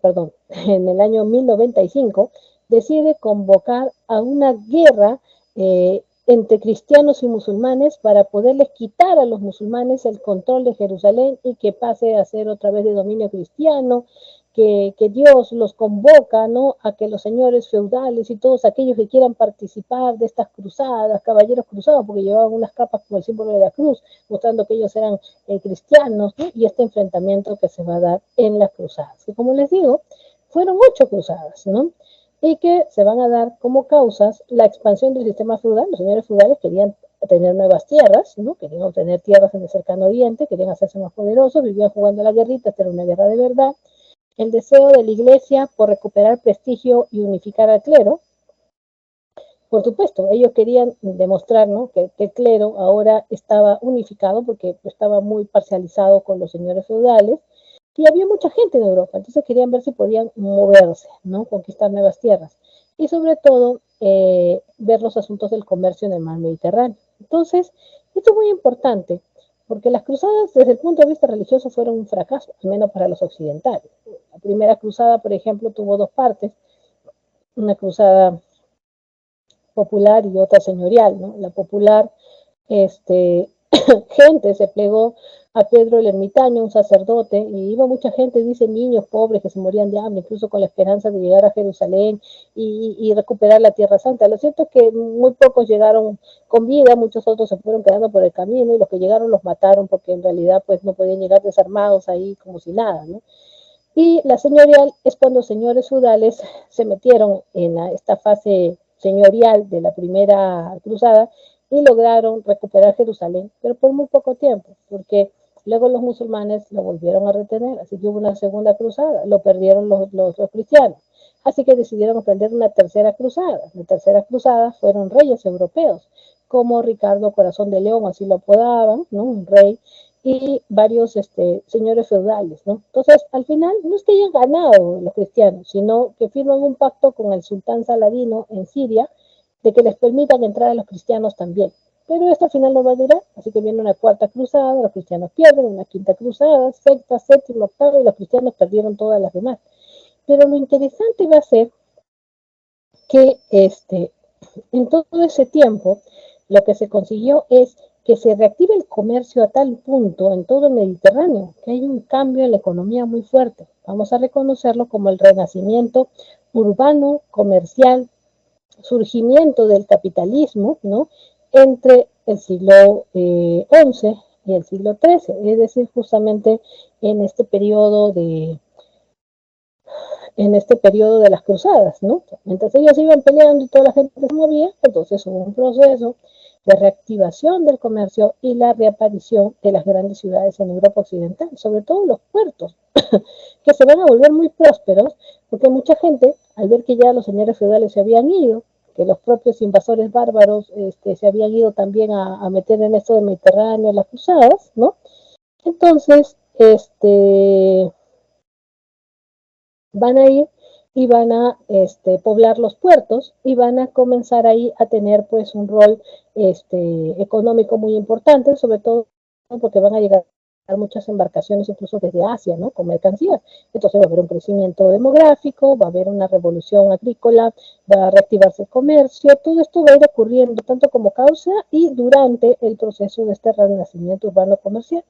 en el año 1095, decide convocar a una guerra entre cristianos y musulmanes para poderles quitar a los musulmanes el control de Jerusalén y que pase a ser otra vez de dominio cristiano, que Dios los convoca, ¿no?, a que los señores feudales y todos aquellos que quieran participar de estas cruzadas, caballeros cruzados, porque llevaban unas capas con el símbolo de la cruz, mostrando que ellos eran cristianos, ¿no?, y este enfrentamiento que se va a dar en las cruzadas. Y como les digo, fueron 8 cruzadas, ¿no?, y que se van a dar como causas la expansión del sistema feudal. Los señores feudales querían tener nuevas tierras, ¿no?, querían obtener tierras en el cercano oriente, querían hacerse más poderosos, vivían jugando la guerrita, esta era una guerra de verdad. El deseo de la iglesia por recuperar prestigio y unificar al clero. Por supuesto, ellos querían demostrar, ¿no?, que el clero ahora estaba unificado porque estaba muy parcializado con los señores feudales y había mucha gente en Europa, entonces querían ver si podían moverse, ¿no?, conquistar nuevas tierras y sobre todo ver los asuntos del comercio en el mar Mediterráneo. Entonces, esto es muy importante porque las cruzadas desde el punto de vista religioso fueron un fracaso, al menos para los occidentales. La primera cruzada, por ejemplo, tuvo 2 partes, una cruzada popular y otra señorial, ¿no? La popular, gente se plegó a Pedro el Ermitaño, un sacerdote, y iba mucha gente, dice, niños pobres que se morían de hambre, incluso con la esperanza de llegar a Jerusalén y recuperar la Tierra Santa. Lo cierto es que muy pocos llegaron con vida, muchos otros se fueron quedando por el camino y los que llegaron los mataron porque en realidad pues no podían llegar desarmados ahí como si nada, ¿no? Y la señorial es cuando señores feudales se metieron en esta fase señorial de la primera cruzada y lograron recuperar Jerusalén, pero por muy poco tiempo, porque luego los musulmanes lo volvieron a retener, así que hubo una segunda cruzada, lo perdieron los cristianos. Así que decidieron emprender una tercera cruzada. La tercera cruzada fueron reyes europeos, como Ricardo Corazón de León, así lo apodaban, ¿no?, un rey, y varios señores feudales, ¿no? Entonces, al final, no es que hayan ganado los cristianos, sino que firman un pacto con el sultán Saladino en Siria de que les permitan entrar a los cristianos también. Pero esto al final no va a durar, así que viene una cuarta cruzada, los cristianos pierden, una quinta cruzada, sexta, séptima, octava, y los cristianos perdieron todas las demás. Pero lo interesante va a ser que en todo ese tiempo lo que se consiguió es que se reactive el comercio a tal punto en todo el Mediterráneo que hay un cambio en la economía muy fuerte. Vamos a reconocerlo como el renacimiento urbano, comercial, surgimiento del capitalismo, ¿no?, entre el siglo XI y el siglo XIII, es decir, justamente en este periodo de las cruzadas, ¿no? Mientras ellos iban peleando y toda la gente se movía, entonces hubo un proceso de reactivación del comercio y la reaparición de las grandes ciudades en Europa Occidental, sobre todo los puertos, que se van a volver muy prósperos, porque mucha gente, al ver que ya los señores feudales se habían ido, que los propios invasores bárbaros se habían ido también a meter en esto del Mediterráneo, en las cruzadas, ¿no? Entonces, van a ir y van a poblar los puertos y van a comenzar ahí a tener pues un rol económico muy importante, sobre todo porque van a llegar muchas embarcaciones incluso desde Asia, ¿no?, con mercancías. Entonces va a haber un crecimiento demográfico, va a haber una revolución agrícola, va a reactivarse el comercio, todo esto va a ir ocurriendo tanto como causa y durante el proceso de este renacimiento urbano comercial.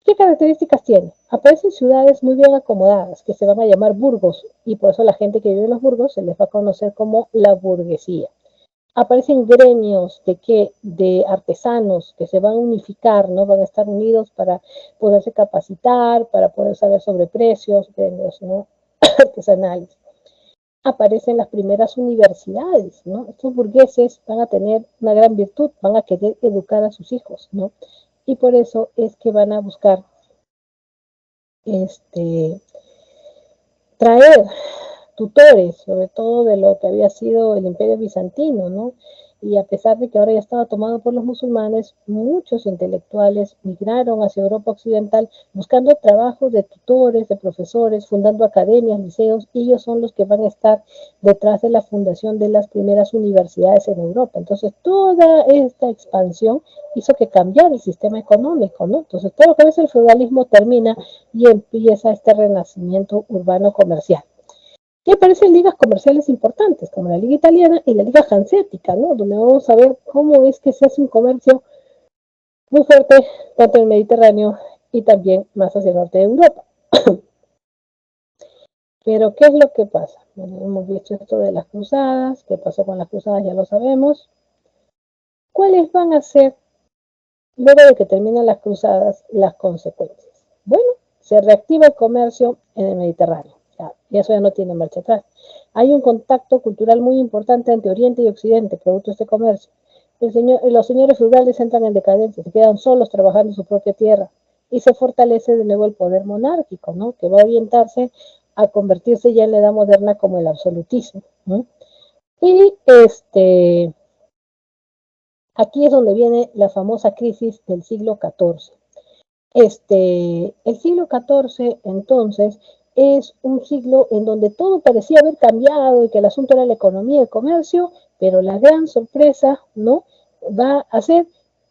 ¿Qué características tiene? Aparecen ciudades muy bien acomodadas, que se van a llamar burgos, y por eso la gente que vive en los burgos se les va a conocer como la burguesía. Aparecen gremios de artesanos que se van a unificar, ¿no? Van a estar unidos para poderse capacitar, para poder saber sobre precios, gremios, ¿no?, artesanales. Aparecen las primeras universidades, ¿no? Estos burgueses van a tener una gran virtud, van a querer educar a sus hijos, ¿no? Y por eso es que van a buscar traer tutores, sobre todo de lo que había sido el Imperio Bizantino, ¿no? Y a pesar de que ahora ya estaba tomado por los musulmanes, muchos intelectuales migraron hacia Europa Occidental buscando trabajos de tutores, de profesores, fundando academias, liceos, y ellos son los que van a estar detrás de la fundación de las primeras universidades en Europa. Entonces, toda esta expansión hizo que cambiara el sistema económico, ¿no? Entonces, todo lo que es el feudalismo termina y empieza este renacimiento urbano comercial. Y aparecen ligas comerciales importantes, como la Liga Italiana y la Liga Hanseática, ¿no? Donde vamos a ver cómo es que se hace un comercio muy fuerte, tanto en el Mediterráneo y también más hacia el norte de Europa. Pero, ¿qué es lo que pasa? Bueno, hemos visto esto de las cruzadas, qué pasó con las cruzadas ya lo sabemos. ¿Cuáles van a ser, luego de que terminan las cruzadas, las consecuencias? Bueno, se reactiva el comercio en el Mediterráneo, y eso ya no tiene marcha atrás. Hay un contacto cultural muy importante entre Oriente y Occidente, producto de este comercio. Los señores feudales entran en decadencia, se quedan solos trabajando en su propia tierra, y se fortalece de nuevo el poder monárquico, ¿no? Que va a orientarse a convertirse ya en la edad moderna como el absolutismo, ¿no? Y aquí es donde viene la famosa crisis del siglo XIV. El siglo XIV, entonces, es un siglo en donde todo parecía haber cambiado y que el asunto era la economía y el comercio, pero la gran sorpresa, ¿no? Va a ser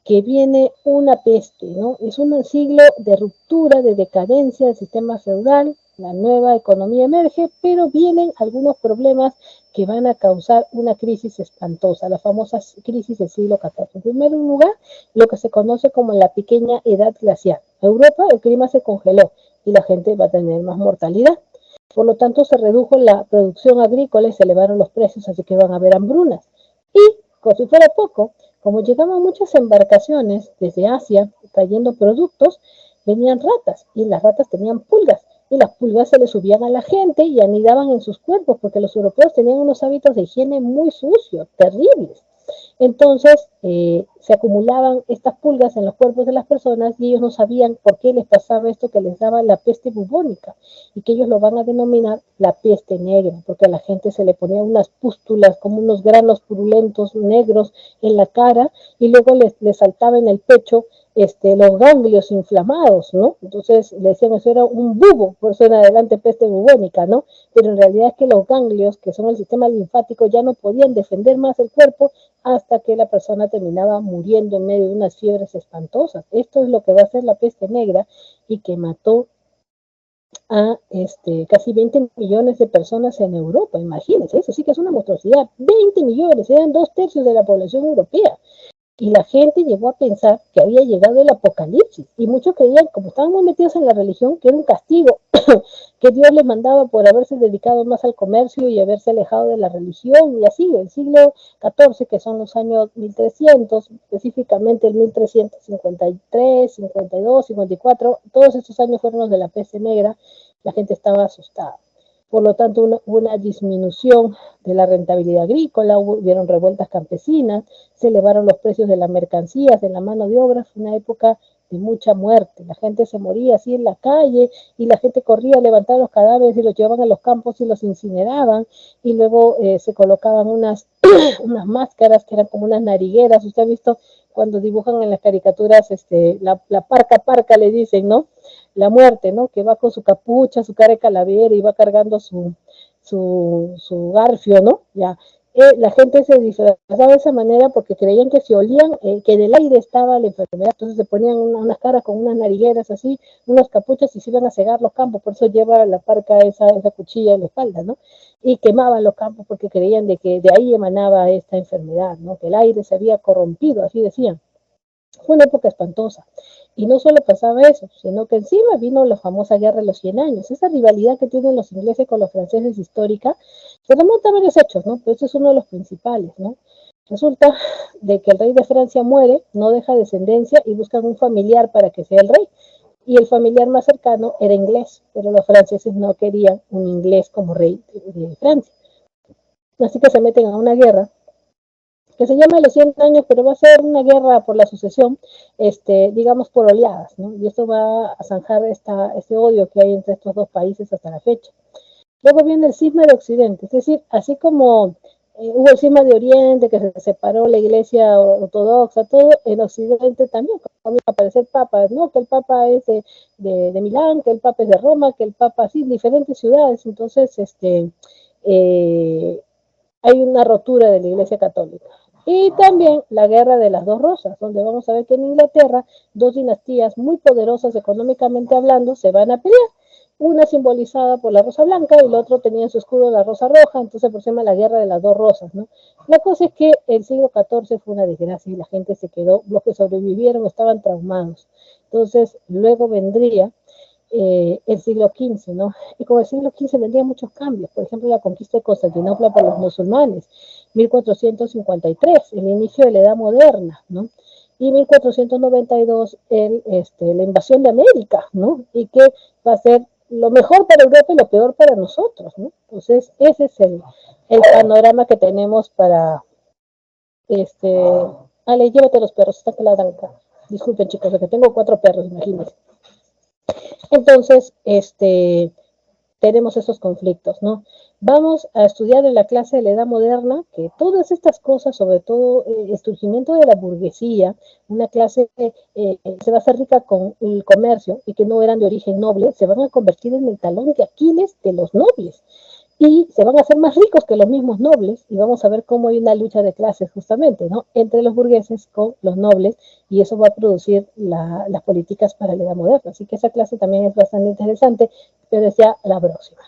que viene una peste, ¿no? Es un siglo de ruptura, de decadencia del sistema feudal, la nueva economía emerge, pero vienen algunos problemas que van a causar una crisis espantosa, la famosa crisis del siglo XIV. En primer lugar, lo que se conoce como la pequeña edad glacial. En Europa el clima se congeló y la gente va a tener más mortalidad. Por lo tanto, se redujo la producción agrícola y se elevaron los precios, así que van a haber hambrunas. Y, como si fuera poco, como llegaban muchas embarcaciones desde Asia trayendo productos, venían ratas y las ratas tenían pulgas y las pulgas se le subían a la gente y anidaban en sus cuerpos porque los europeos tenían unos hábitos de higiene muy sucios, terribles. Entonces se acumulaban estas pulgas en los cuerpos de las personas y ellos no sabían por qué les pasaba esto que les daba la peste bubónica y que ellos lo van a denominar la peste negra, porque a la gente se le ponía unas pústulas como unos granos purulentos negros en la cara y luego les saltaba en el pecho los ganglios inflamados, ¿no? Entonces le decían eso era un bubo, por eso en adelante peste bubónica, ¿no? Pero en realidad es que los ganglios, que son el sistema linfático, ya no podían defender más el cuerpo hasta que la persona terminaba muriendo en medio de unas fiebres espantosas. Esto es lo que va a ser la peste negra y que mató a casi 20 millones de personas en Europa, imagínense, eso sí que es una monstruosidad, 20 millones, eran 2/3 de la población europea. Y la gente llegó a pensar que había llegado el apocalipsis. Y muchos creían, como estaban muy metidos en la religión, que era un castigo que Dios les mandaba por haberse dedicado más al comercio y haberse alejado de la religión. Y así, el siglo XIV, que son los años 1300, específicamente el 1353, 52, 54, todos estos años fueron los de la peste negra, la gente estaba asustada. Por lo tanto, hubo una disminución de la rentabilidad agrícola, hubieron revueltas campesinas, se elevaron los precios de las mercancías, de la mano de obra, fue una época de mucha muerte, la gente se moría así en la calle y la gente corría a levantar los cadáveres y los llevaban a los campos y los incineraban y luego se colocaban unas máscaras que eran como unas narigueras, usted ha visto cuando dibujan en las caricaturas la parca parca le dicen, ¿no? La muerte, ¿no? Que va con su capucha, su cara de calavera y va cargando su garfio, ¿no? Ya. La gente se disfrazaba de esa manera porque creían que si olían, que en el aire estaba la enfermedad, entonces se ponían unas caras con unas narigueras así, unas capuchas y se iban a cegar los campos, por eso lleva la parca esa cuchilla en la espalda, ¿no? Y quemaban los campos porque creían de que de ahí emanaba esta enfermedad, ¿no? Que el aire se había corrompido, así decían. Fue una época espantosa. Y no solo pasaba eso, sino que encima vino la famosa guerra de los 100 años. Esa rivalidad que tienen los ingleses con los franceses histórica, se remonta a varios hechos, ¿no? Pero este es uno de los principales, ¿no? Resulta de que el rey de Francia muere, no deja descendencia y buscan un familiar para que sea el rey. Y el familiar más cercano era inglés, pero los franceses no querían un inglés como rey de Francia. Así que se meten a una guerra que se llama los 100 años, pero va a ser una guerra por la sucesión, digamos por oleadas, ¿no? Y esto va a zanjar este odio que hay entre estos dos países hasta la fecha. Luego viene el cisma de Occidente, es decir, así como hubo el cisma de Oriente, que se separó la iglesia ortodoxa, todo, en Occidente también comienza a aparecer papas, ¿no? Que el papa es de Milán, que el papa es de Roma, que el papa, sí, diferentes ciudades, entonces, hay una rotura de la iglesia católica. Y también la guerra de las dos rosas, donde vamos a ver que en Inglaterra dos dinastías muy poderosas económicamente hablando se van a pelear. una simbolizada por la rosa blanca y el otro tenía en su escudo la rosa roja, entonces por eso se llama la guerra de las dos rosas, ¿no? La cosa es que el siglo XIV fue una desgracia y la gente se quedó, los que sobrevivieron estaban traumados. Entonces, luego vendría el siglo XV, ¿no? Y con el siglo XV vendrían muchos cambios, por ejemplo, la conquista de Constantinopla por los musulmanes, 1453, el inicio de la Edad Moderna, ¿no? Y 1492, la invasión de América, ¿no? Y que va a ser lo mejor para Europa y lo peor para nosotros, ¿no? Entonces, ese es el panorama que tenemos para, Ale, llévate los perros, está que ladran acá. Disculpen, chicos, porque tengo 4 perros, imagínense. Entonces, tenemos esos conflictos, ¿no? Vamos a estudiar en la clase de la Edad Moderna que todas estas cosas, sobre todo el surgimiento de la burguesía, una clase que se va a hacer rica con el comercio y que no eran de origen noble, se van a convertir en el talón de Aquiles de los nobles y se van a hacer más ricos que los mismos nobles y vamos a ver cómo hay una lucha de clases justamente, ¿no? Entre los burgueses con los nobles y eso va a producir las políticas para la edad moderna. Así que esa clase también es bastante interesante, pero es ya la próxima.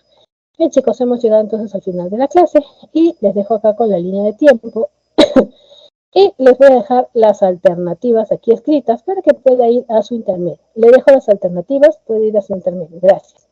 Bien, chicos, hemos llegado entonces al final de la clase y les dejo acá con la línea de tiempo y les voy a dejar las alternativas aquí escritas para que pueda ir a su intermedio. Le dejo las alternativas, puede ir a su intermedio. Gracias.